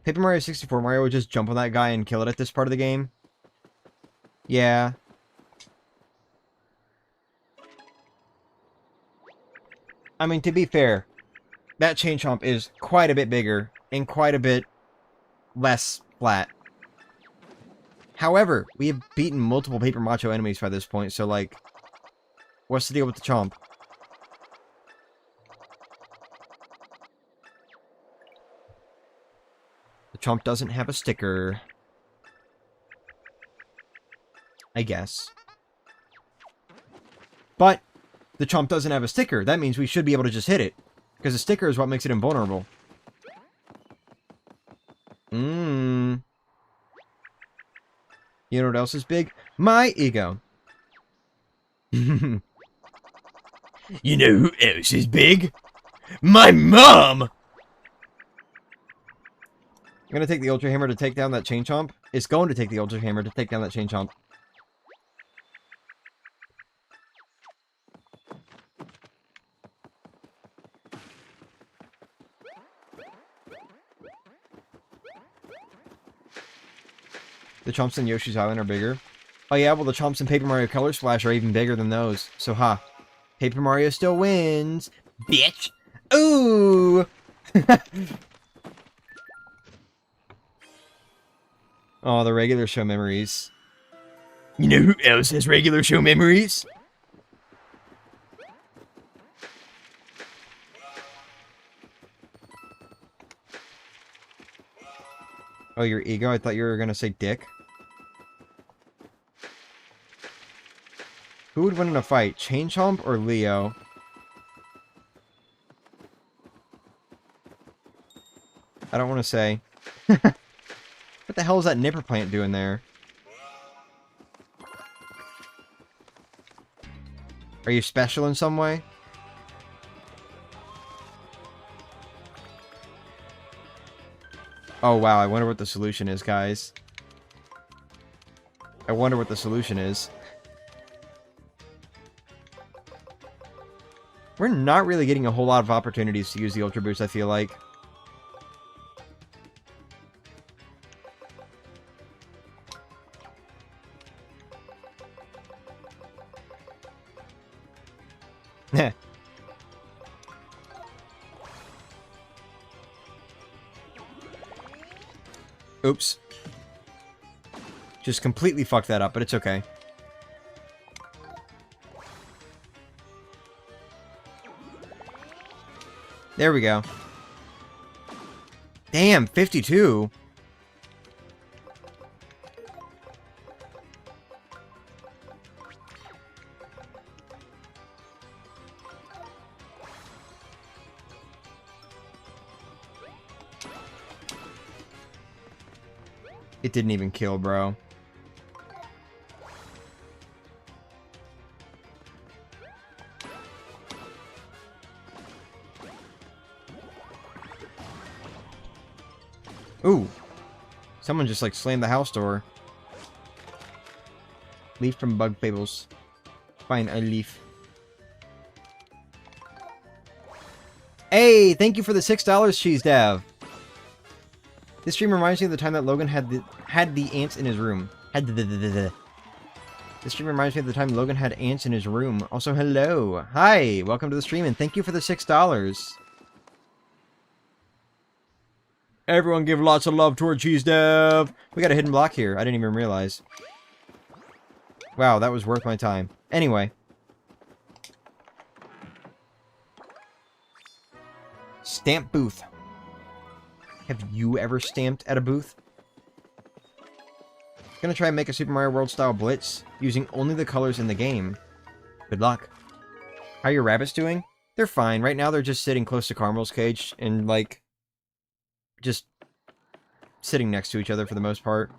Paper Mario 64, Mario would just jump on that guy and kill it at this part of the game. Yeah. I mean, to be fair, that chain chomp is quite a bit bigger and quite a bit less flat. However, we have beaten multiple Paper Macho enemies by this point, so, like, what's the deal with the Chomp? The Chomp doesn't have a sticker. I guess. But the Chomp doesn't have a sticker. That means we should be able to just hit it. Because the sticker is what makes it invulnerable. You know what else is big? My ego. You know who else is big? My mom! I'm gonna take the Ultra Hammer to take down that Chain Chomp. It's going to take the Ultra Hammer to take down that Chain Chomp. The Chomps in Yoshi's Island are bigger. Oh yeah, well the Chomps in Paper Mario Color Splash are even bigger than those. So ha. Paper Mario still wins. Bitch! Ooh! Oh, the regular show memories. You know who else has regular show memories? Oh, your ego? I thought you were gonna say dick. Who would win in a fight? Chain Chomp or Leo? I don't want to say. What the hell is that Nipper plant doing there? Are you special in some way? Oh wow, I wonder what the solution is, guys. I wonder what the solution is. We're not really getting a whole lot of opportunities to use the Ultra Boost, I feel like. Heh. Oops. Just completely fucked that up, but it's okay. There we go. Damn, 52. It didn't even kill, bro. Ooh. Someone just, like, slammed the house door. Leaf from Bug Fables. Fine, I leaf. Hey, thank you for the $6, Cheese Dev. This stream reminds me of the time that Logan had the ants in his room. This stream reminds me of the time Logan had ants in his room. Also, hello. Hi, welcome to the stream, and thank you for the $6. Everyone give lots of love toward Cheese Dev. We got a hidden block here. I didn't even realize. Wow, that was worth my time. Anyway. Stamp booth. Have you ever stamped at a booth? Gonna try and make a Super Mario World style blitz using only the colors in the game. Good luck. How are your rabbits doing? They're fine. Right now they're just sitting close to Carmel's cage and, like, just sitting next to each other for the most part.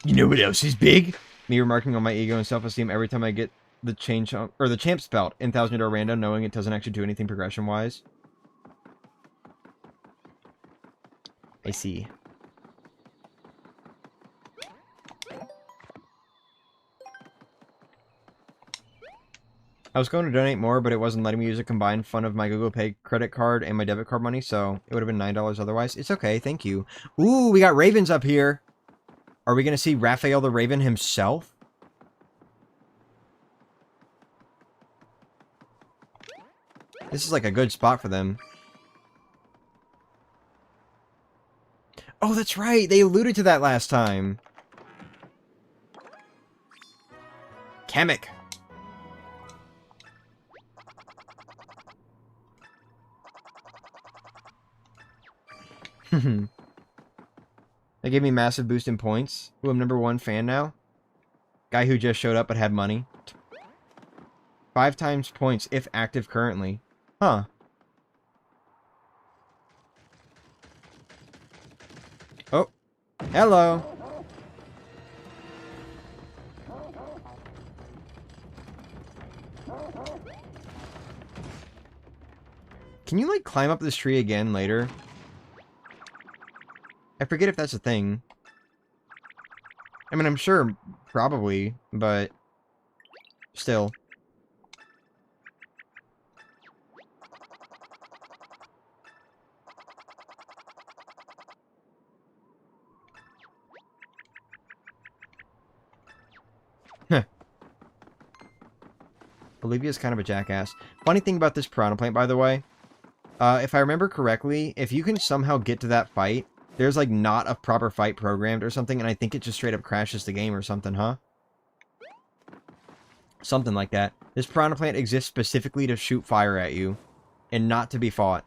You know what else is big? Me remarking on my ego and self-esteem every time I get the the champ spout in 1000-Year Random, knowing it doesn't actually do anything progression-wise. I see. I was going to donate more, but it wasn't letting me use a combined fund of my Google Pay credit card and my debit card money, so it would have been $9 otherwise. It's okay, thank you. Ooh, we got ravens up here. Are we going to see Raphael the Raven himself? This is like a good spot for them. Oh, that's right. They alluded to that last time. Kamek. They gave me massive boost in points. Ooh, I'm #1 fan now. Guy who just showed up but had money. 5 times points if active currently. Huh. Oh. Hello. Can you, like, climb up this tree again later? I forget if that's a thing. I mean, I'm sure, probably, but still. Olivia's kind of a jackass. Funny thing about this piranha plant, by the way, if I remember correctly, if you can somehow get to that fight, there's, like, not a proper fight programmed or something, and I think it just straight up crashes the game or something, huh? Something like that. This piranha plant exists specifically to shoot fire at you, and not to be fought.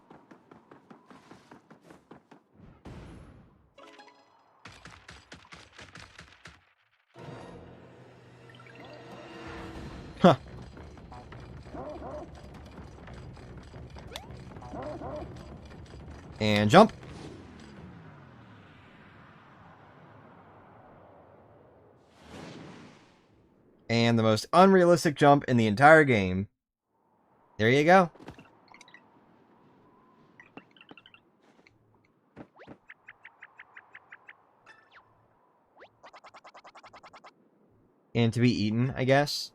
Huh. And jump. And the most unrealistic jump in the entire game. There you go. And to be eaten, I guess.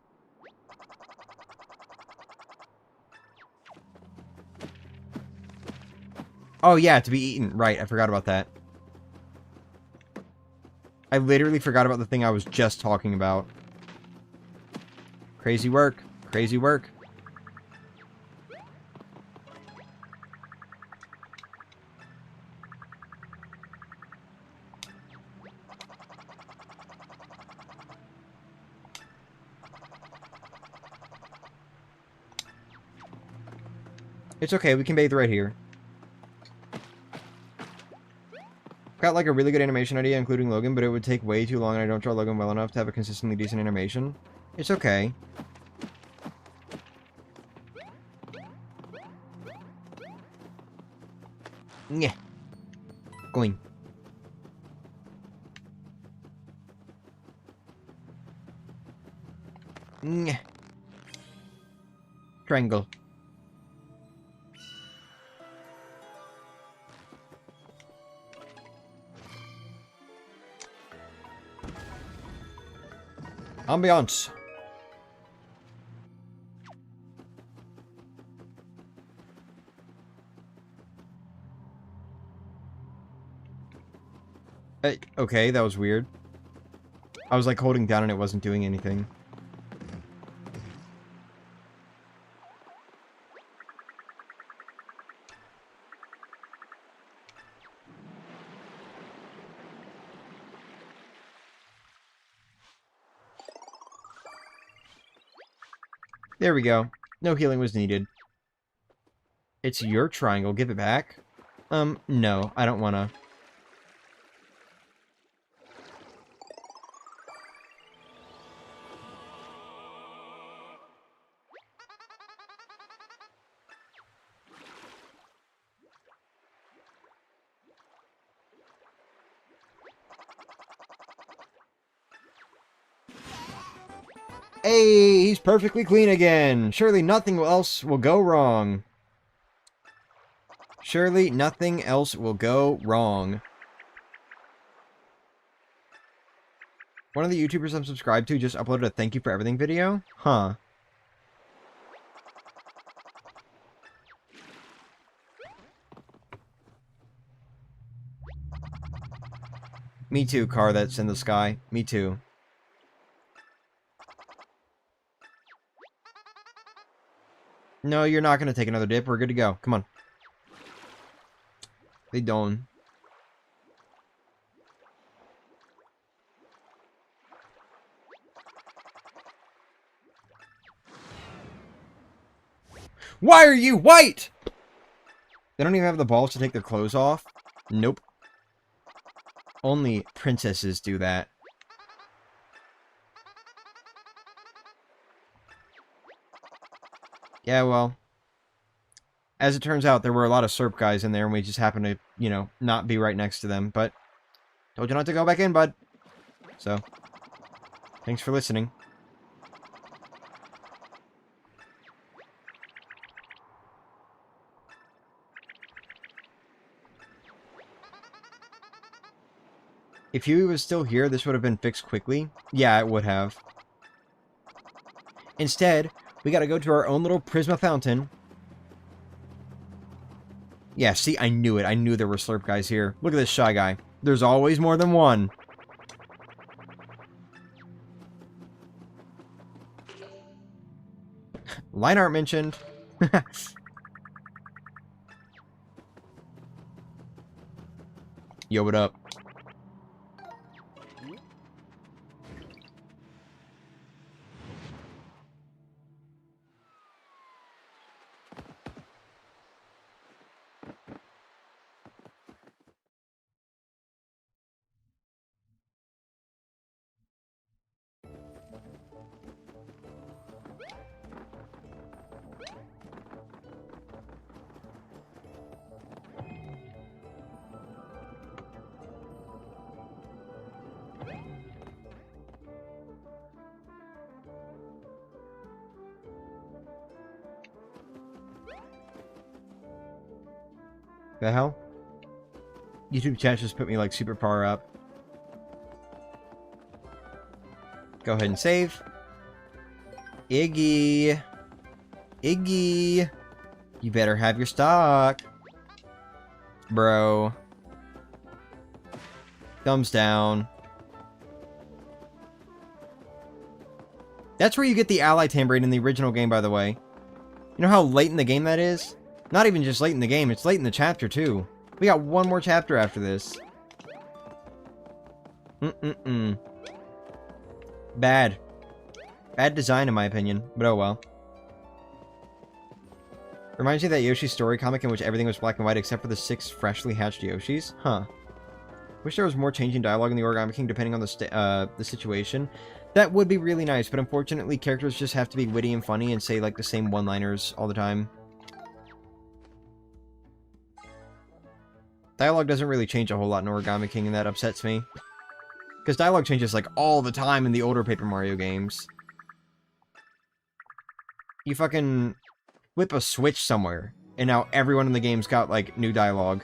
Oh yeah, to be eaten. Right, I forgot about that. I literally forgot about the thing I was just talking about. Crazy work. Crazy work. It's okay, we can bathe right here. Got like a really good animation idea, including Logan, but it would take way too long and I don't draw Logan well enough to have a consistently decent animation. It's okay. Yeah. Going. Yeah. Triangle. Ambiance. Okay, that was weird. I was like holding down and it wasn't doing anything. There we go. No healing was needed. It's your triangle. Give it back. No, I don't wanna. Hey, he's perfectly clean again. Surely nothing else will go wrong. Surely nothing else will go wrong. One of the YouTubers I'm subscribed to just uploaded a thank you for everything video? Huh. Me too, car that's in the sky. Me too. No, you're not going to take another dip. We're good to go. Come on. They don't. Why are you white? They don't even have the balls to take their clothes off. Nope. Only princesses do that. Yeah, well. As it turns out, there were a lot of SERP guys in there, and we just happened to, you know, not be right next to them. But, told you not to go back in, bud. So, thanks for listening. If Huey was still here, this would have been fixed quickly. Yeah, it would have. Instead, we gotta go to our own little Prisma fountain. Yeah, see, I knew it. I knew there were Slurp guys here. Look at this shy guy. There's always more than one. Line art mentioned. Yo, what up? The hell? YouTube chat just put me like super power up. Go ahead and save. Iggy. Iggy. You better have your stock. Bro. Thumbs down. That's where you get the ally tambourine in the original game, by the way. You know how late in the game that is? Not even just late in the game, it's late in the chapter, too. We got one more chapter after this. Bad. Bad design, in my opinion, but oh well. Reminds me of that Yoshi story comic in which everything was black and white except for the 6 freshly hatched Yoshis? Huh. Wish there was more changing dialogue in the Origami King depending on the situation. That would be really nice, but unfortunately characters just have to be witty and funny and say like the same one-liners all the time. Dialogue doesn't really change a whole lot in Origami King, and that upsets me. Because dialogue changes, like, all the time in the older Paper Mario games. You fucking whip a switch somewhere, and now everyone in the game's got, like, new dialogue.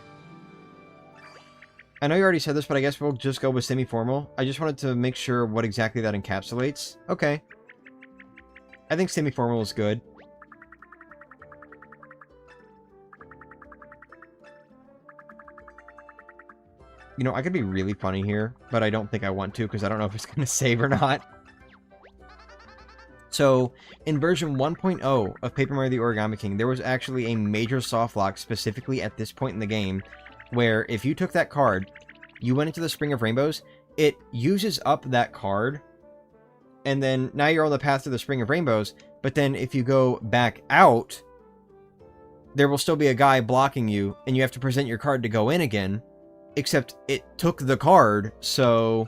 I know you already said this, but I guess we'll just go with semi-formal. I just wanted to make sure what exactly that encapsulates. Okay. I think semi-formal is good. You know, I could be really funny here, but I don't think I want to because I don't know if it's going to save or not. So, in version 1.0 of Paper Mario the Origami King, there was actually a major soft lock specifically at this point in the game, where if you took that card, you went into the Spring of Rainbows, it uses up that card, and then now you're on the path to the Spring of Rainbows, but then if you go back out, there will still be a guy blocking you, and you have to present your card to go in again. Except it took the card, so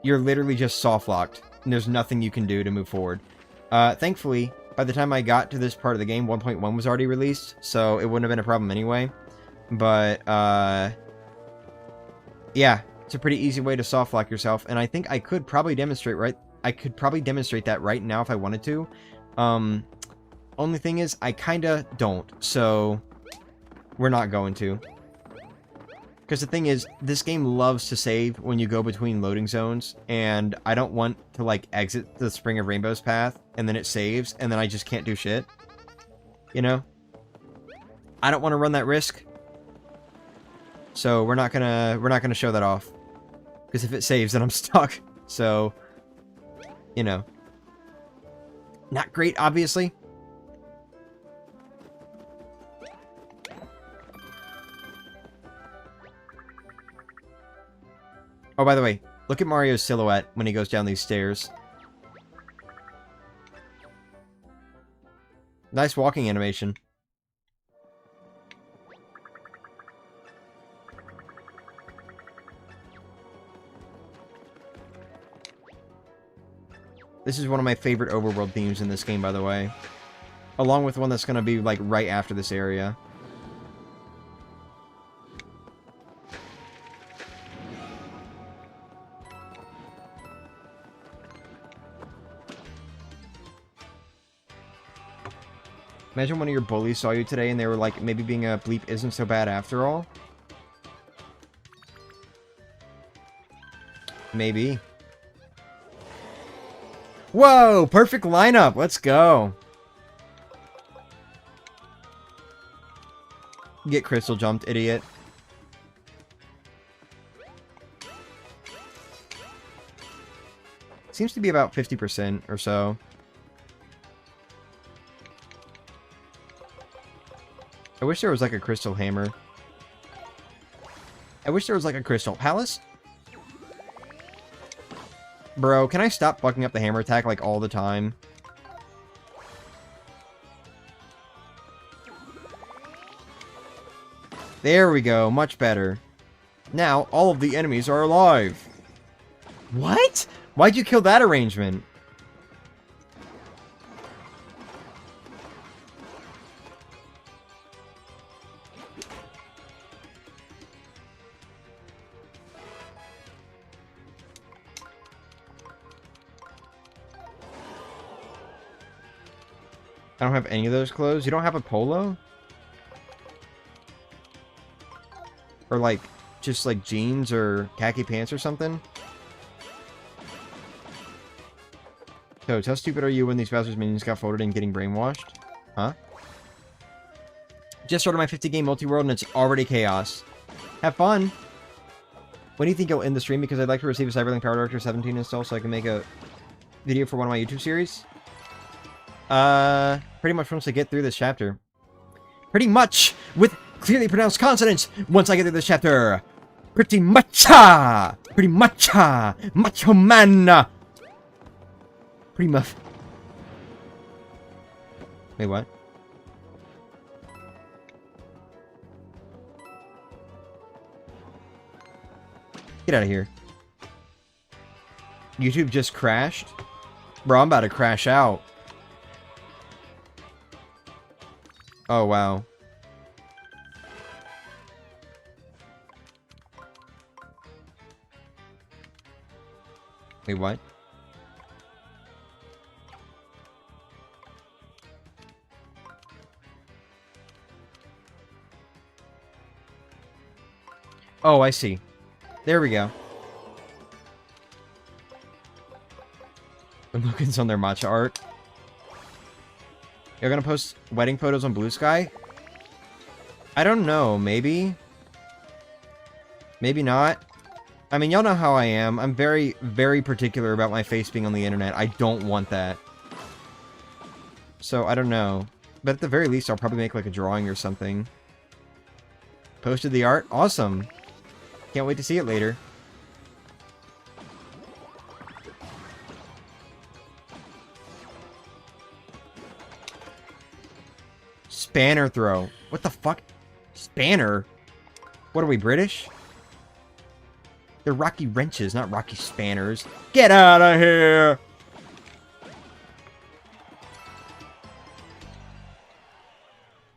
you're literally just soft-locked, and there's nothing you can do to move forward. Thankfully, by the time I got to this part of the game, 1.1 was already released, so it wouldn't have been a problem anyway. But, yeah, it's a pretty easy way to soft-lock yourself, and I think I could probably demonstrate, I could probably demonstrate that right now if I wanted to. Only thing is, I kinda don't, so we're not going to. Because the thing is, this game loves to save when you go between loading zones, and I don't want to, like, exit the Spring of Rainbows path, and then it saves, and then I just can't do shit. You know? I don't want to run that risk. So we're not gonna show that off. Because if it saves, then I'm stuck. So, you know. Not great, obviously. Oh, by the way, look at Mario's silhouette when he goes down these stairs. Nice walking animation. This is one of my favorite overworld themes in this game, by the way. Along with one that's going to be, like, right after this area. Imagine one of your bullies saw you today and they were like, maybe being a bleep isn't so bad after all. Maybe. Whoa! Perfect lineup! Let's go! Get crystal jumped, idiot. Seems to be about 50% or so. I wish there was like a crystal hammer. I wish there was like a crystal palace. Bro, can I stop fucking up the hammer attack like all the time? There we go, much better. Now, all of the enemies are alive. What? Why'd you kill that arrangement? I don't have any of those clothes. You don't have a polo? Or like, just like jeans or khaki pants or something? So, how stupid are you when these Bowser's minions got folded and getting brainwashed? Huh? Just started my 50-game multi-world and it's already chaos. Have fun! When do you think you'll end the stream? Because I'd like to receive a Cyberlink Power Director 17 install so I can make a video for one of my YouTube series. Pretty much once I get through this chapter. Pretty much! With clearly pronounced consonants! Once I get through this chapter! Pretty much-a! Pretty much-a! Macho man! Pretty much. Wait, what? Get out of here. YouTube just crashed? Bro, I'm about to crash out. Oh, wow. Wait, what? Oh, I see. There we go. Logan's on their matcha art. You're gonna post wedding photos on Blue Sky? I don't know, maybe? Maybe not? I mean, y'all know how I am. I'm very, very particular about my face being on the internet. I don't want that. So, I don't know. But at the very least, I'll probably make like a drawing or something. Posted the art? Awesome! Can't wait to see it later. Spanner throw. What the fuck? Spanner? What are we, British? They're Rocky Wrenches, not Rocky Spanners. Get out of here!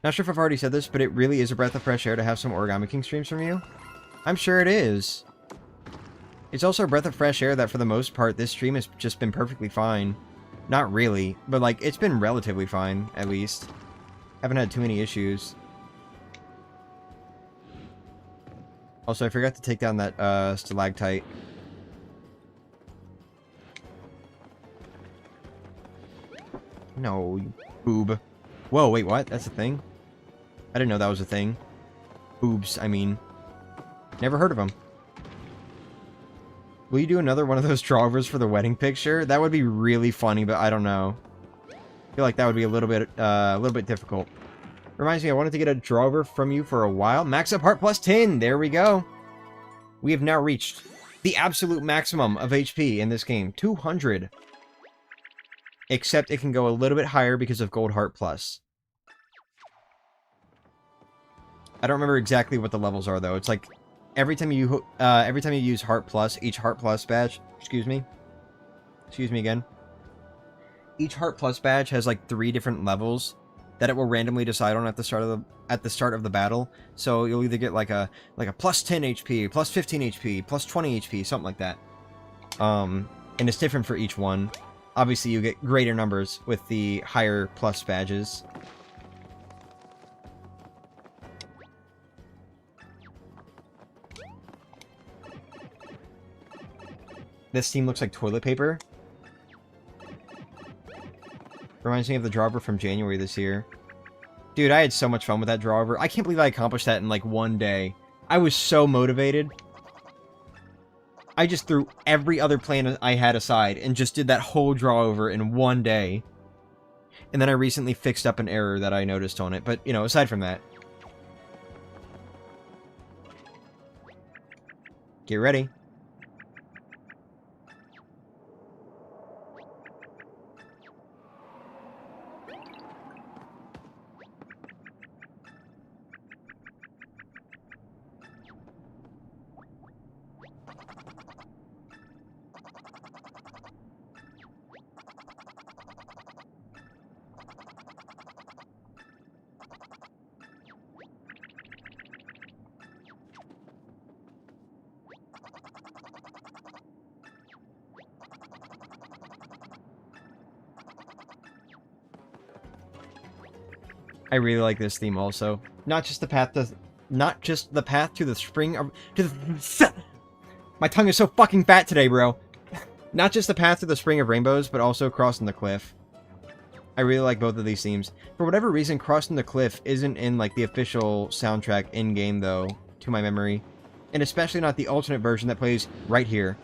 Not sure if I've already said this, but it really is a breath of fresh air to have some Origami King streams from you. I'm sure it is. It's also a breath of fresh air that for the most part this stream has just been perfectly fine. Not really, but like it's been relatively fine, at least. Haven't had too many issues. Also, I forgot to take down that stalactite. No, you boob. Whoa, wait, what? That's a thing? I didn't know that was a thing. Boobs, I mean. Never heard of them. Will you do another one of those drawovers for the wedding picture? That would be really funny, but I don't know. I feel like that would be a little bit difficult. Reminds me, I wanted to get a drawover from you for a while. Max up heart plus 10. There we go. We have now reached the absolute maximum of HP in this game. 200. Except it can go a little bit higher because of gold heart plus. I don't remember exactly what the levels are, though. It's like every time you use heart plus, each heart plus badge, excuse me again. Each heart plus badge has like 3 different levels that it will randomly decide on at the start of the battle. So you'll either get like a plus 10 HP, plus 15 HP, plus 20 HP, something like that. And it's different for each one. Obviously, you get greater numbers with the higher plus badges. This theme looks like toilet paper. Reminds me of the drawover from January this year. Dude, I had so much fun with that drawover. I can't believe I accomplished that in like one day. I was so motivated. I just threw every other plan I had aside and just did that whole drawover in one day. And then I recently fixed up an error that I noticed on it. But, you know, aside from that. Get ready. I really like this theme also. Not just the path to the spring of my tongue is so fucking fat today, bro. Not just the path to the spring of rainbows, but also crossing the cliff. I really like both of these themes. For whatever reason, crossing the cliff isn't in like the official soundtrack in game though, to my memory, and especially not the alternate version that plays right here.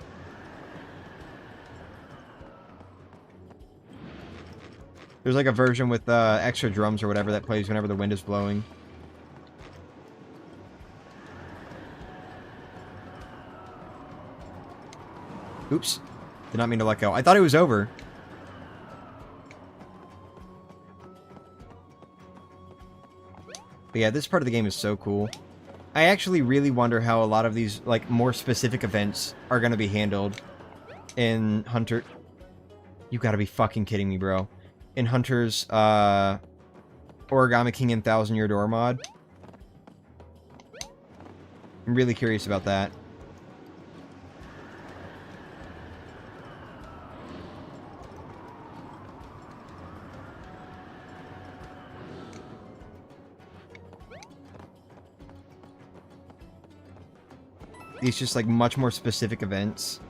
There's like a version with extra drums or whatever that plays whenever the wind is blowing. Oops. Did not mean to let go. I thought it was over. But yeah, this part of the game is so cool. I actually really wonder how a lot of these, like, more specific events are going to be handled in Hunter... You gotta be fucking kidding me, bro. In Hunter's, Origami King and 1000-Year Door mod. I'm really curious about that. These just, like, much more specific events.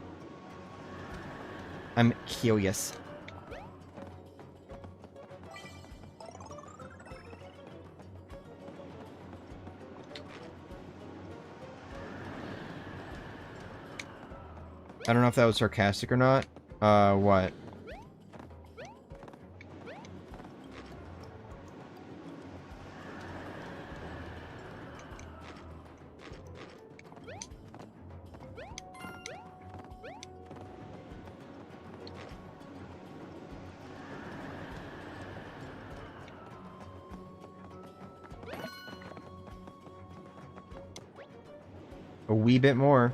I'm curious. I don't know if that was sarcastic or not. What? A wee bit more.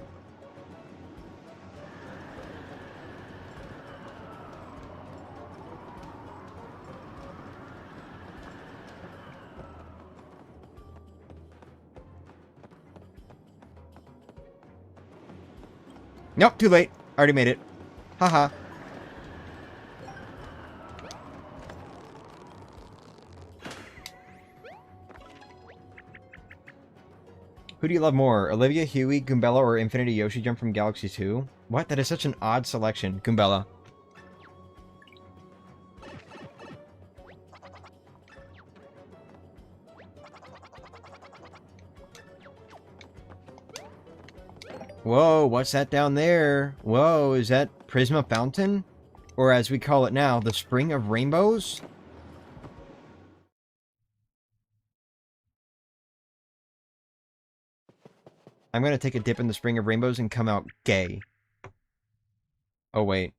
Nope, too late. Already made it. Haha. Who do you love more? Olivia, Huey, Goombella, or Infinity Yoshi Jump from Galaxy 2? What? That is such an odd selection. Goombella. Whoa, what's that down there? Whoa, is that Prisma Fountain? Or as we call it now, the Spring of Rainbows? I'm gonna take a dip in the Spring of Rainbows and come out gay. Oh, wait.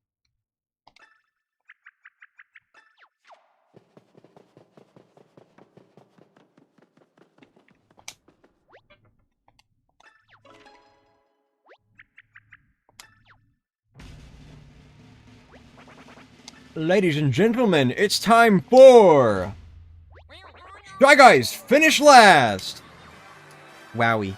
Ladies and gentlemen, it's time for... Shy Guys, finish last! Wowie.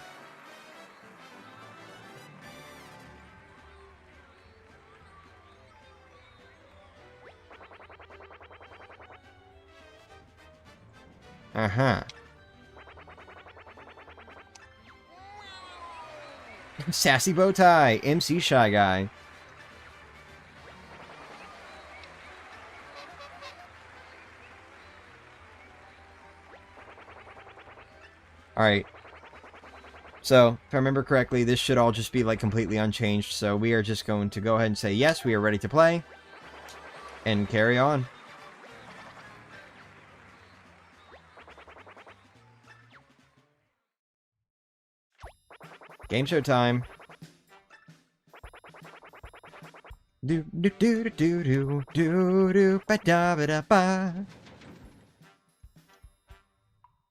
Uh-huh. Sassy bow tie, MC Shy Guy. Alright. So, if I remember correctly, this should all just be, like, completely unchanged, so we are just going to go ahead and say, yes, we are ready to play. And carry on. Game show time. Do do do do do do do do ba da ba da ba.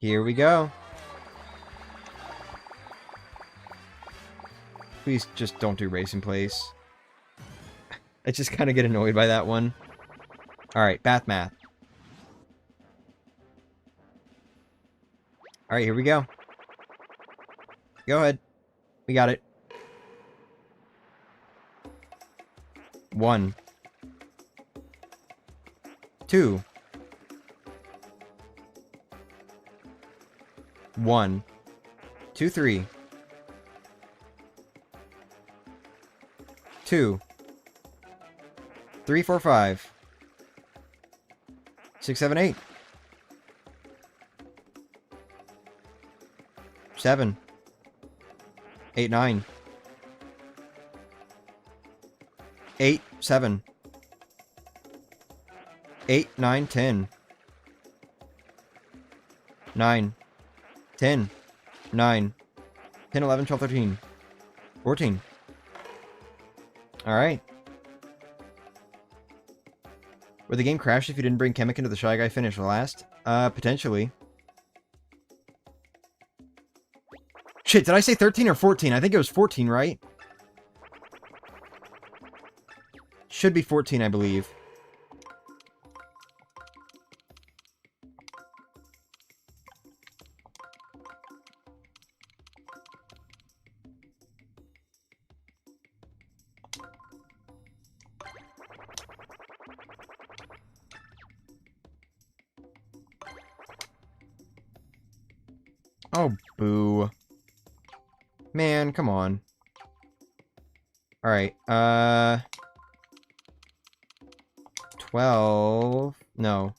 Here we go. Please just don't do racing place. I just kind of get annoyed by that one. Alright, Bath Math. Alright, here we go. Go ahead. We got it. 1. 2. 1. 2, 3. 2. 3, 4, 5. 6, 7, 8. 7. 8, 9. 8, 7. 8, 9, 10. 9. 10. 9. 10, 11, 12, 13. 14. Alright. Would the game crash if you didn't bring Chemic into the Shy Guy finish last? Potentially. Shit, did I say 13 or 14? I think it was 14, right? Should be 14, I believe. Oh, boo. Man, come on. Alright, 12... No.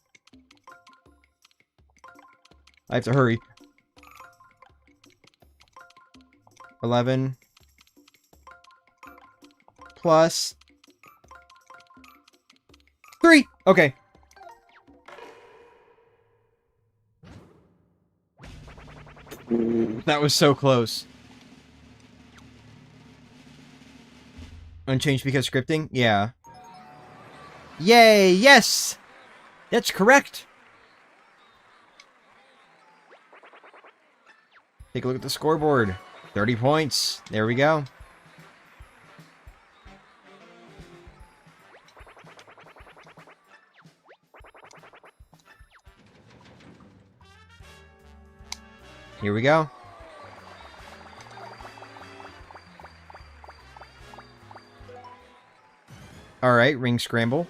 I have to hurry. 11... plus... 3! Okay. That was so close. Unchanged because scripting? Yeah. Yay! Yes! That's correct! Take a look at the scoreboard. 30 points. There we go. Here we go. Alright, ring scramble.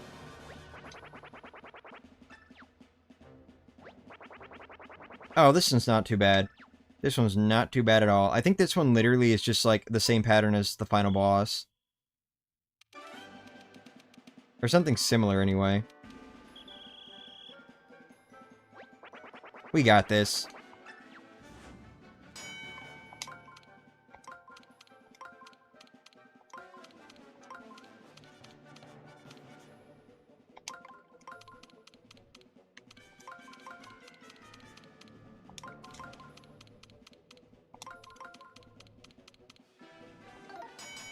Oh, this one's not too bad. This one's not too bad at all. I think this one literally is just like the same pattern as the final boss. Or something similar anyway. We got this.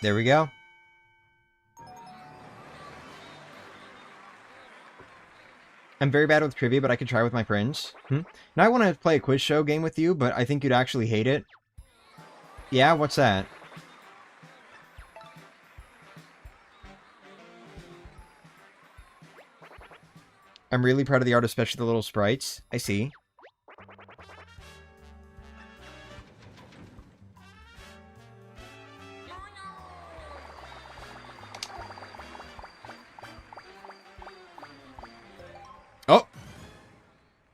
There we go. I'm very bad with trivia, but I could try with my friends. Now I want to play a quiz show game with you, but I think you'd actually hate it. Yeah, what's that? I'm really proud of the art, especially the little sprites. I see. Oh!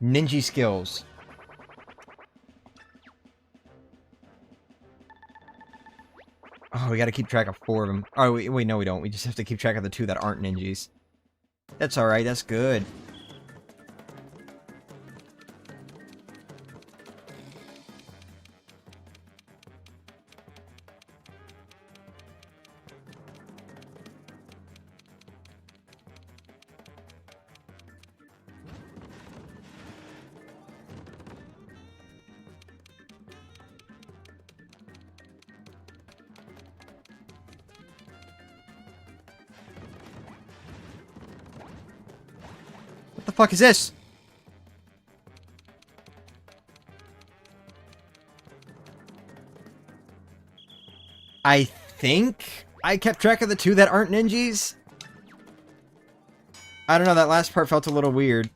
Ninja skills. Oh, we gotta keep track of 4 of them. Oh, wait, no we don't. We just have to keep track of the 2 that aren't ninjas. That's alright, that's good. What the fuck is this? I think I kept track of the 2 that aren't ninjas. I don't know, that last part felt a little weird.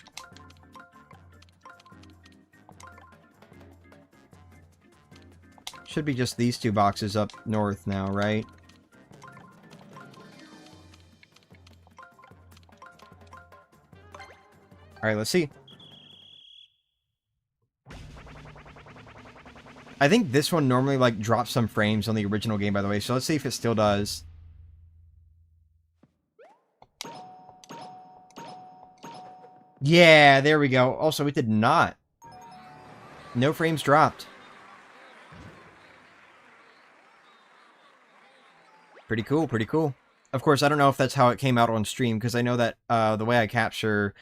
Should be just these 2 boxes up north now, right? Alright, let's see. I think this one normally, like, drops some frames on the original game, by the way, so let's see if it still does. Yeah, there we go. Also, it did not. No frames dropped. Pretty cool, pretty cool. Of course, I don't know if that's how it came out on stream, because I know that the way I capture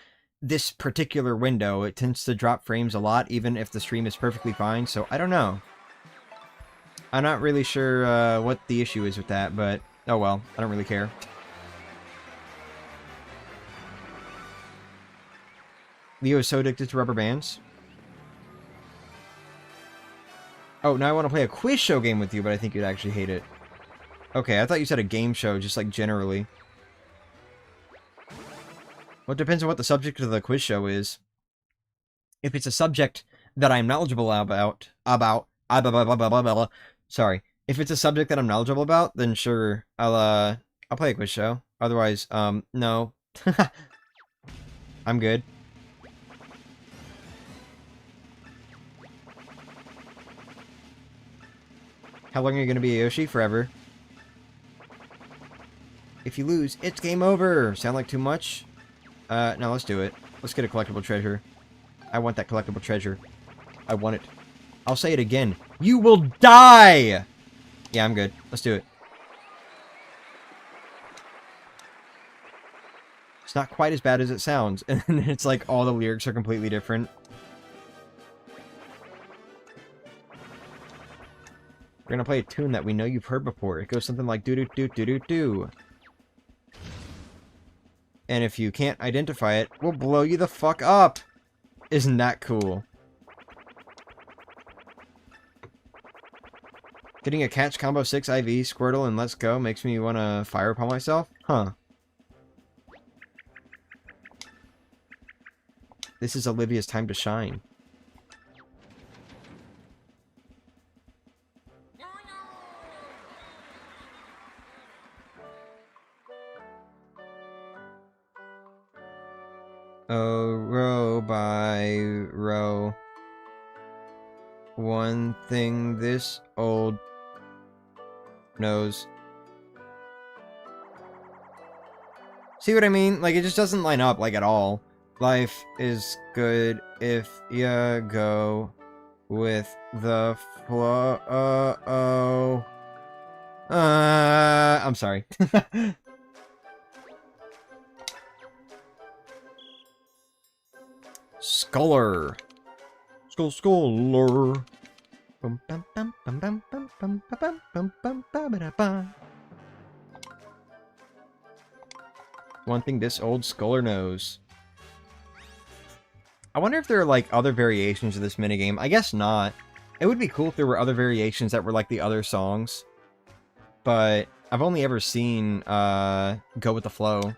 this particular window, it tends to drop frames a lot, even if the stream is perfectly fine, so I don't know. I'm not really sure what the issue is with that, but oh well, I don't really care. Leo is so addicted to rubber bands. Oh, now I want to play a quiz show game with you, but I think you'd actually hate it. Okay, I thought you said a game show, just like generally. Well, it depends on what the subject of the quiz show is. If it's a subject that I'm knowledgeable about, sorry. If it's a subject that I'm knowledgeable about, then sure, I'll play a quiz show. Otherwise, no. I'm good. How long are you gonna be a Yoshi? Forever. If you lose, it's game over! Sound like too much? No, let's do it. Let's get a collectible treasure. I want that collectible treasure. I want it. I'll say it again. You will die! Yeah, I'm good. Let's do it. It's not quite as bad as it sounds. And it's like all the lyrics are completely different. We're gonna play a tune that we know you've heard before. It goes something like doo-doo-doo-doo-doo-doo. And if you can't identify it, we'll blow you the fuck up! Isn't that cool? Getting a catch combo 6 IV, Squirtle, and Let's Go makes me want to fire upon myself? Huh. This is Olivia's time to shine. Oh, row by row. One thing this old knows. See what I mean? Like, it just doesn't line up, like, at all. Life is good if you go with the flow. I'm sorry. Scholar. Scholar. One thing this old scholar knows. I wonder if there are, like, other variations of this minigame. I guess not. It would be cool if there were other variations that were like the other songs. But I've only ever seen, Go With The Flow.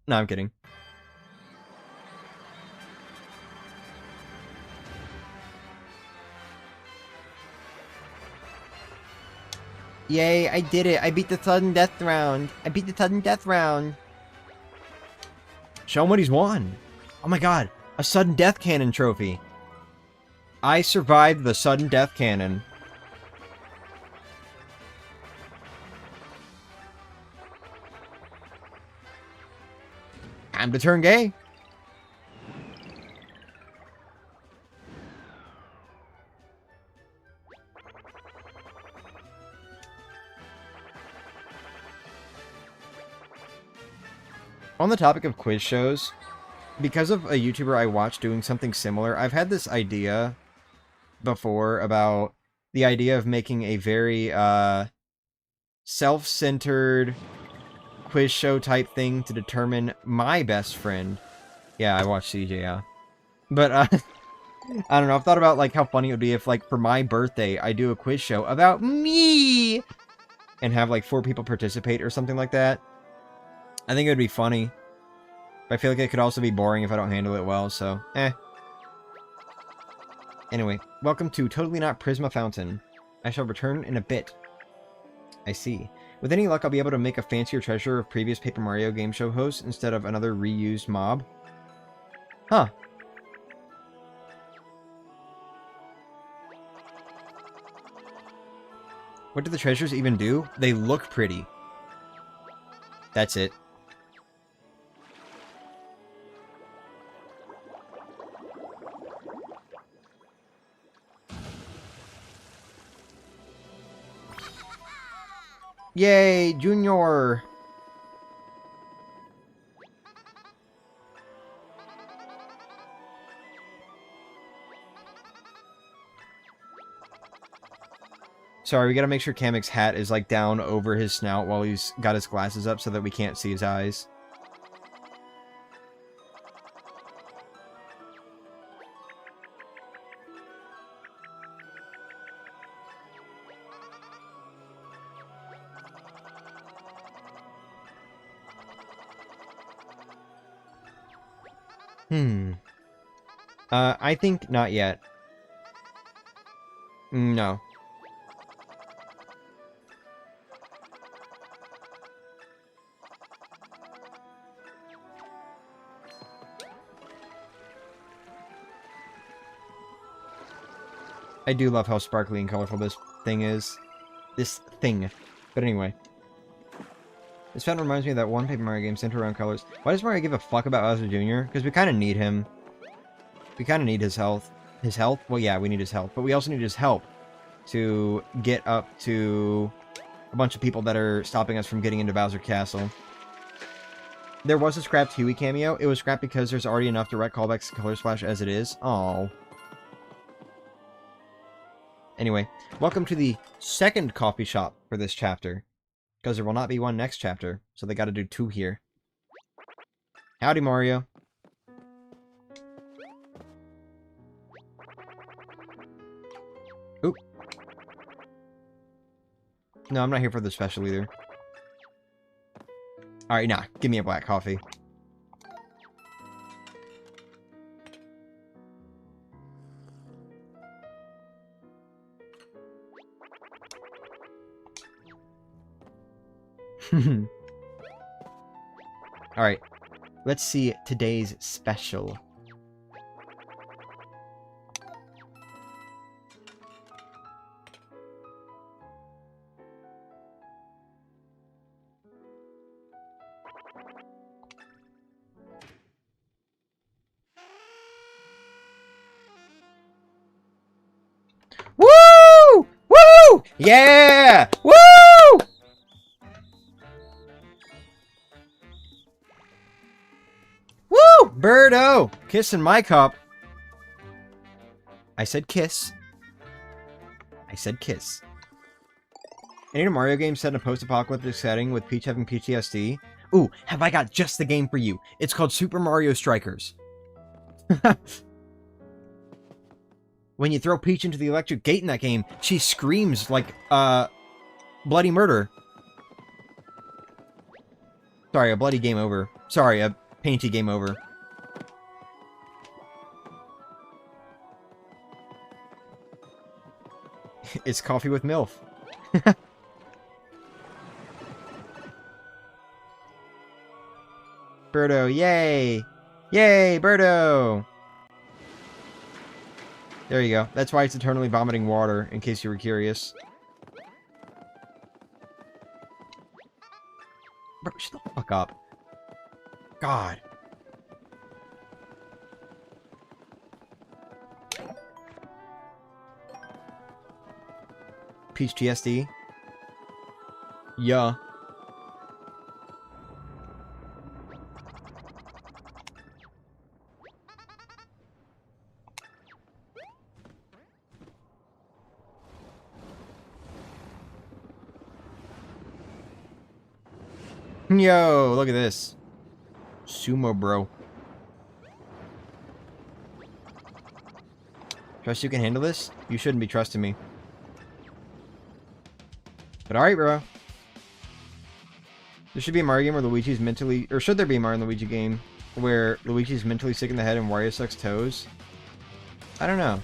No, I'm kidding. Yay, I did it. I beat the sudden death round. I beat the sudden death round. Show him what he's won. Oh my god, a sudden death cannon trophy. I survived the sudden death cannon. Time to turn gay. On the topic of quiz shows, because of a YouTuber I watched doing something similar, I've had this idea before about the idea of making a very, self-centered quiz show type thing to determine my best friend. Yeah, I watched CJ, yeah. But, I don't know, I've thought about, like, how funny it would be if, like, for my birthday, I do a quiz show about me! And have, like, 4 people participate or something like that. I think it would be funny. But I feel like it could also be boring if I don't handle it well, so, eh. Anyway, welcome to Totally Not Prisma Fountain. I shall return in a bit. I see. With any luck, I'll be able to make a fancier treasure of previous Paper Mario game show hosts instead of another reused mob. Huh. What do the treasures even do? They look pretty. That's it. Yay, Junior! Sorry, we gotta make sure Kamek's hat is, like, down over his snout while he's got his glasses up so that we can't see his eyes. I think not yet. No. I do love how sparkly and colorful this thing is. This thing. But anyway. This fountain reminds me of that one Paper Mario game centered around colors. Why does Mario give a fuck about Bowser Jr.? Because we kind of need him. We kind of need his health. His health? Well, yeah, we need his health. But we also need his help to get up to a bunch of people that are stopping us from getting into Bowser Castle. There was a scrapped Huey cameo. It was scrapped because there's already enough direct callbacks to Color Splash as it is. Aww. Anyway, welcome to the second coffee shop for this chapter. Because there will not be one next chapter, so they gotta do 2 here. Howdy, Mario. Oop. No, I'm not here for the special either. Alright, nah, give me a black coffee. Alright, let's see today's special. Woo! Woo! Yeah! Woo! Woo! Birdo! Kissing my cup. I said kiss. I I said kiss. I need a Mario game set in a post-apocalyptic setting with Peach having PTSD. Ooh, have I got just the game for you. It's called Super Mario Strikers. When you throw Peach into the electric gate in that game, she screams like, bloody murder. Sorry, a bloody game over. Sorry, a painty game over. It's coffee with MILF. Birdo, yay! Yay, Birdo! There you go. That's why it's eternally vomiting water, in case you were curious. Bro, shut the fuck up. God. Peach TSD. Yeah. Yo, look at this. Sumo bro. Trust you can handle this? You shouldn't be trusting me. But alright, bro. There should be a Mario game where Luigi's mentally... Or should there be a Mario and Luigi game where Luigi's mentally sick in the head and Wario sucks toes? I don't know.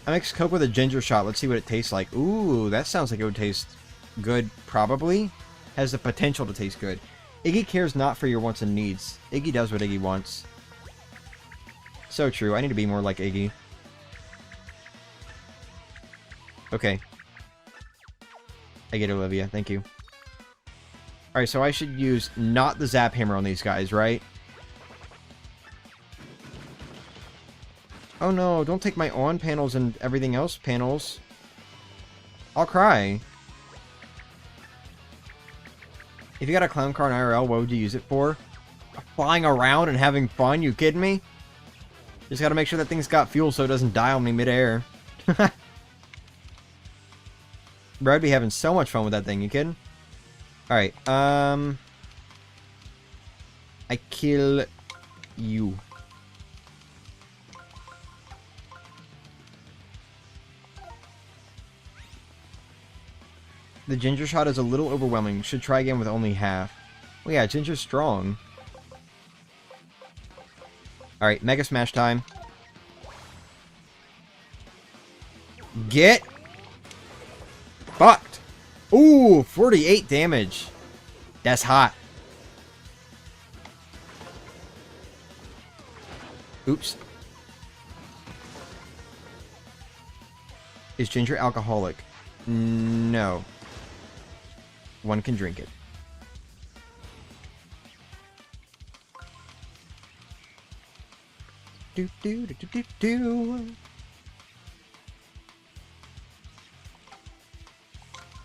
I mix Coke with a ginger shot. Let's see what it tastes like. Ooh, that sounds like it would taste good, probably. Has the potential to taste good. Iggy cares not for your wants and needs. Iggy does what Iggy wants. So true. I need to be more like Iggy. Okay. I get it, Olivia. Thank you. Alright, so I should use not the Zap Hammer on these guys, right? Oh no, don't take my on panels and everything else panels. I'll cry. If you got a clown car in IRL, what would you use it for? Flying around and having fun? You kidding me? Just gotta make sure that thing's got fuel so it doesn't die on me midair. Bro, I'd be having so much fun with that thing, you kidding? Alright, I kill you. The ginger shot is a little overwhelming. Should try again with only half. Well, yeah, ginger's strong. Alright, Mega Smash time. Get fucked. Ooh, 48 damage. That's hot. Oops. Is ginger alcoholic? No. One can drink it. Do do do do do do.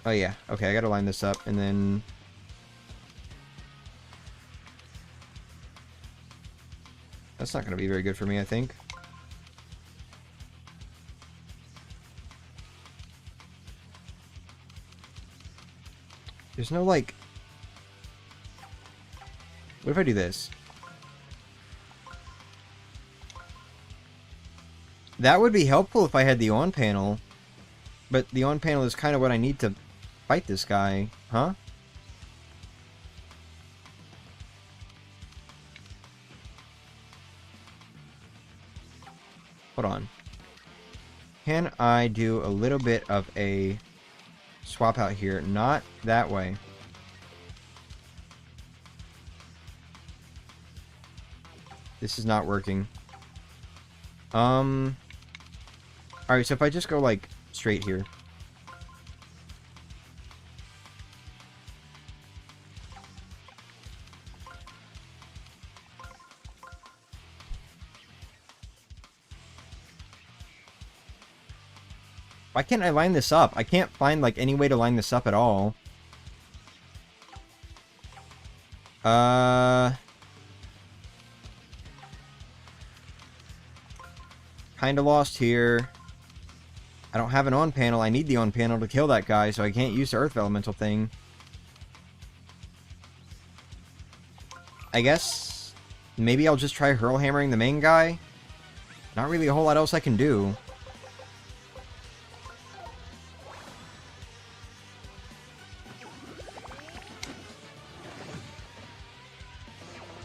Oh yeah. Okay, I gotta line this up and then. That's not gonna be very good for me, I think. There's no, like... What if I do this? That would be helpful if I had the on panel. But the on panel is kind of what I need to fight this guy. Huh? Hold on. Can I do a little bit of a... swap out here, not that way. This is not working. Alright, so if I just go like straight here. Why can't I line this up? I can't find, like, any way to line this up at all. Kinda lost here. I don't have an on panel. I need the on panel to kill that guy, so I can't use the Earth Elemental thing. I guess maybe I'll just try Hurl Hammering the main guy. Not really a whole lot else I can do.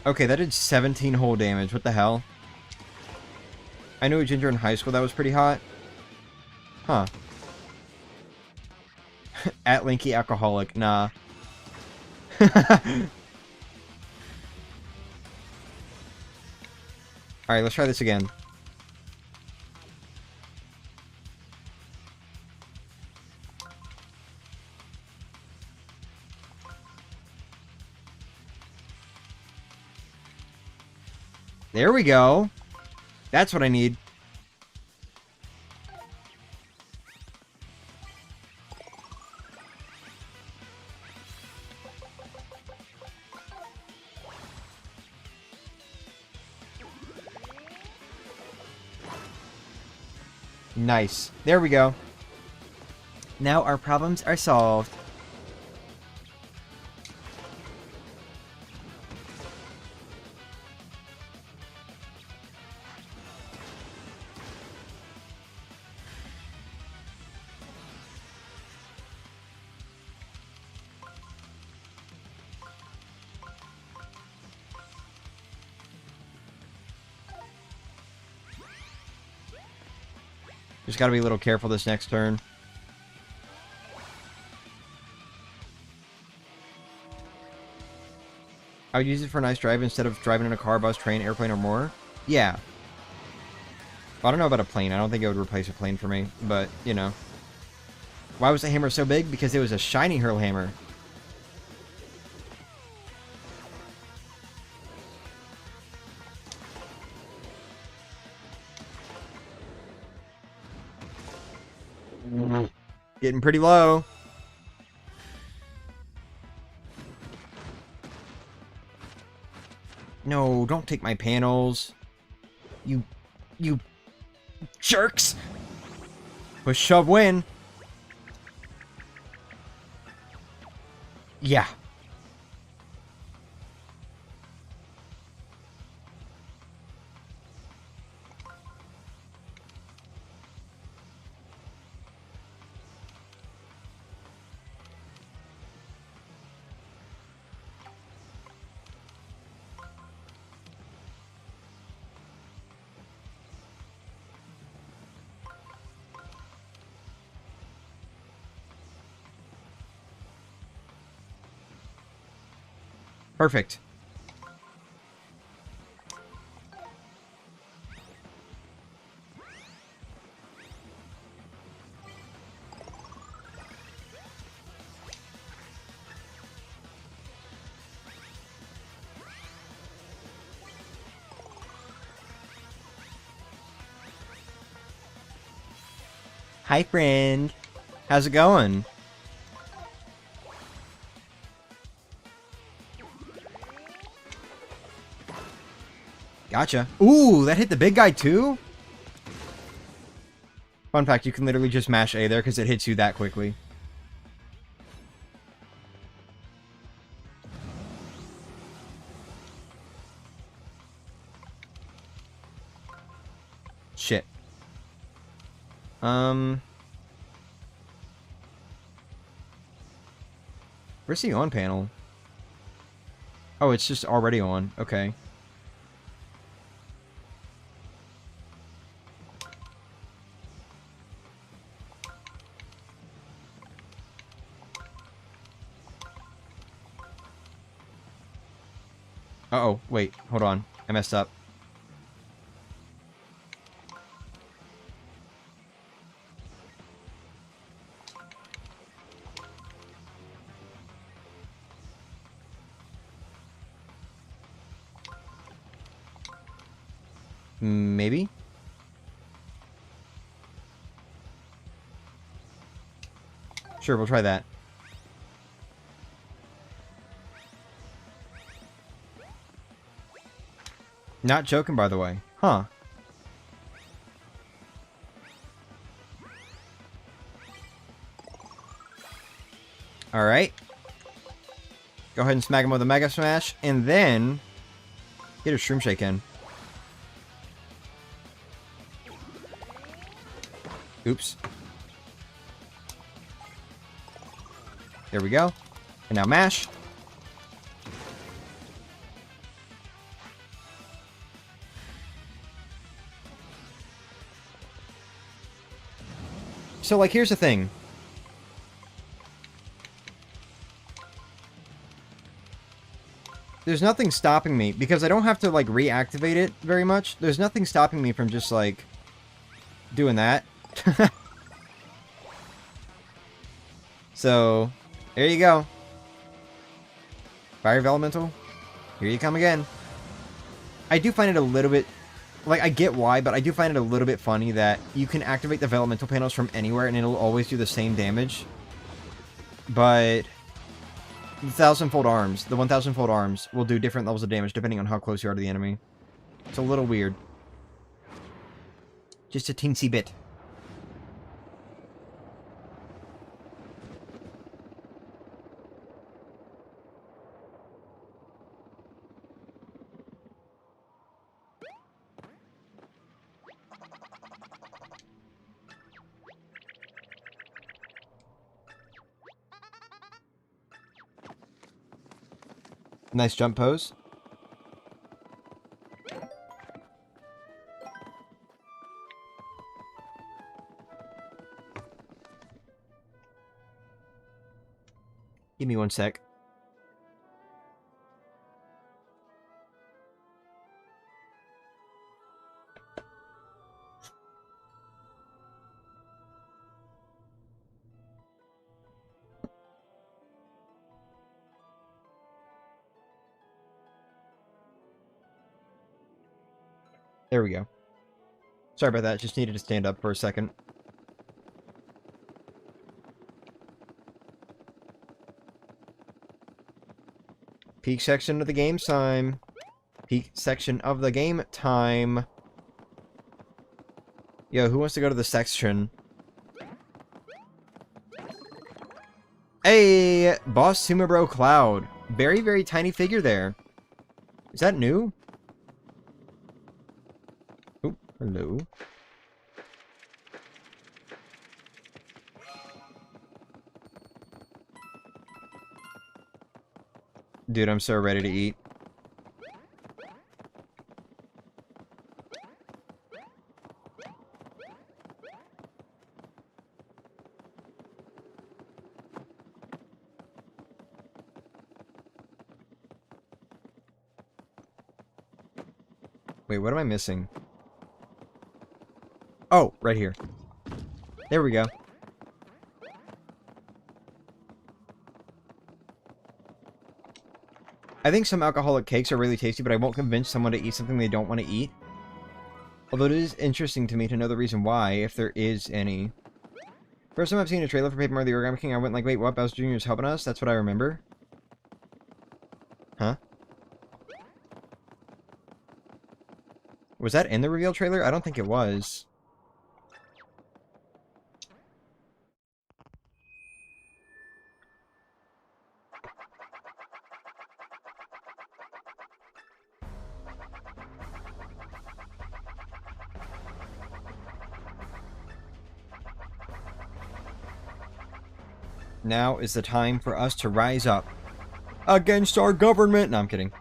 Okay, that did 17 whole damage. What the hell? I knew a ginger in high school that was pretty hot. Huh. At Linky Alcoholic. Nah. Alright, let's try this again. There we go. That's what I need. Nice. There we go. Now our problems are solved. Just gotta be a little careful this next turn. I would use it for a nice drive instead of driving in a car, bus, train, airplane, or more. Yeah. Well, I don't know about a plane. I don't think it would replace a plane for me, but, you know. Why was the hammer so big? Because it was a shiny hurl hammer. Getting pretty low. No, don't take my panels. You jerks. Push, shove, win. Yeah. Perfect. Hi, friend. How's it going? Gotcha. Ooh, that hit the big guy too? Fun fact, you can literally just mash A there because it hits you that quickly. Shit. Where's the on panel? Oh, it's just already on. Okay. Uh-oh, wait, hold on. I messed up. Maybe? Sure, we'll try that. Not joking, by the way. Huh. Alright. Go ahead and smack him with a Mega Smash, and then get a Shroom Shake in. Oops. There we go. And now mash. So, like, here's the thing. There's nothing stopping me, because I don't have to, like, reactivate it very much. There's nothing stopping me from just, like, doing that. So, there you go. Fire Elemental, here you come again. I do find it a little bit... Like, I get why, but I do find it a little bit funny that you can activate the Elemental panels from anywhere and it'll always do the same damage. But the 1,000-fold arms, the 1,000-fold arms, will do different levels of damage depending on how close you are to the enemy. It's a little weird. Just a teensy bit. Nice jump pose. Give me one sec. There we go. Sorry about that, just needed to stand up for a second. Peak section of the game time. Peak section of the game time. Yo, who wants to go to the section? Hey, Boss Sumabro Cloud. Very, very tiny figure there. Is that new? Oh, hello. Dude, I'm so ready to eat. Wait, what am I missing? Oh, right here. There we go. I think some alcoholic cakes are really tasty, but I won't convince someone to eat something they don't want to eat. Although it is interesting to me to know the reason why, if there is any. First time I've seen a trailer for Paper Mario the Origami King, I went like, wait, what? Bowser Jr. is helping us? That's what I remember. Huh? Was that in the reveal trailer? I don't think it was. Now is the time for us to rise up against our government. No, I'm kidding.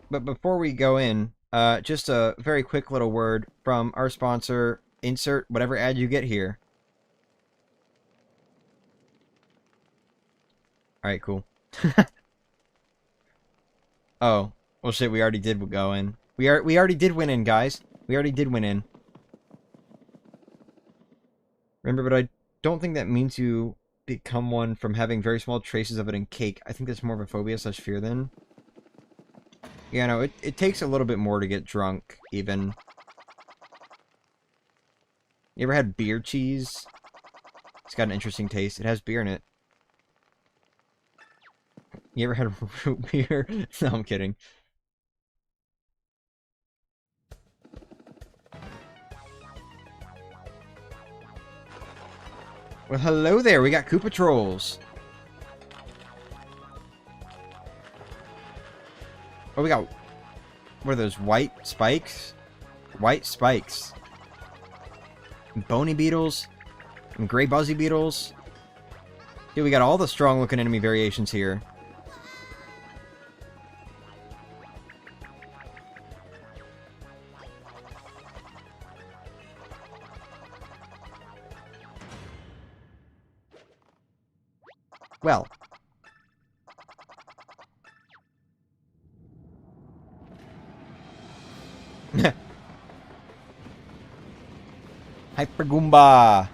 But before we go in, just a very quick little word from our sponsor. Insert whatever ad you get here. Alright, cool. Oh. Well, shit, we already did go in. We already did win in, guys. We already did win in. Remember, but I don't think that means you become one from having very small traces of it in cake. I think that's more of a phobia/fear then. Yeah, no, it takes a little bit more to get drunk, even. You ever had beer cheese? It's got an interesting taste. It has beer in it. You ever had root beer? No, I'm kidding. Well, hello there. We got Koopa Trolls. Oh, we got... What are those? White spikes? White spikes. Bony beetles. And gray buzzy beetles. Dude, we got all the strong-looking enemy variations here. Well. Hyper Goomba.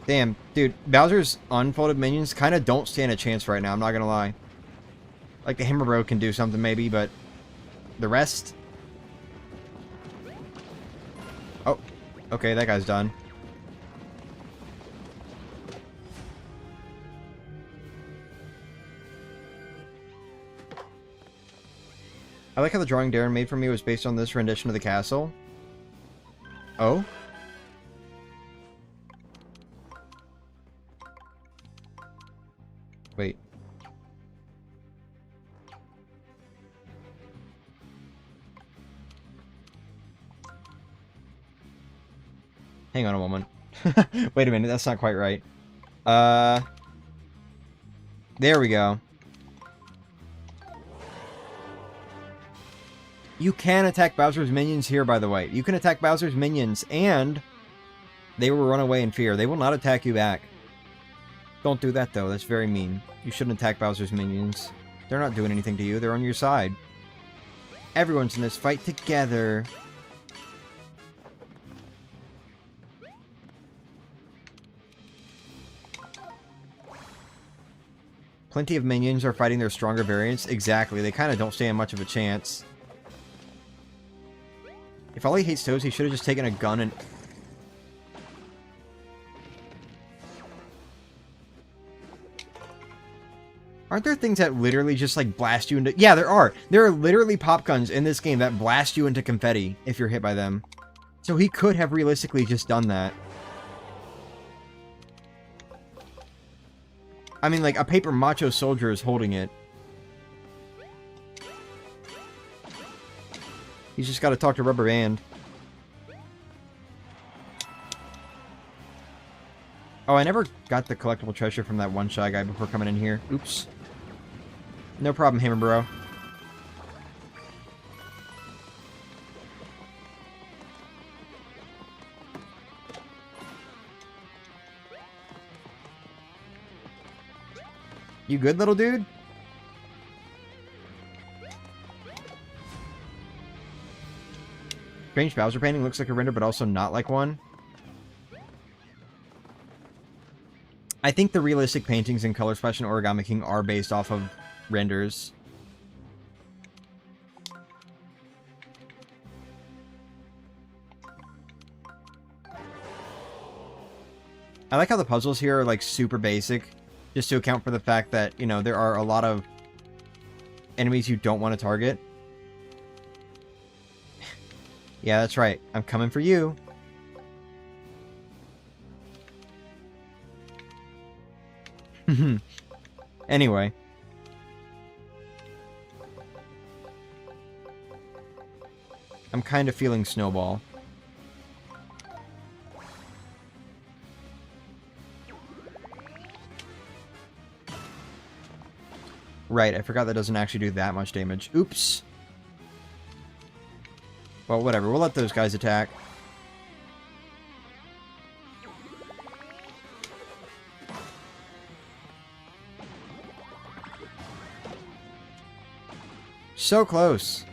Damn, dude, Bowser's unfolded minions kind of don't stand a chance right now, I'm not gonna lie. Like, the Hammer Bro can do something maybe, but the rest... Oh, okay, that guy's done. I like how the drawing Darren made for me was based on this rendition of the castle. Oh? Wait. Hang on a moment. Wait a minute, that's not quite right. There we go. You can attack Bowser's minions here, by the way. You can attack Bowser's minions, and they will run away in fear. They will not attack you back. Don't do that, though. That's very mean. You shouldn't attack Bowser's minions. They're not doing anything to you. They're on your side. Everyone's in this fight together. Plenty of minions are fighting their stronger variants. Exactly. They kind of don't stand much of a chance. If all he hates Toads, he should have just taken a gun and... Aren't there things that literally just, like, blast you into... Yeah, there are. There are literally pop guns in this game that blast you into confetti if you're hit by them. So he could have realistically just done that. I mean, like, a paper macho soldier is holding it. He's just got to talk to Rubber Band. Oh, I never got the collectible treasure from that one Shy Guy before coming in here. Oops. No problem, Hammer Bro. You good, little dude? Strange Bowser painting looks like a render, but also not like one. I think the realistic paintings in Color Splash and Origami King are based off of renders. I like how the puzzles here are, like, super basic, just to account for the fact that, you know, there are a lot of enemies you don't want to target. Yeah, that's right. I'm coming for you. Anyway. I'm kind of feeling Snowball. Right, I forgot that doesn't actually do that much damage. Oops. Well, whatever. We'll let those guys attack. So close.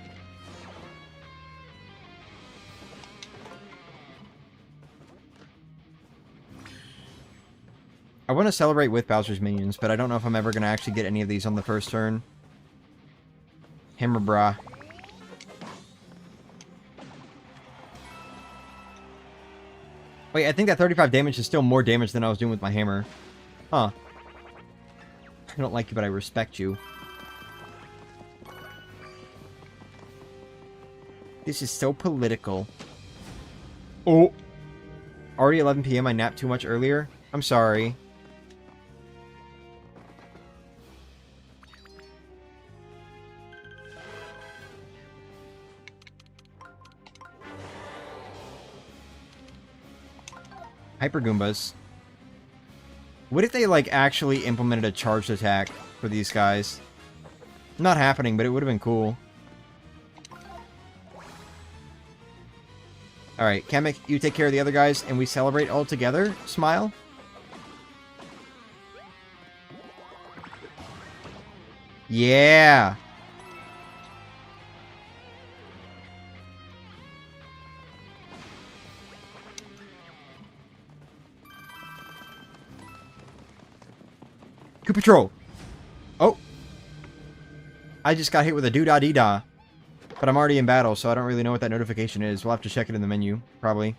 I want to celebrate with Bowser's minions, but I don't know if I'm ever going to actually get any of these on the first turn. Hammer bra. Wait, I think that 35 damage is still more damage than I was doing with my hammer. Huh. I don't like you, but I respect you. This is so political. Oh. Already 11 p.m. I napped too much earlier. I'm sorry. Hyper Goombas. What if they, like, actually implemented a charged attack for these guys? Not happening, but it would have been cool. Alright, Kamek, you take care of the other guys, and we celebrate all together? Smile? Yeah! Coup Patrol! Oh! I just got hit with a doo-da-dee-da. But I'm already in battle, so I don't really know what that notification is. We'll have to check it in the menu, probably.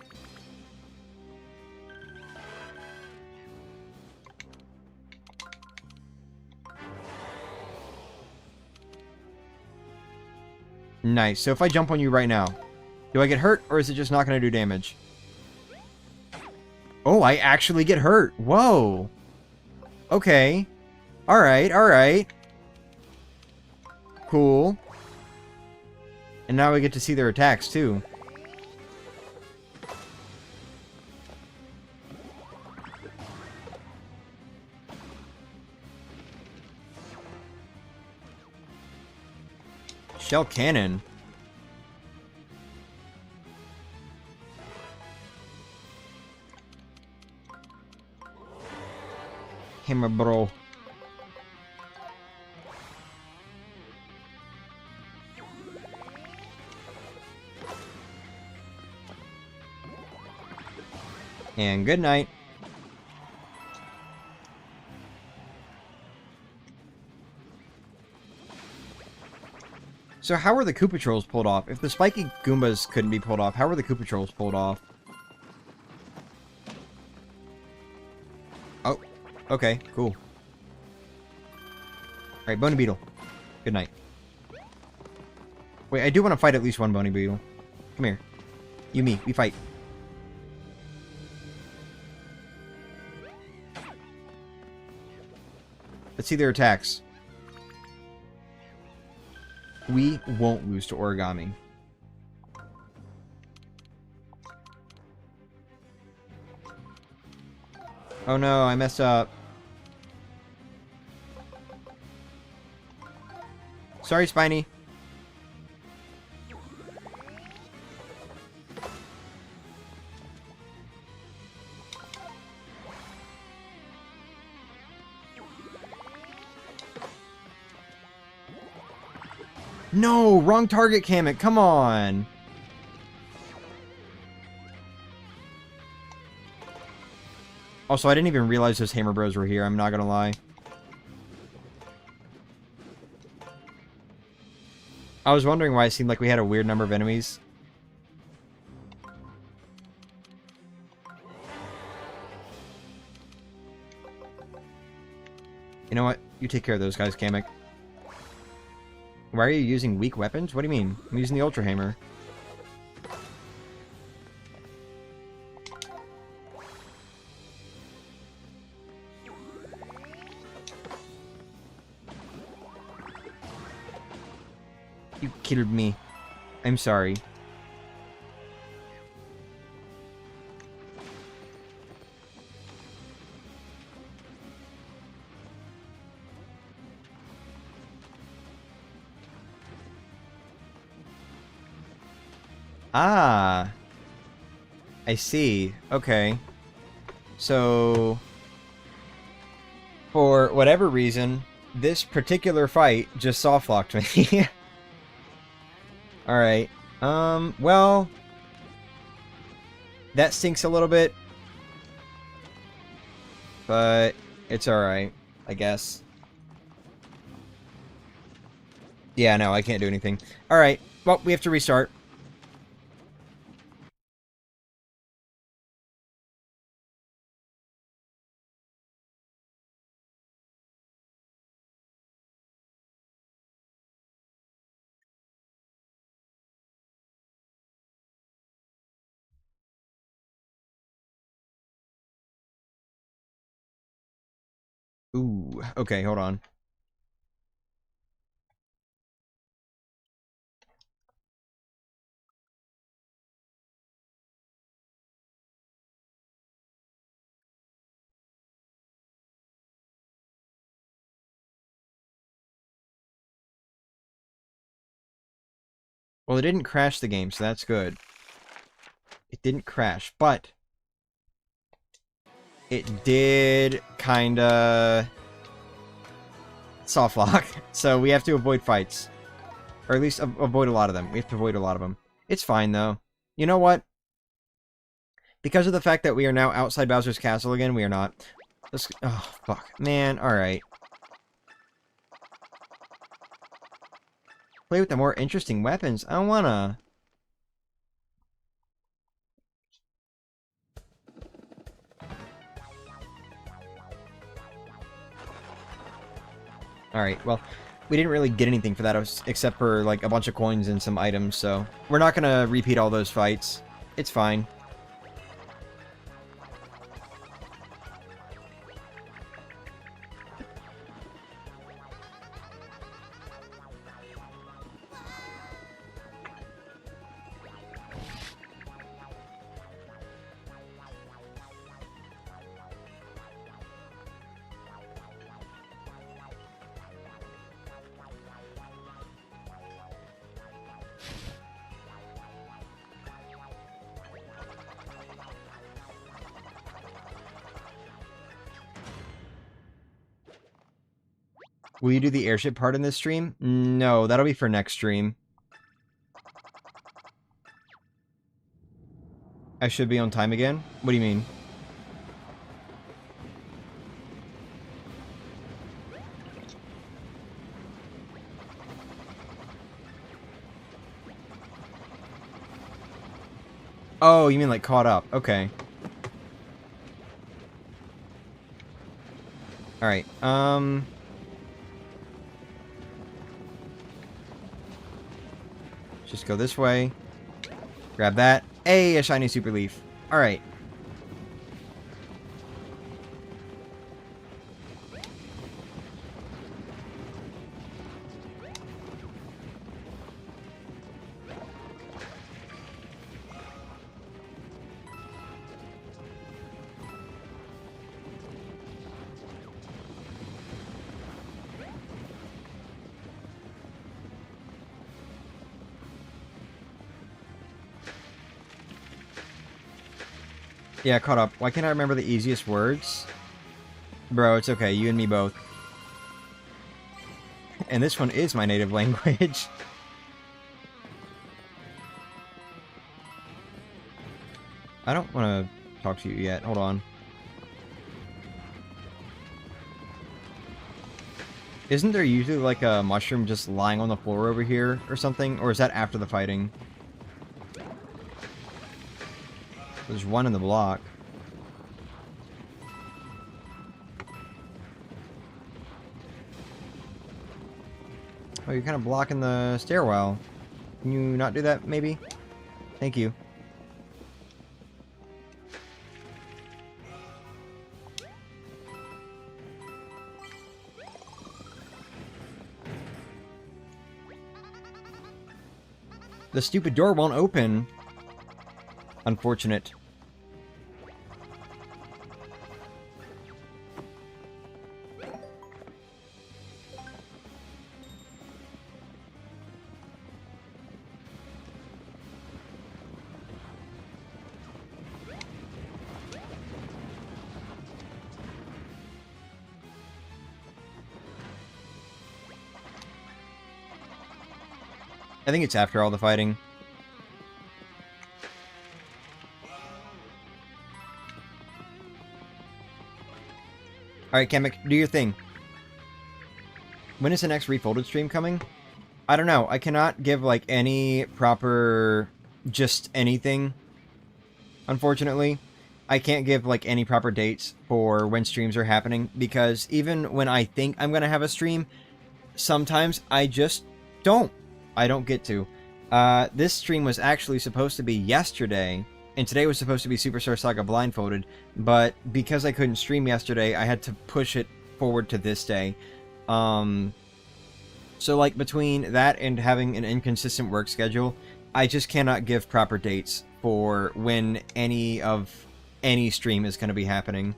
Nice. So if I jump on you right now, do I get hurt, or is it just not going to do damage? Oh, I actually get hurt. Whoa. Okay. Alright, alright. Cool. And now we get to see their attacks, too. Shell cannon. Hammer bro. And good night. So how were the Koopa Trolls pulled off? If the spiky Goombas couldn't be pulled off, how were the Koopa Trolls pulled off? Oh, okay, cool. Alright, Bony Beetle. Good night. Wait, I do want to fight at least one Bony Beetle. Come here. You, me, we fight. Let's see their attacks. We won't lose to Origami. Oh no, I messed up. Sorry, Spiny. No, wrong target, Kamek. Come on. Also, I didn't even realize those Hammer Bros were here. I'm not gonna lie. I was wondering why it seemed like we had a weird number of enemies. You know what? You take care of those guys, Kamek. Why are you using weak weapons? What do you mean? I'm using the Ultra Hammer. You killed me. I'm sorry. Ah. I see. Okay. So, for whatever reason, this particular fight just softlocked me. Alright. Well, that stinks a little bit. but it's alright, I guess. Yeah, no, I can't do anything. Alright, well, we have to restart. Ooh, okay, hold on. Well, it didn't crash the game, so that's good. It didn't crash, but it did kinda soft lock, so we have to avoid fights. Or at least avoid a lot of them. We have to avoid a lot of them. It's fine, though. You know what? Because of the fact that we are now outside Bowser's Castle again, we are not. Let's... Oh, fuck. Man, alright. Play with the more interesting weapons. I don't wanna... Alright, well, we didn't really get anything for that, except for, like, a bunch of coins and some items, so... We're not gonna repeat all those fights. It's fine. Will you do the airship part in this stream? No, that'll be for next stream. I should be on time again? What do you mean? Oh, you mean like caught up. Okay. Alright, just go this way. Grab that. Hey, a shiny super leaf. Alright. Yeah, caught up. Why can't I remember the easiest words? Bro, it's okay. You and me both. And this one is my native language. I don't want to talk to you yet. Hold on. Isn't there usually like a mushroom just lying on the floor over here or something? Or is that after the fighting? There's one in the block. Oh, you're kind of blocking the stairwell. Can you not do that, maybe? Thank you. The stupid door won't open. Unfortunate. I think it's after all the fighting. Alright, Kamek, do your thing. When is the next Refolded stream coming? I don't know. I cannot give, like, any proper... just anything. Unfortunately. I can't give, like, any proper dates for when streams are happening, because even when I think I'm gonna have a stream, sometimes I just don't. I don't get to. This stream was actually supposed to be yesterday, and today was supposed to be Superstar Saga Blindfolded, but because I couldn't stream yesterday, I had to push it forward to this day. So, like, between that and having an inconsistent work schedule, I just cannot give proper dates for when any stream is going to be happening.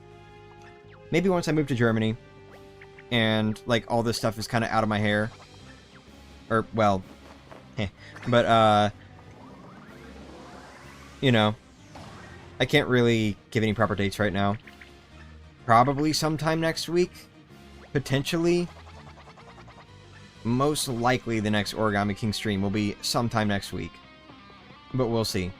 Maybe once I move to Germany, and, like, all this stuff is kind of out of my hair. Or, well, but, you know, I can't really give any proper dates right now. Probably sometime next week. Potentially. Most likely the next Origami King stream will be sometime next week. But we'll see.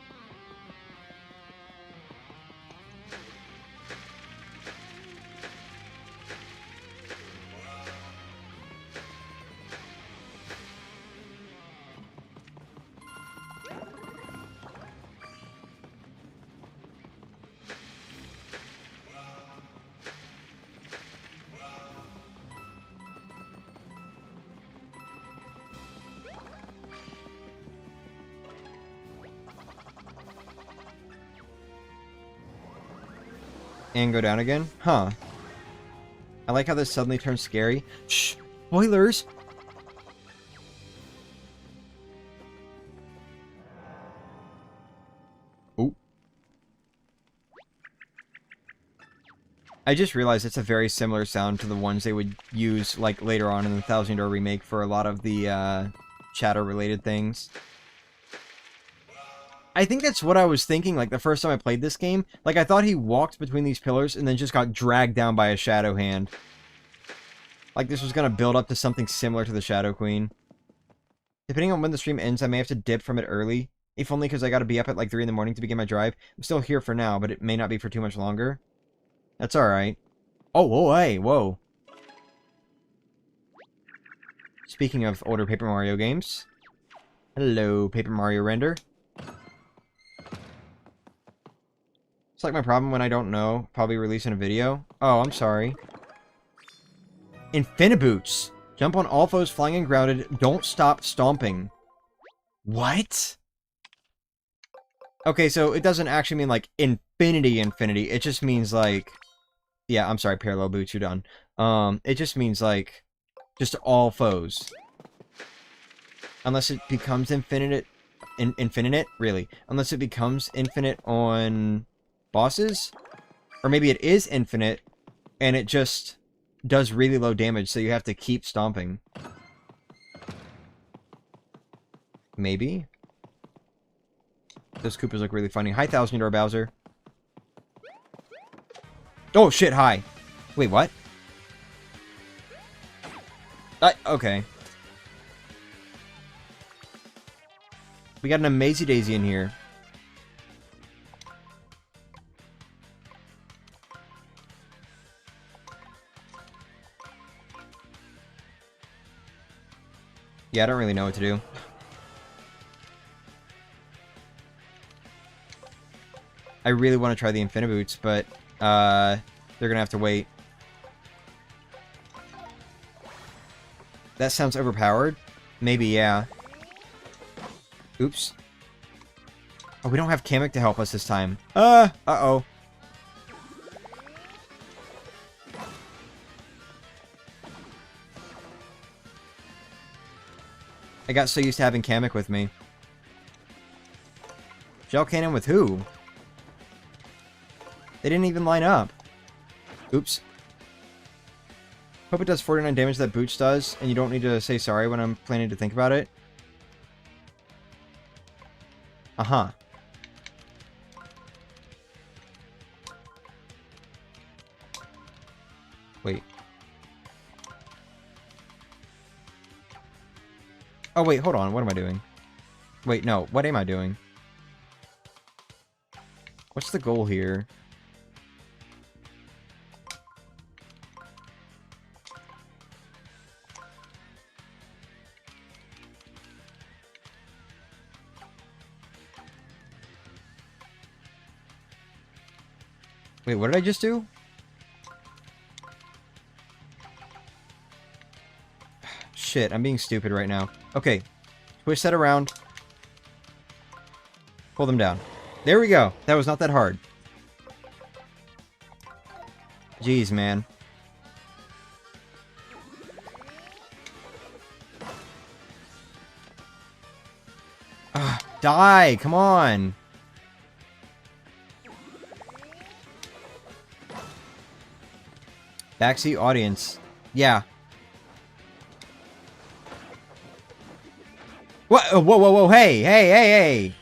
And go down again? Huh. I like how this suddenly turns scary. Shh! Spoilers! Oop. I just realized it's a very similar sound to the ones they would use, like, later on in the Thousand Door remake for a lot of the, shadow-related things. I think that's what I was thinking, like, the first time I played this game. Like, I thought he walked between these pillars and then just got dragged down by a Shadow Hand. Like, this was gonna build up to something similar to the Shadow Queen. Depending on when the stream ends, I may have to dip from it early. If only because I gotta be up at, like, 3 in the morning to begin my drive. I'm still here for now, but it may not be for too much longer. That's alright. Oh, whoa, hey, whoa. Speaking of older Paper Mario games. Hello, Paper Mario Render. It's like my problem when I don't know. Probably releasing a video. Oh, I'm sorry. Infiniboots. Jump on all foes flying and grounded. Don't stop stomping. What? Okay, so it doesn't actually mean, like, infinity. It just means, like... Yeah, I'm sorry, parallel boots, you're done. It just means, like, just all foes. Unless it becomes infinite... Infinite? Really. Unless it becomes infinite on... bosses? Or maybe it is infinite, and it just does really low damage, so you have to keep stomping. Maybe? Those Koopas look really funny. Hi, Thousand Door Bowser. Oh, shit, hi. Wait, what? Okay. We got an Amazy Daisy in here. Yeah, I don't really know what to do. I really want to try the Infiniboots, but they're gonna have to wait. That sounds overpowered. Maybe, yeah. Oops. Oh, we don't have Kamek to help us this time. Uh-oh. I got so used to having Kamek with me. Gel Cannon with who? They didn't even line up. Oops. Hope it does 49 damage that Boots does, and you don't need to say sorry when I'm planning to think about it. Uh-huh. Wait. Oh, wait, hold on. What am I doing? Wait, no. What am I doing? What's the goal here? Wait, what did I just do? Shit, I'm being stupid right now. Okay. Twist that around. Pull them down. There we go. That was not that hard. Jeez, man. Die! Come on! Backseat audience. Yeah. What? Whoa, whoa, whoa, hey, hey, hey, hey!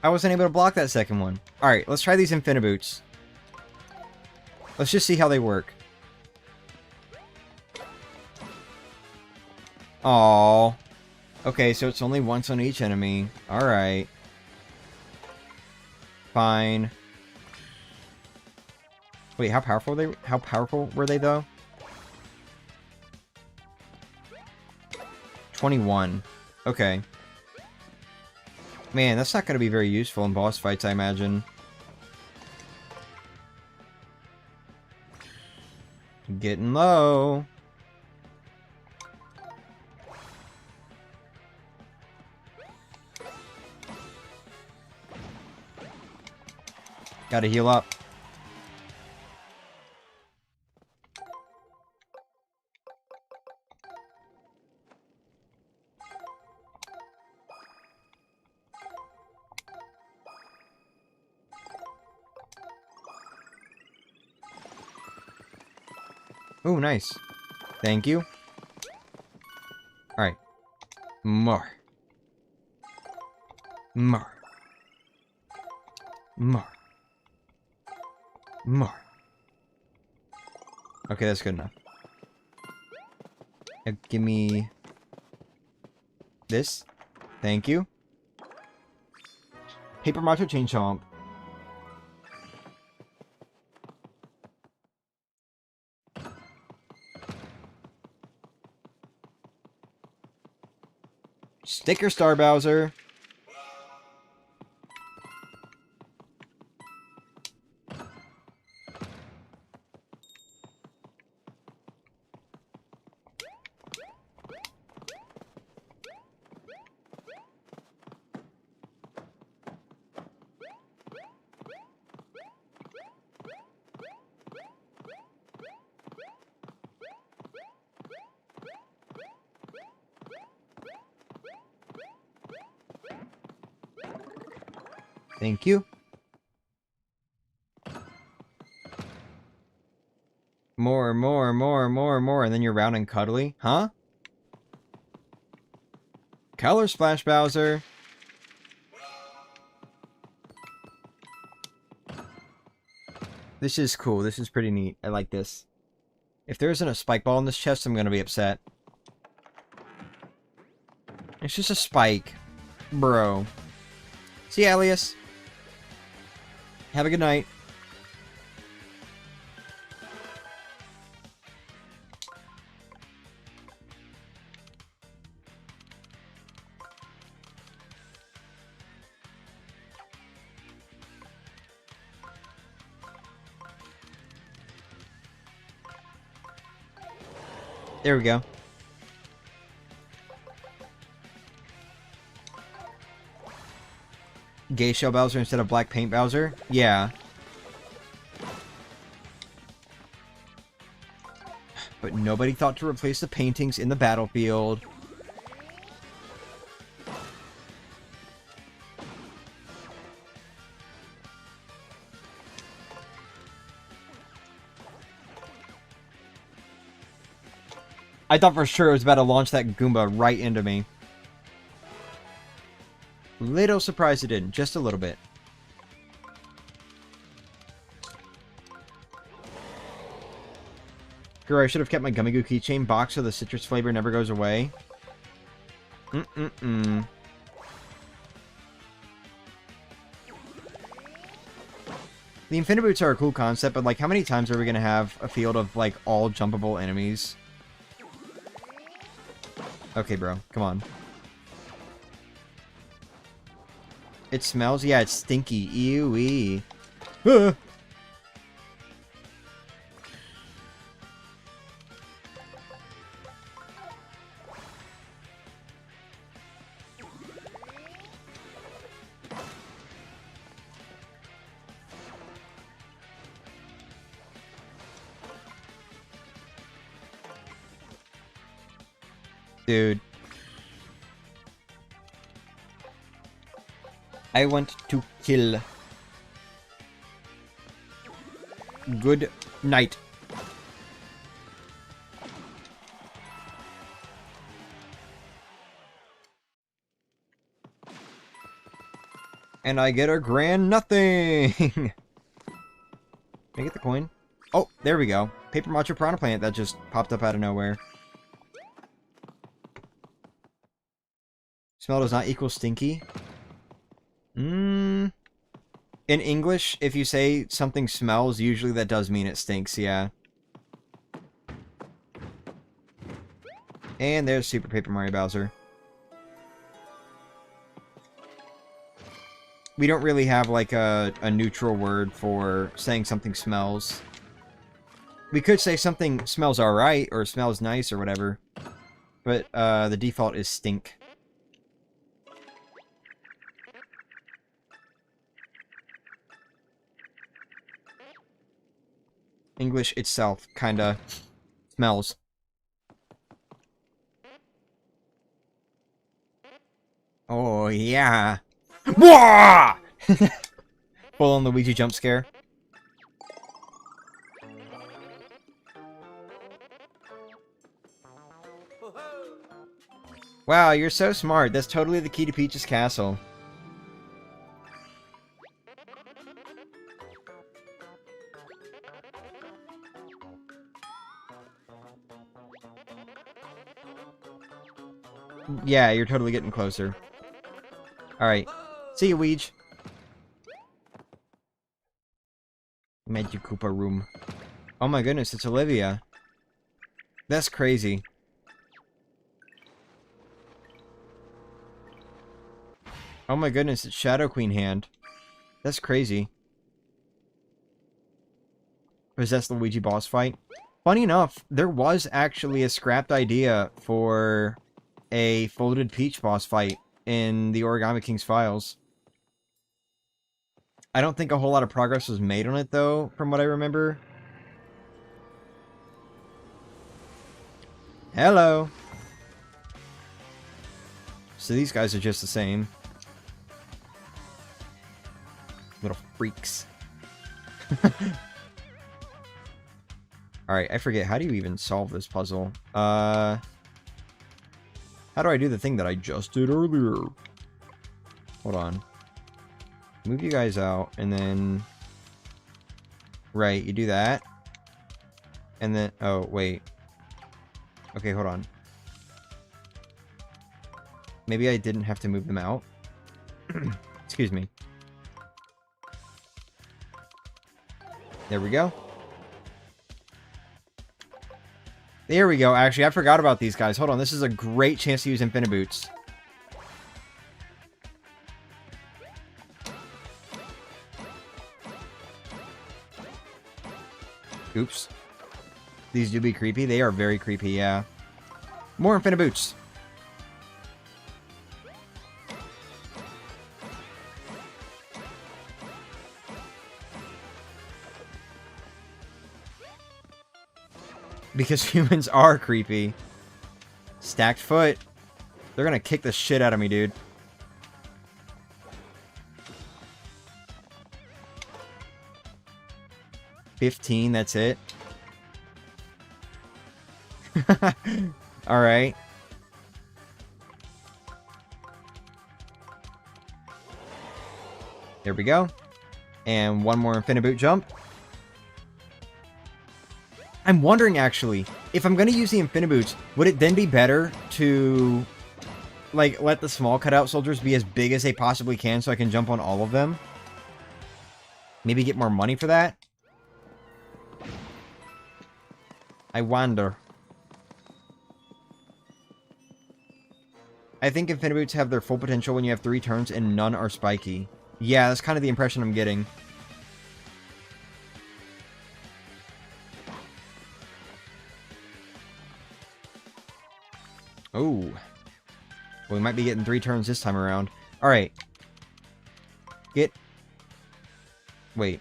I wasn't able to block that second one. Alright, let's try these Infiniboots. Let's just see how they work. Aww. Okay, so it's only once on each enemy. Alright. Fine. Wait, how powerful were they though? 21. Okay. Man, that's not going to be very useful in boss fights, I imagine. Getting low. Gotta heal up. Ooh, nice. Thank you. Alright. More. More. More. More. Okay, that's good enough. Give me this. Thank you. Paper Macho Chain Chomp. Sticker Star Bowser. Thank you. More, more, more, more, more, and then you're round and cuddly? Huh? Color Splash Bowser. This is cool. This is pretty neat. I like this. If there isn't a spike ball in this chest, I'm gonna be upset. It's just a spike. Bro. See you, Alias. Have a good night. There we go. Gay Shell Bowser instead of Black Paint Bowser? Yeah. But nobody thought to replace the paintings in the battlefield. I thought for sure it was about to launch that Goomba right into me. Little surprised it didn't. Just a little bit. Girl, I should have kept my Gummy Goo keychain box so the citrus flavor never goes away. The Infiniboots are a cool concept, but like, how many times are we gonna have a field of like all jumpable enemies? Okay, bro, come on. It smells? Yeah, it's stinky. Ew-wee. Dude. I want to kill. Good night. And I get a grand nothing! Can I get the coin? Oh, there we go. Paper Macho Piranha Plant that just popped up out of nowhere. Smell does not equal stinky. In English, if you say something smells, usually that does mean it stinks, yeah. And there's Super Paper Mario Bowser. We don't really have, like, a neutral word for saying something smells. We could say something smells alright, or smells nice, or whatever. But, the default is stink. English itself kinda smells. Oh, yeah. Full on Luigi jump scare. Wow, you're so smart. That's totally the key to Peach's castle. Yeah, you're totally getting closer. Alright. See you, Weege. Magic Koopa room. Oh my goodness, it's Olivia. That's crazy. Oh my goodness, it's Shadow Queen hand. That's crazy. Possess Luigi boss fight. Funny enough, there was actually a scrapped idea for a Folded Peach boss fight in the Origami King's files. I don't think a whole lot of progress was made on it, though, from what I remember. Hello! So these guys are just the same. Little freaks. Alright, I forget. How do you even solve this puzzle? How do I do the thing that I just did earlier? Hold on. Move you guys out, and then... Right, you do that. And then... Oh, wait. Okay, hold on. Maybe I didn't have to move them out. Excuse me. There we go. There we go. Actually, I forgot about these guys. Hold on. This is a great chance to use Infiniboots. Oops. These do be creepy. They are very creepy, yeah. More Infiniboots. Because humans are creepy. Stacked foot. They're gonna kick the shit out of me, dude. $15, that's it. Alright. There we go. And one more Infiniboot jump. I'm wondering, actually, if I'm going to use the Infiniboots, would it then be better to, like, let the small cutout soldiers be as big as they possibly can so I can jump on all of them? Maybe get more money for that? I wonder. I think Infiniboots have their full potential when you have 3 turns and none are spiky. Yeah, that's kind of the impression I'm getting. Oh. Well, we might be getting 3 turns this time around. Alright. Get... Wait.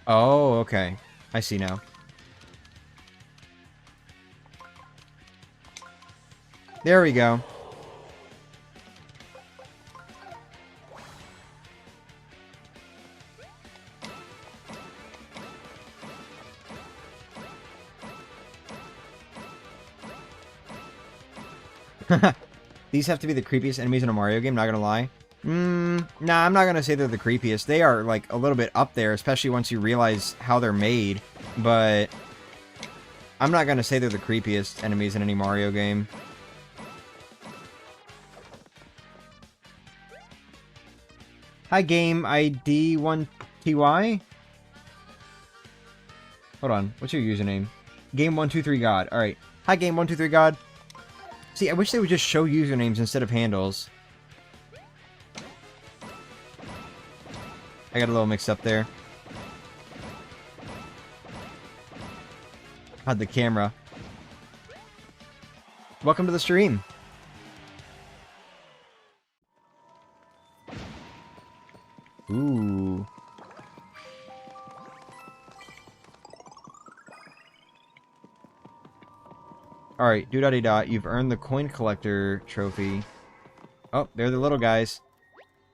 Oh, okay. I see now. There we go. These have to be the creepiest enemies in a Mario game, not gonna lie. Nah, I'm not gonna say they're the creepiest. They are, like, a little bit up there, especially once you realize how they're made. But I'm not gonna say they're the creepiest enemies in any Mario game. Hi, game ID 1TY? Hold on, what's your username? Game123God. Alright. Hi, Game123God. See, I wish they would just show usernames instead of handles. I got a little mixed up there. Had the camera. Welcome to the stream. Ooh. Alright, do-da-dee-dot. You've earned the coin collector trophy. Oh, they're the little guys.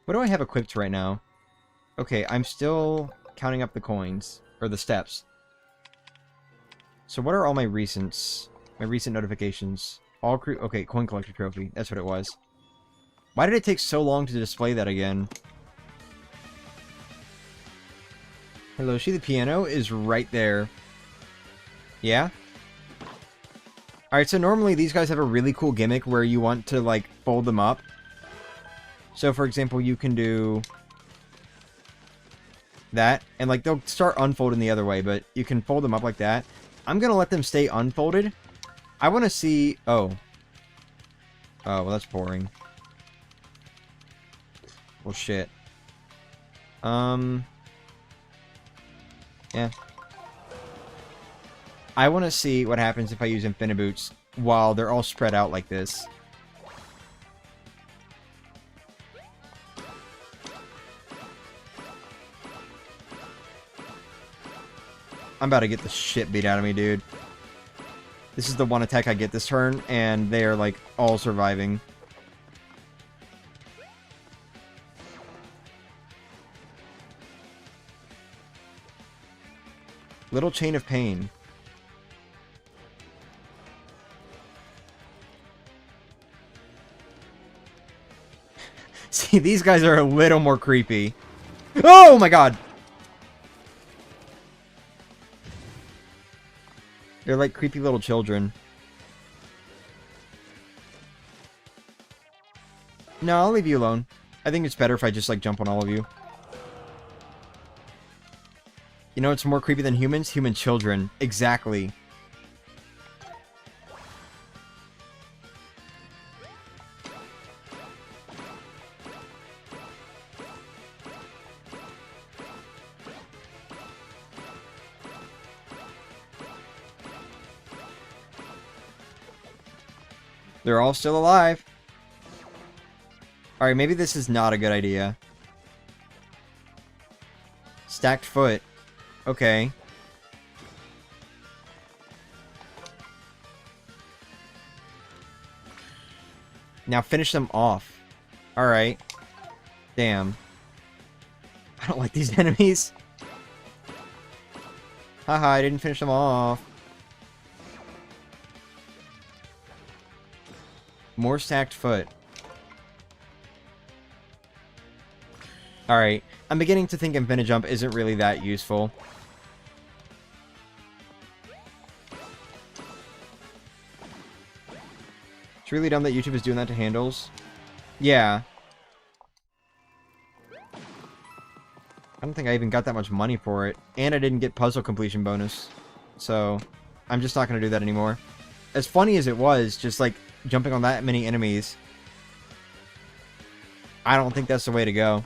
What do I have equipped right now? Okay, I'm still counting up the coins. Or the steps. So what are all my recents? My recent notifications. All crew... Okay, coin collector trophy. That's what it was. Why did it take so long to display that again? Hello, the piano is right there. Yeah? Alright, so normally these guys have a really cool gimmick where you want to, like, fold them up. So, for example, you can do that, and, like, they'll start unfolding the other way, but you can fold them up like that. I'm gonna let them stay unfolded. I want to see... Oh. Oh, well, that's boring. Well, shit. Yeah. I want to see what happens if I use Infiniboots while they're all spread out like this. I'm about to get the shit beat out of me, dude. This is the one attack I get this turn, and they are, like, all surviving. Little chain of pain. See, these guys are a little more creepy. Oh my god! They're like creepy little children. No, I'll leave you alone. I think it's better if I just, like, jump on all of you. You know what's more creepy than humans? Human children. Exactly. They're all still alive. Alright, maybe this is not a good idea. Stacked foot. Okay. Now finish them off. Alright. Damn. I don't like these enemies. Haha, I didn't finish them off. More stacked foot. Alright. I'm beginning to think Infinite Jump isn't really that useful. It's really dumb that YouTube is doing that to handles. Yeah. I don't think I even got that much money for it. And I didn't get puzzle completion bonus. So, I'm just not going to do that anymore. As funny as it was, just like jumping on that many enemies, I don't think that's the way to go.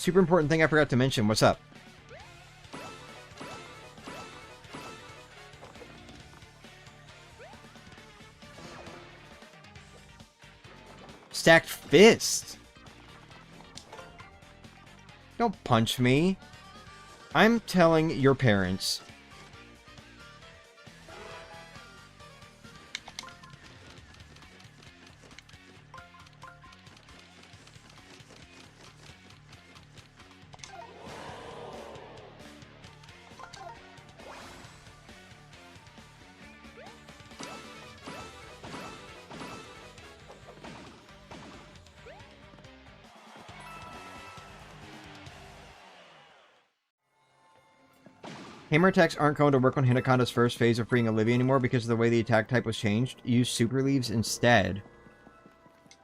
super important thing I forgot to mention. What's up? Stacked fist. Don't punch me. I'm telling your parents. Hammer attacks aren't going to work on Hinaconda's first phase of freeing Olivia anymore because of the way the attack type was changed. Use super leaves instead.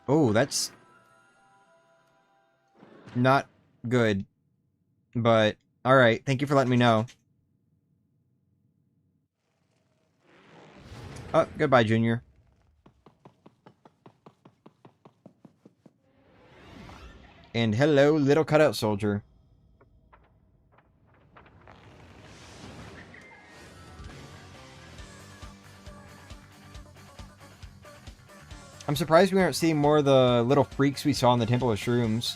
Oh, that's not good. But, alright. Thank you for letting me know. Oh, goodbye, Junior. And hello, little cutout soldier. I'm surprised we aren't seeing more of the little freaks we saw in the Temple of Shrooms.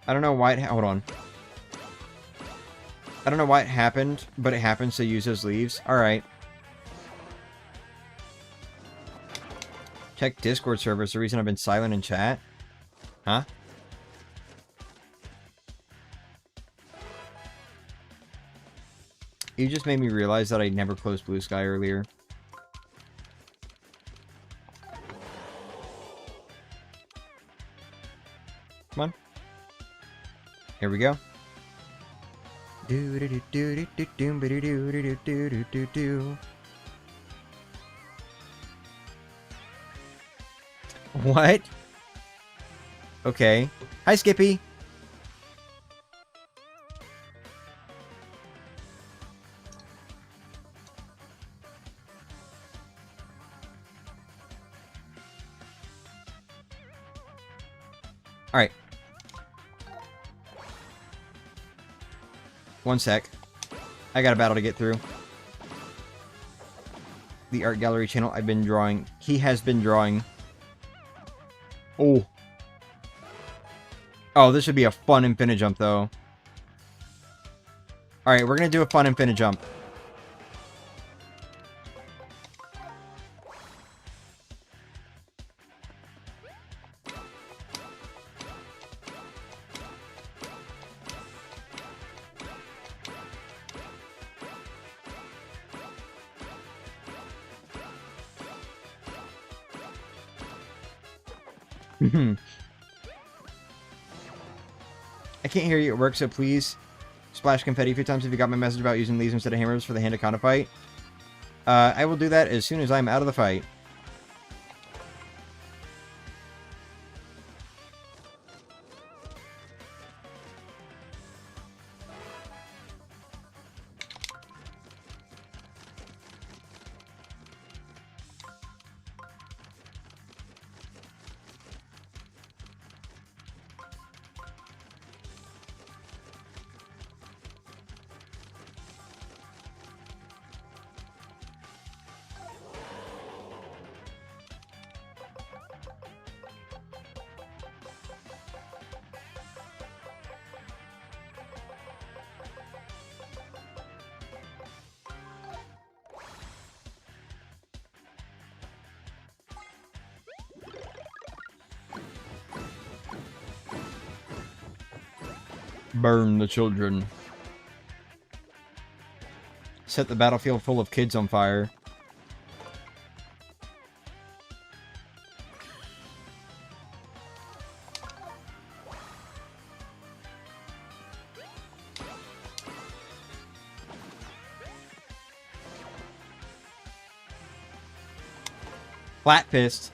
I don't know why it... Hold on. I don't know why it happened, but it happened, so use those leaves. Alright. Check Discord server. Is the reason I've been silent in chat? Huh? You just made me realize that I never closed Blue Sky earlier. Come on. Here we go. What? Okay. Hi, Skippy. Alright. One sec. I got a battle to get through. The art gallery channel I've been drawing. He has been drawing. Oh. Oh, this would be a fun infinite jump, though. Alright, we're gonna do a fun infinite jump. I can't hear you at work, so please splash confetti a few times if you got my message about using leaves instead of hammers for the Hanaconda fight. I will do that as soon as I'm out of the fight. Burn the children. Set the battlefield full of kids on fire. Flat fist.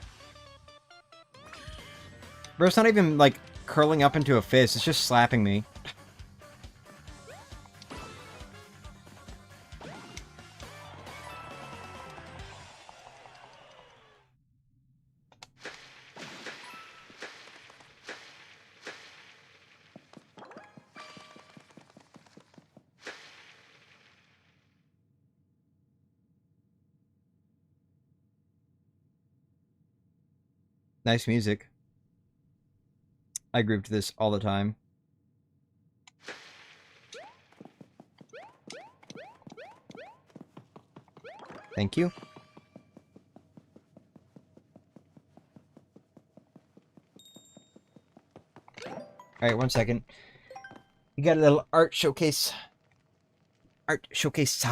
Bro, it's not even, like, curling up into a fist. It's just slapping me. Nice music. I groove to this all the time. Thank you. Alright, 1 second. You got a little art showcase. Art showcase.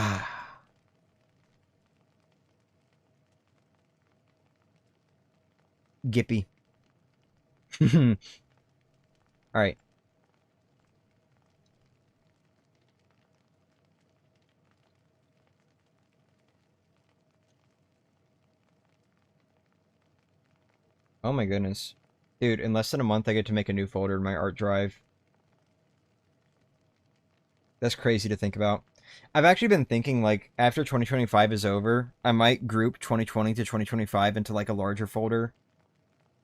Gippy. Alright. Oh my goodness. Dude, in less than a month I get to make a new folder in my art drive. That's crazy to think about. I've actually been thinking, like, after 2025 is over, I might group 2020 to 2025 into, like, a larger folder.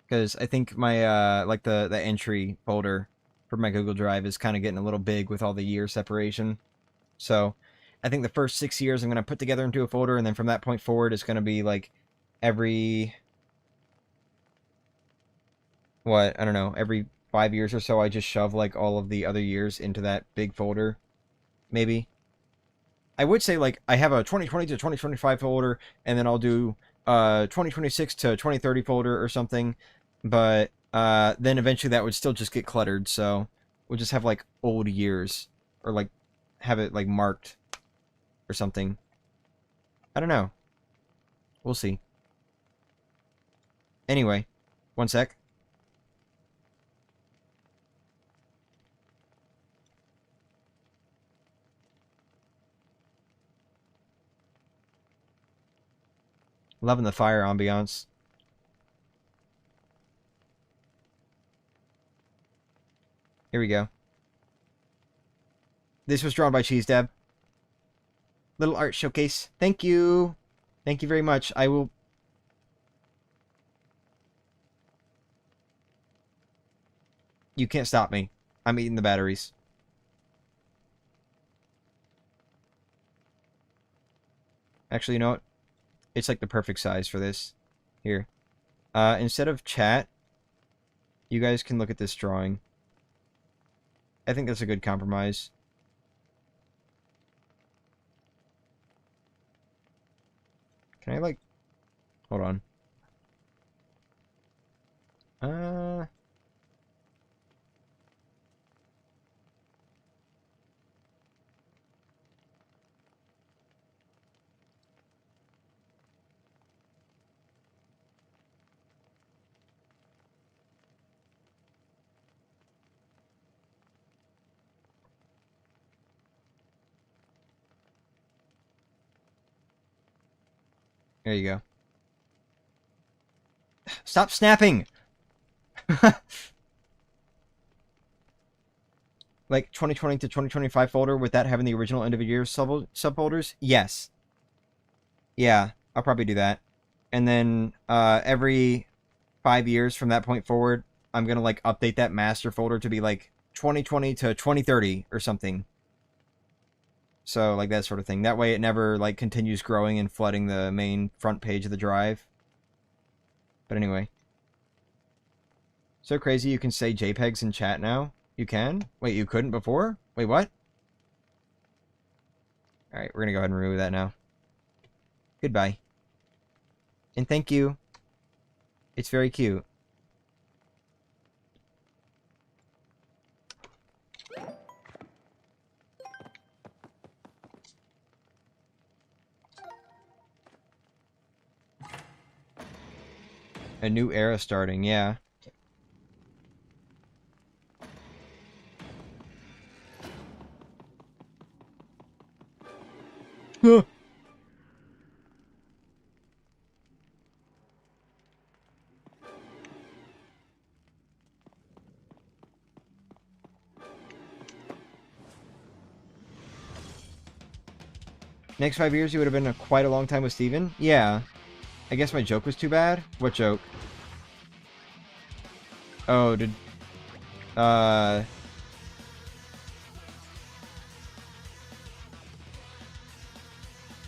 Because I think my, like, the entry folder for my Google Drive is kind of getting a little big with all the year separation. So, I think the first 6 years I'm going to put together into a folder, and then from that point forward, it's going to be, like, every... What? I don't know. Every 5 years or so, I just shove, like, all of the other years into that big folder. Maybe. I would say, like, I have a 2020 to 2025 folder, and then I'll do 2026 to 2030 folder or something, but then eventually that would still just get cluttered, so we'll just have, like, old years, or, like, have it, like, marked or something. I don't know. We'll see. Anyway, 1 sec. Loving the fire ambiance. Here we go. This was drawn by Cheese Dab. Little art showcase. Thank you. Thank you very much. I will... You can't stop me. I'm eating the batteries. Actually, you know what? It's like the perfect size for this. Here. Instead of chat, you guys can look at this drawing. I think that's a good compromise. Can I, like... Hold on. There you go. Stop snapping! Like, 2020 to 2025 folder with that having the original end of the year subfolders? Yes. Yeah, I'll probably do that. And then, every 5 years from that point forward, I'm gonna, like, update that master folder to be, like, 2020 to 2030 or something. So, like, that sort of thing. That way it never, like, continues growing and flooding the main front page of the drive. But anyway. So crazy you can say JPEGs in chat now? You can? Wait, you couldn't before? Wait, what? Alright, we're gonna go ahead and remove that now. Goodbye. And thank you. It's very cute. A new era starting, yeah. Next 5 years, you would have been quite a long time with Steven? Yeah. I guess my joke was too bad? What joke? Oh, did...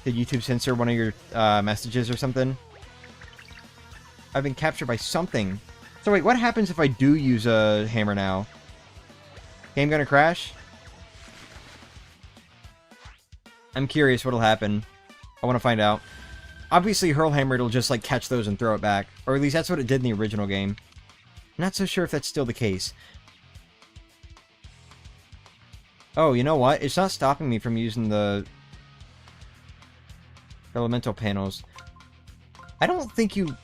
Did YouTube censor one of your messages or something? I've been captured by something. So wait, what happens if I do use a hammer now? Game gonna crash? I'm curious what'll happen. I want to find out. Obviously, Hurl Hammer, it'll just, like, catch those and throw it back. Or at least that's what it did in the original game. Not so sure if that's still the case. Oh, you know what? It's not stopping me from using the elemental panels. I don't think you...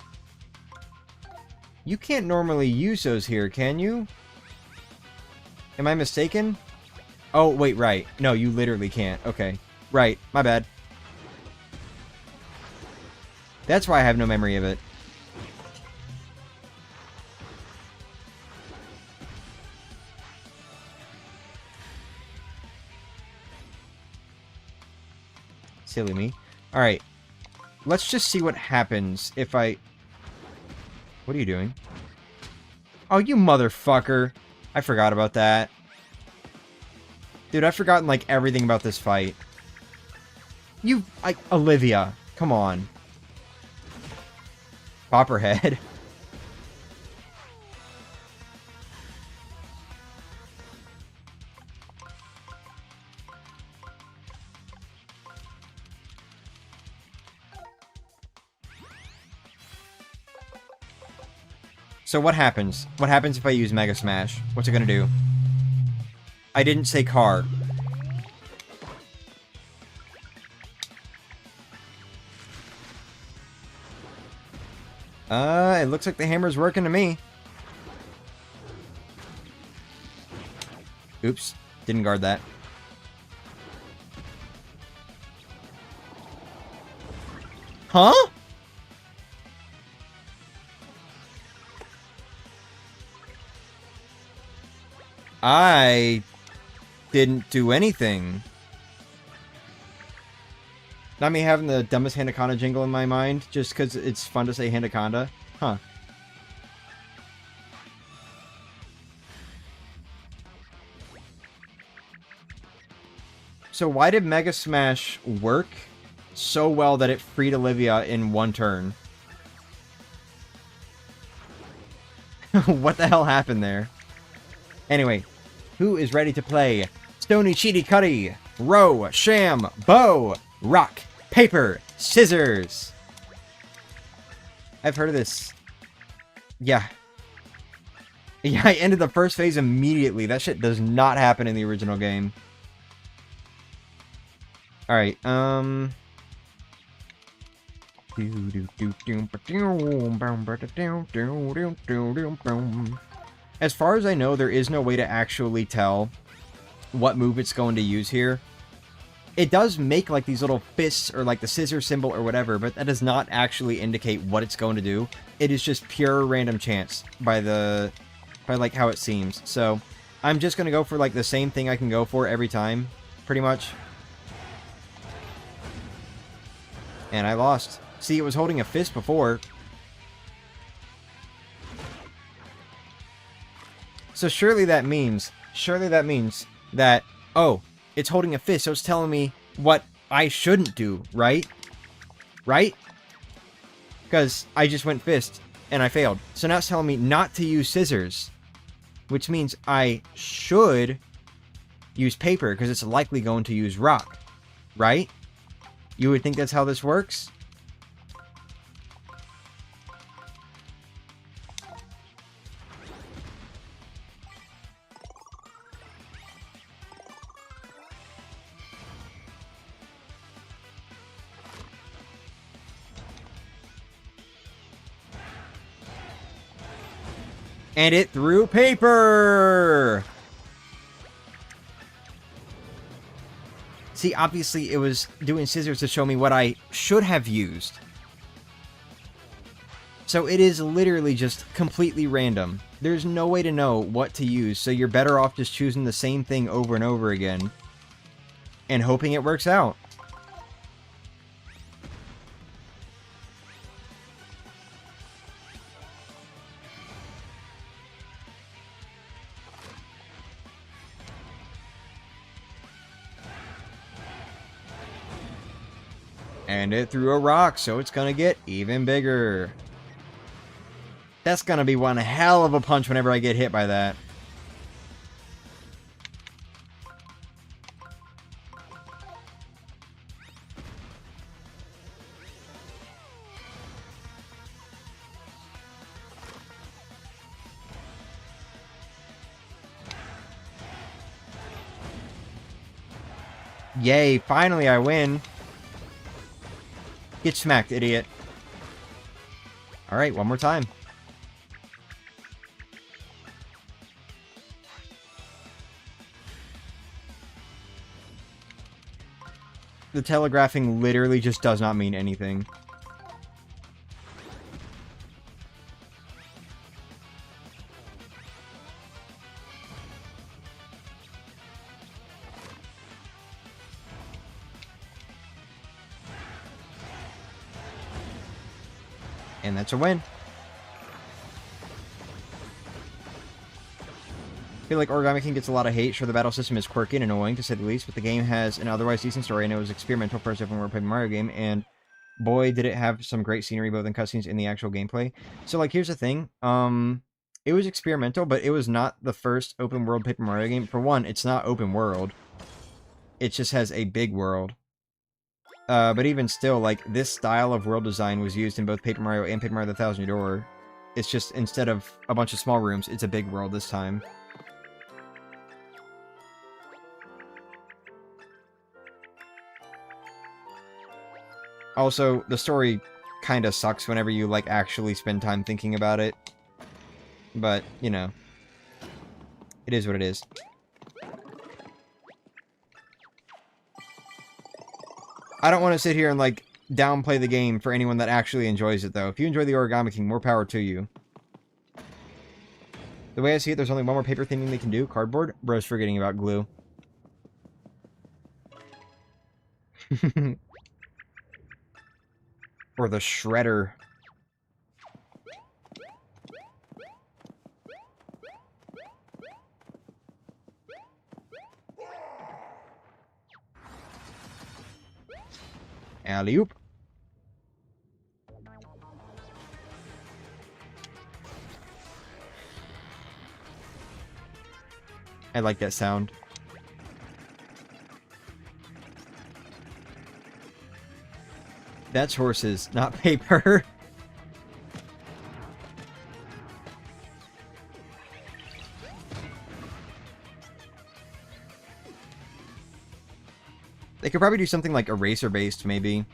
You can't normally use those here, can you? Am I mistaken? Oh, wait, right. No, you literally can't. Okay. Right. My bad. That's why I have no memory of it. Silly me. Alright. Let's just see what happens if I... What are you doing? Oh, you motherfucker. I forgot about that. Dude, I've forgotten, like, everything about this fight. You... Olivia. Come on. Pop her head. So what happens? What happens if I use Mega Smash? What's it gonna do? I didn't say car. It looks like the hammer's working to me. Oops. Didn't guard that. Huh? I didn't do anything. Not me having the dumbest Handaconda jingle in my mind, just because it's fun to say Handaconda. Huh. So why did Mega Smash work so well that it freed Olivia in one turn? What the hell happened there? Anyway, who is ready to play Stony Cheaty Cuddy, Row, Sham, Bow, Rock, Paper, Scissors? I've heard of this. Yeah. Yeah, I ended the first phase immediately. That shit does not happen in the original game. Alright, as far as I know, there is no way to actually tell what move it's going to use here. It does make, like, these little fists, or, like, the scissor symbol or whatever, but that does not actually indicate what it's going to do. It is just pure random chance by, like, how it seems. So, I'm just gonna go for, like, the same thing I can go for every time, pretty much. And I lost. See, it was holding a fist before. So surely that means that, oh, it's holding a fist, so it's telling me what I shouldn't do, right? Right? Because I just went fist, and I failed. So now it's telling me not to use scissors, which means I should use paper, because it's likely going to use rock, right? You would think that's how this works? And it threw paper! See, obviously it was doing scissors to show me what I should have used. So it is literally just completely random. There's no way to know what to use, so you're better off just choosing the same thing over and over again and hoping it works out. And it threw a rock, so it's gonna get even bigger. That's gonna be one hell of a punch whenever I get hit by that. Yay, finally I win. Get smacked, idiot. Alright, one more time. The telegraphing literally just does not mean anything. And that's a win. I feel like Origami King gets a lot of hate. Sure, the battle system is quirky and annoying, to say the least, but the game has an otherwise decent story, and it was experimental for a open world Paper Mario game, and boy, did it have some great scenery, both in cutscenes and the actual gameplay. So, like, here's the thing. It was experimental, but it was not the first open world Paper Mario game. For one, it's not open world. It just has a big world. But even still, like, this style of world design was used in both Paper Mario and Paper Mario the Thousand Year Door. It's just, instead of a bunch of small rooms, it's a big world this time. Also, the story kind of sucks whenever you, like, actually spend time thinking about it. But, you know. It is what it is. I don't want to sit here and, like, downplay the game for anyone that actually enjoys it, though. If you enjoy the Origami King, more power to you. The way I see it, there's only one more paper thing they can do. Cardboard? Bro's forgetting about glue. Or the shredder. Alley-oop. I like that sound. That's horses, not paper. They could probably do something like eraser-based, maybe.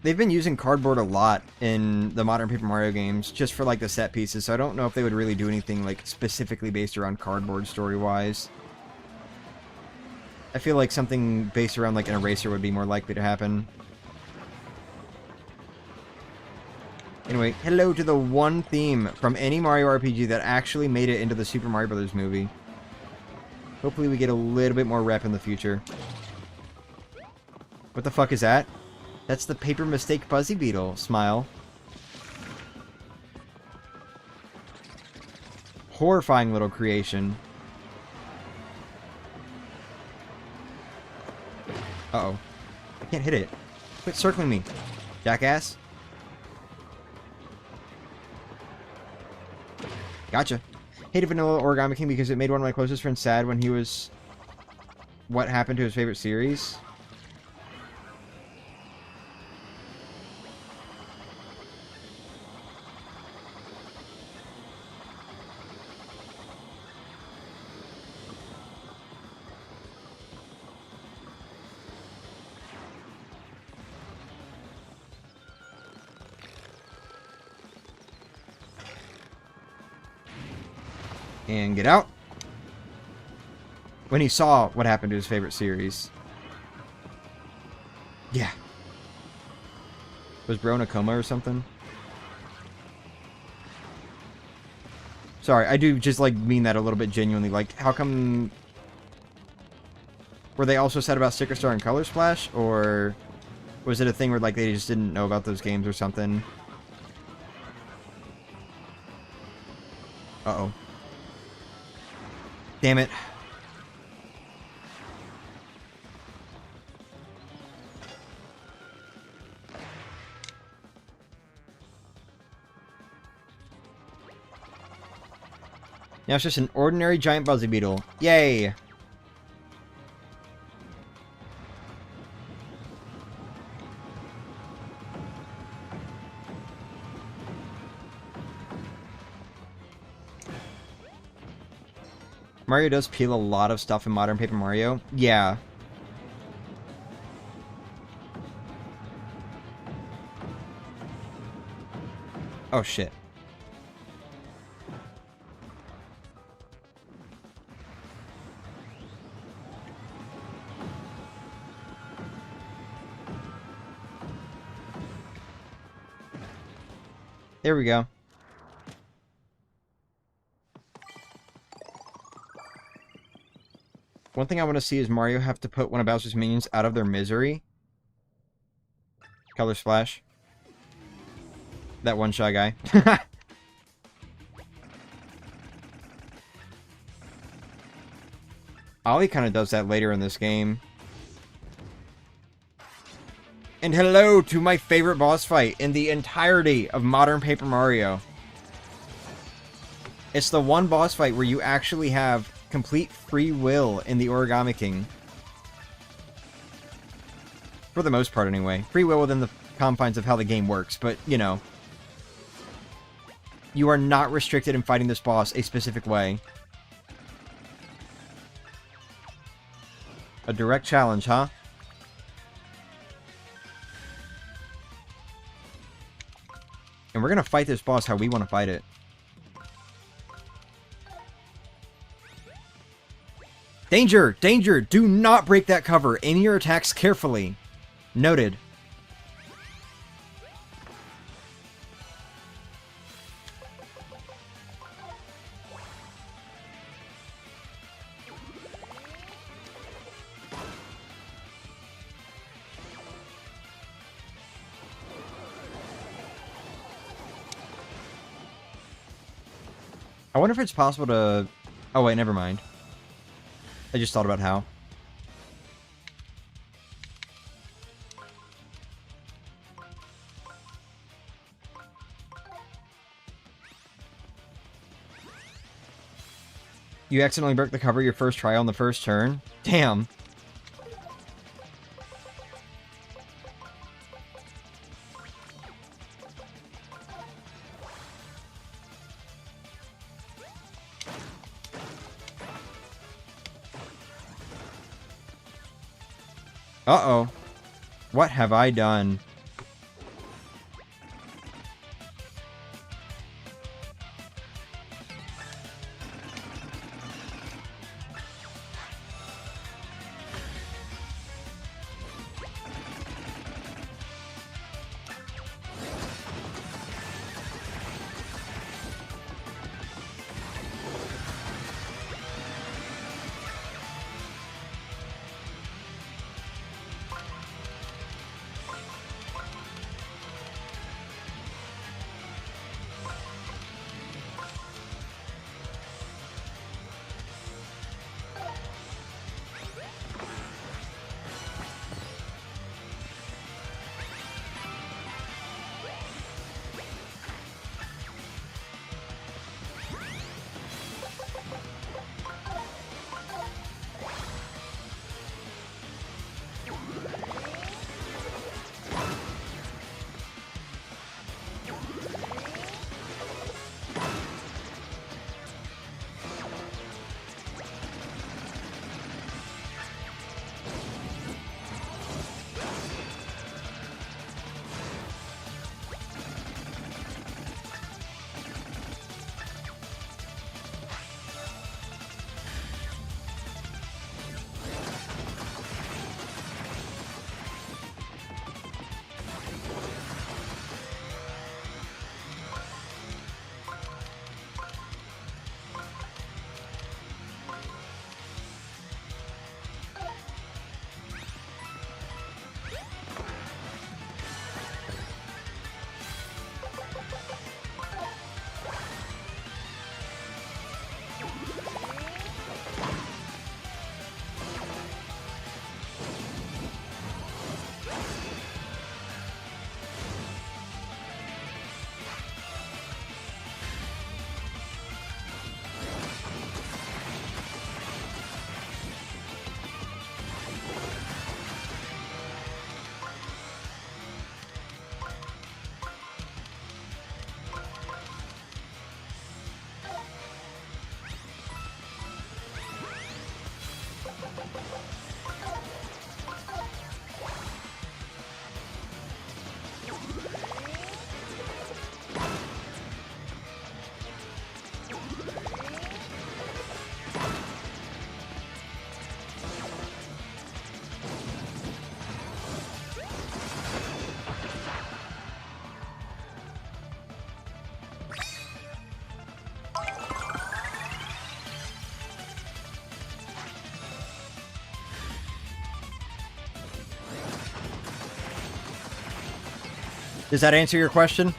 They've been using cardboard a lot in the modern Paper Mario games, just for, like, the set pieces, so I don't know if they would really do anything, like, specifically based around cardboard story-wise. I feel like something based around, like, an eraser would be more likely to happen. Anyway, hello to the one theme from any Mario RPG that actually made it into the Super Mario Bros. Movie. Hopefully we get a little bit more rep in the future. What the fuck is that? That's the Paper Mistake Fuzzy Beetle. Smile. Horrifying little creation. Uh-oh. I can't hit it. Quit circling me, jackass. Gotcha. Hated Vanilla Origami King because it made one of my closest friends sad when he was... What happened to his favorite series? And get out. When he saw what happened to his favorite series. Yeah. Was Bro in a coma or something? Sorry, I do just, like, mean that a little bit genuinely. Like, how come... Were they also sad about Sticker Star and Color Splash? Or was it a thing where, like, they just didn't know about those games or something? Uh-oh. Damn it. Now it's just an ordinary giant buzzy beetle. Yay! Mario does peel a lot of stuff in Modern Paper Mario. Yeah. Oh, shit. There we go. One thing I want to see is Mario have to put one of Bowser's minions out of their misery. Color Splash. That one shy guy. Ollie kind of does that later in this game. And hello to my favorite boss fight in the entirety of Modern Paper Mario. It's the one boss fight where you actually have complete free will in the Origami King. For the most part, anyway. Free will within the confines of how the game works, but, you know. You are not restricted in fighting this boss a specific way. A direct challenge, huh? And we're gonna fight this boss how we want to fight it. Danger! Danger! Do not break that cover. Aim your attacks carefully. Noted. I wonder if it's possible to... Oh, wait, never mind. I just thought about how. You accidentally broke the cover your first try on the first turn? Damn. Uh-oh. What have I done? Does that answer your question?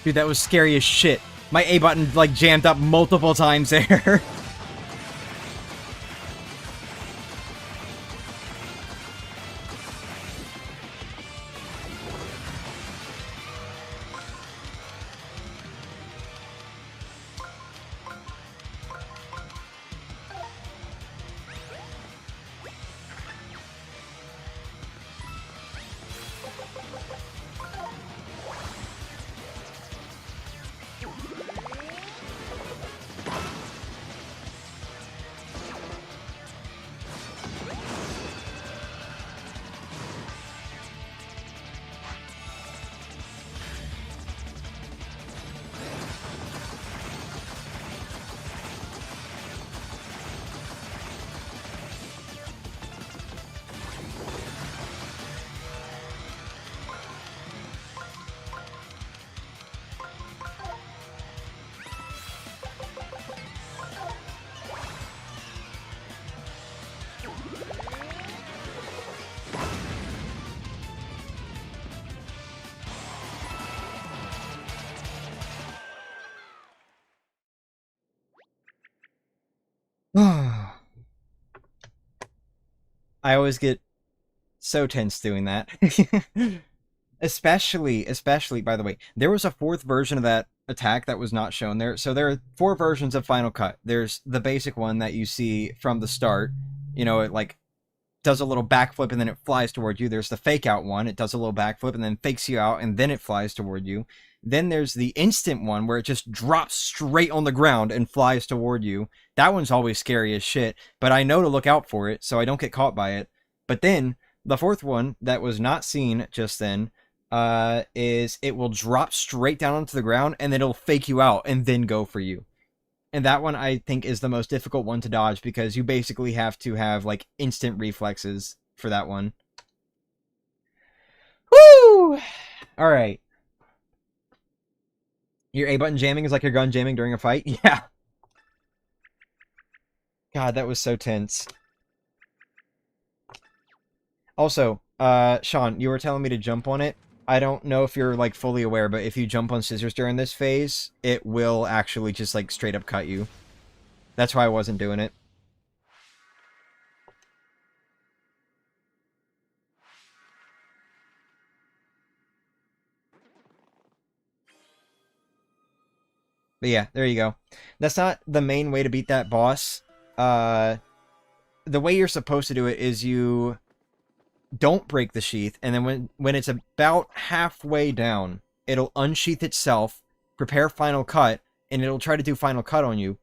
Dude, that was scary as shit. My A button, like, jammed up multiple times there. I always get so tense doing that. especially, by the way, there was a fourth version of that attack that was not shown there. So there are 4 versions of Final Cut. There's the basic one that you see from the start. You know, it like does a little backflip and then it flies toward you. There's the fake out one. It does a little backflip and then fakes you out and then it flies toward you. Then there's the instant one where it just drops straight on the ground and flies toward you. That one's always scary as shit, but I know to look out for it so I don't get caught by it. But then the fourth one that was not seen just then is it will drop straight down onto the ground and then it'll fake you out and then go for you. And that one I think is the most difficult one to dodge because you basically have to have like instant reflexes for that one. Woo! All right. Your A button jamming is like your gun jamming during a fight? Yeah. God, that was so tense. Also, Sean, you were telling me to jump on it. I don't know if you're, like, fully aware, but if you jump on scissors during this phase, it will actually just, like, straight up cut you. That's why I wasn't doing it. But yeah, there you go. That's not the main way to beat that boss. The way you're supposed to do it is you don't break the sheath, and then when it's about halfway down, it'll unsheath itself, prepare Final Cut, and it'll try to do Final Cut on you.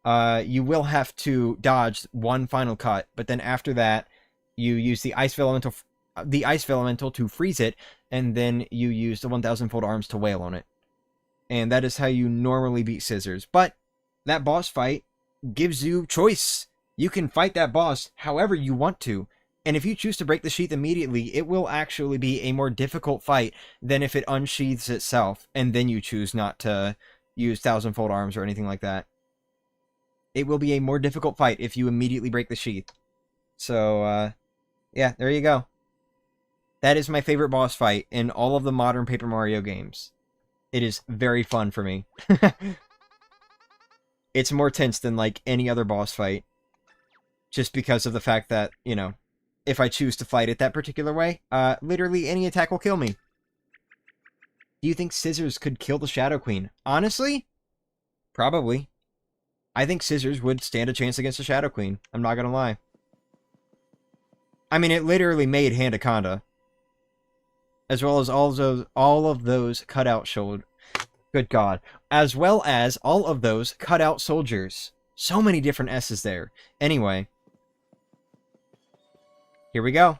You will have to dodge one Final Cut, but then after that, you use the Ice Elemental to freeze it, and then you use the 1,000-fold arms to wail on it. And that is how you normally beat Scissors. But that boss fight gives you choice. You can fight that boss however you want to. And if you choose to break the sheath immediately, it will actually be a more difficult fight than if it unsheathes itself, and then you choose not to use 1,000-fold arms or anything like that. It will be a more difficult fight if you immediately break the sheath. So, yeah, there you go. That is my favorite boss fight in all of the modern Paper Mario games. It is very fun for me. It's more tense than, like, any other boss fight. Just because of the fact that, you know, if I choose to fight it that particular way, literally any attack will kill me. Do you think Scissors could kill the Shadow Queen? Honestly? Probably. I think Scissors would stand a chance against the Shadow Queen. I'm not gonna lie. I mean, it literally made Handaconda. As well as all of those cutout shoulders. Good God. As well as all of those cutout soldiers. So many different S's there. Anyway. Here we go.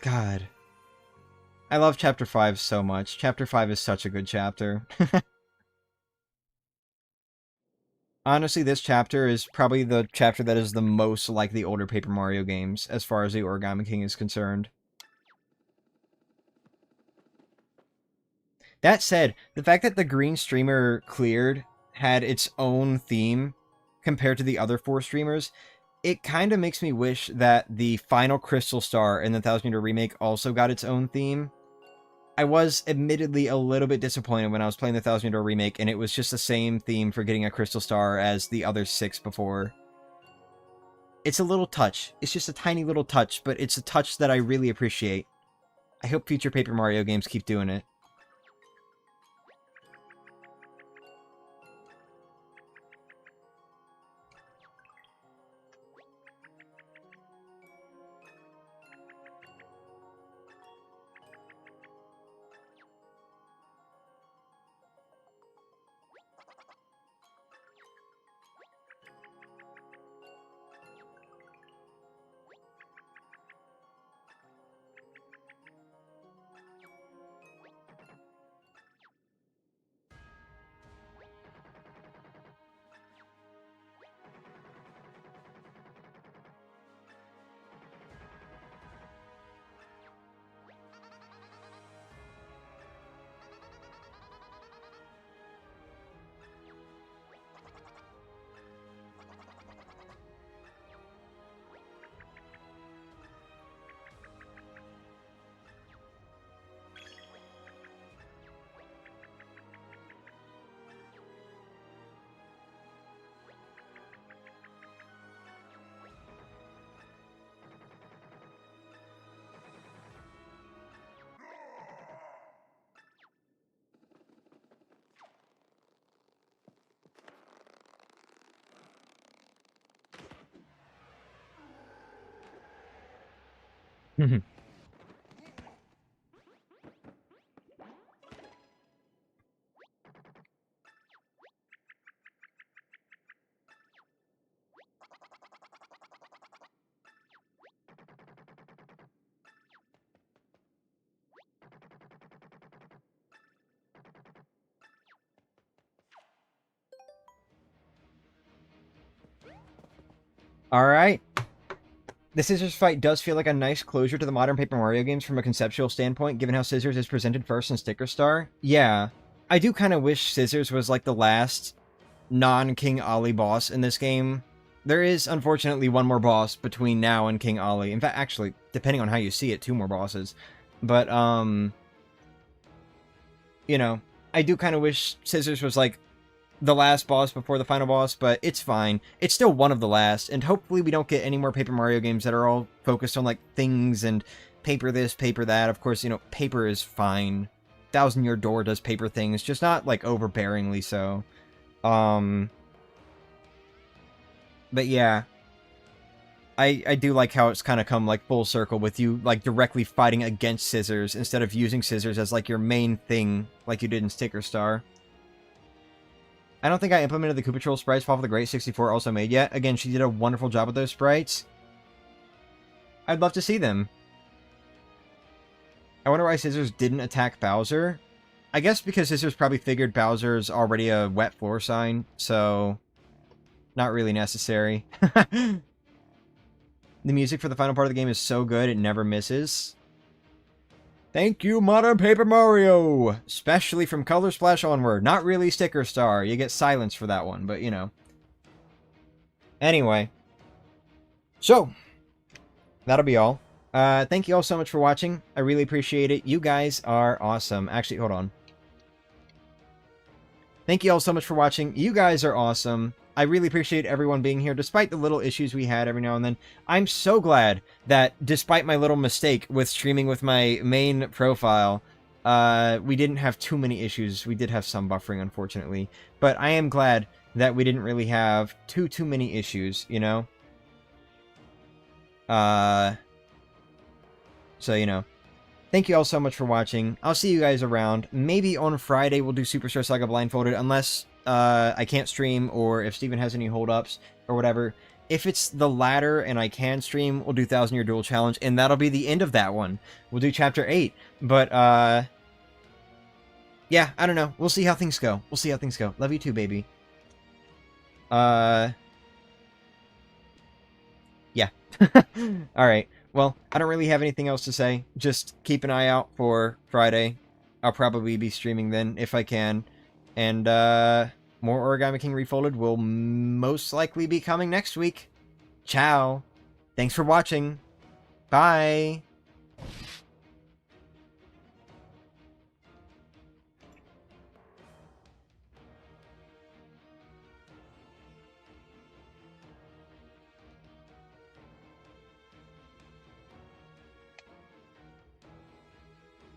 God. I love Chapter 5 so much. Chapter 5 is such a good chapter. Honestly, this chapter is probably the chapter that is the most like the older Paper Mario games, as far as the Origami King is concerned. That said, the fact that the green streamer cleared had its own theme compared to the other 4 streamers, it kind of makes me wish that the final Crystal Star in the 1000 Meter Remake also got its own theme. I was admittedly a little bit disappointed when I was playing the 1000 Meter Remake, and it was just the same theme for getting a Crystal Star as the other 6 before. It's a little touch. It's just a tiny little touch, but it's a touch that I really appreciate. I hope future Paper Mario games keep doing it. Alright. The Scissors fight does feel like a nice closure to the modern Paper Mario games from a conceptual standpoint, given how Scissors is presented first in Sticker Star. Yeah. I do kind of wish Scissors was like the last non-King Ollie boss in this game. There is, unfortunately, one more boss between now and King Ollie. In fact, actually, depending on how you see it, two more bosses. But, you know, I do kind of wish Scissors was like the last boss before the final boss, but it's fine. It's still one of the last, and hopefully we don't get any more Paper Mario games that are all focused on, like, things and paper this, paper that. Of course, you know, paper is fine. Thousand Year Door does paper things, just not, like, overbearingly so. But yeah. I do like how it's kind of come, like, full circle with you, like, directly fighting against Scissors instead of using Scissors as, like, your main thing, like you did in Sticker Star. I don't think I implemented the Koopa Troll sprites Fall for the Great 64 also made yet. Again, she did a wonderful job with those sprites. I'd love to see them. I wonder why Scissors didn't attack Bowser. I guess because Scissors probably figured Bowser's already a wet floor sign, so not really necessary. The music for the final part of the game is so good, it never misses. Thank you, Modern Paper Mario! Especially from Color Splash onward. Not really Sticker Star. You get silence for that one, but you know. Anyway. So, that'll be all. Thank you all so much for watching. I really appreciate it. You guys are awesome. Actually, hold on. Thank you all so much for watching. You guys are awesome. I really appreciate everyone being here, despite the little issues we had every now and then. I'm so glad that, despite my little mistake with streaming with my main profile, we didn't have too many issues. We did have some buffering, unfortunately. But I am glad that we didn't really have too many issues, you know? So, you know. Thank you all so much for watching. I'll see you guys around. Maybe on Friday we'll do Superstar Saga Blindfolded, unless I can't stream, or if Steven has any holdups, or whatever. If it's the latter and I can stream, we'll do 1000 Year Duel Challenge, and that'll be the end of that one. We'll do Chapter 8. But, yeah, I don't know. We'll see how things go. We'll see how things go. Love you too, baby. Yeah. Alright. Well, I don't really have anything else to say. Just keep an eye out for Friday. I'll probably be streaming then, if I can. And, more Origami King Refolded will most likely be coming next week. Ciao. Thanks for watching. Bye.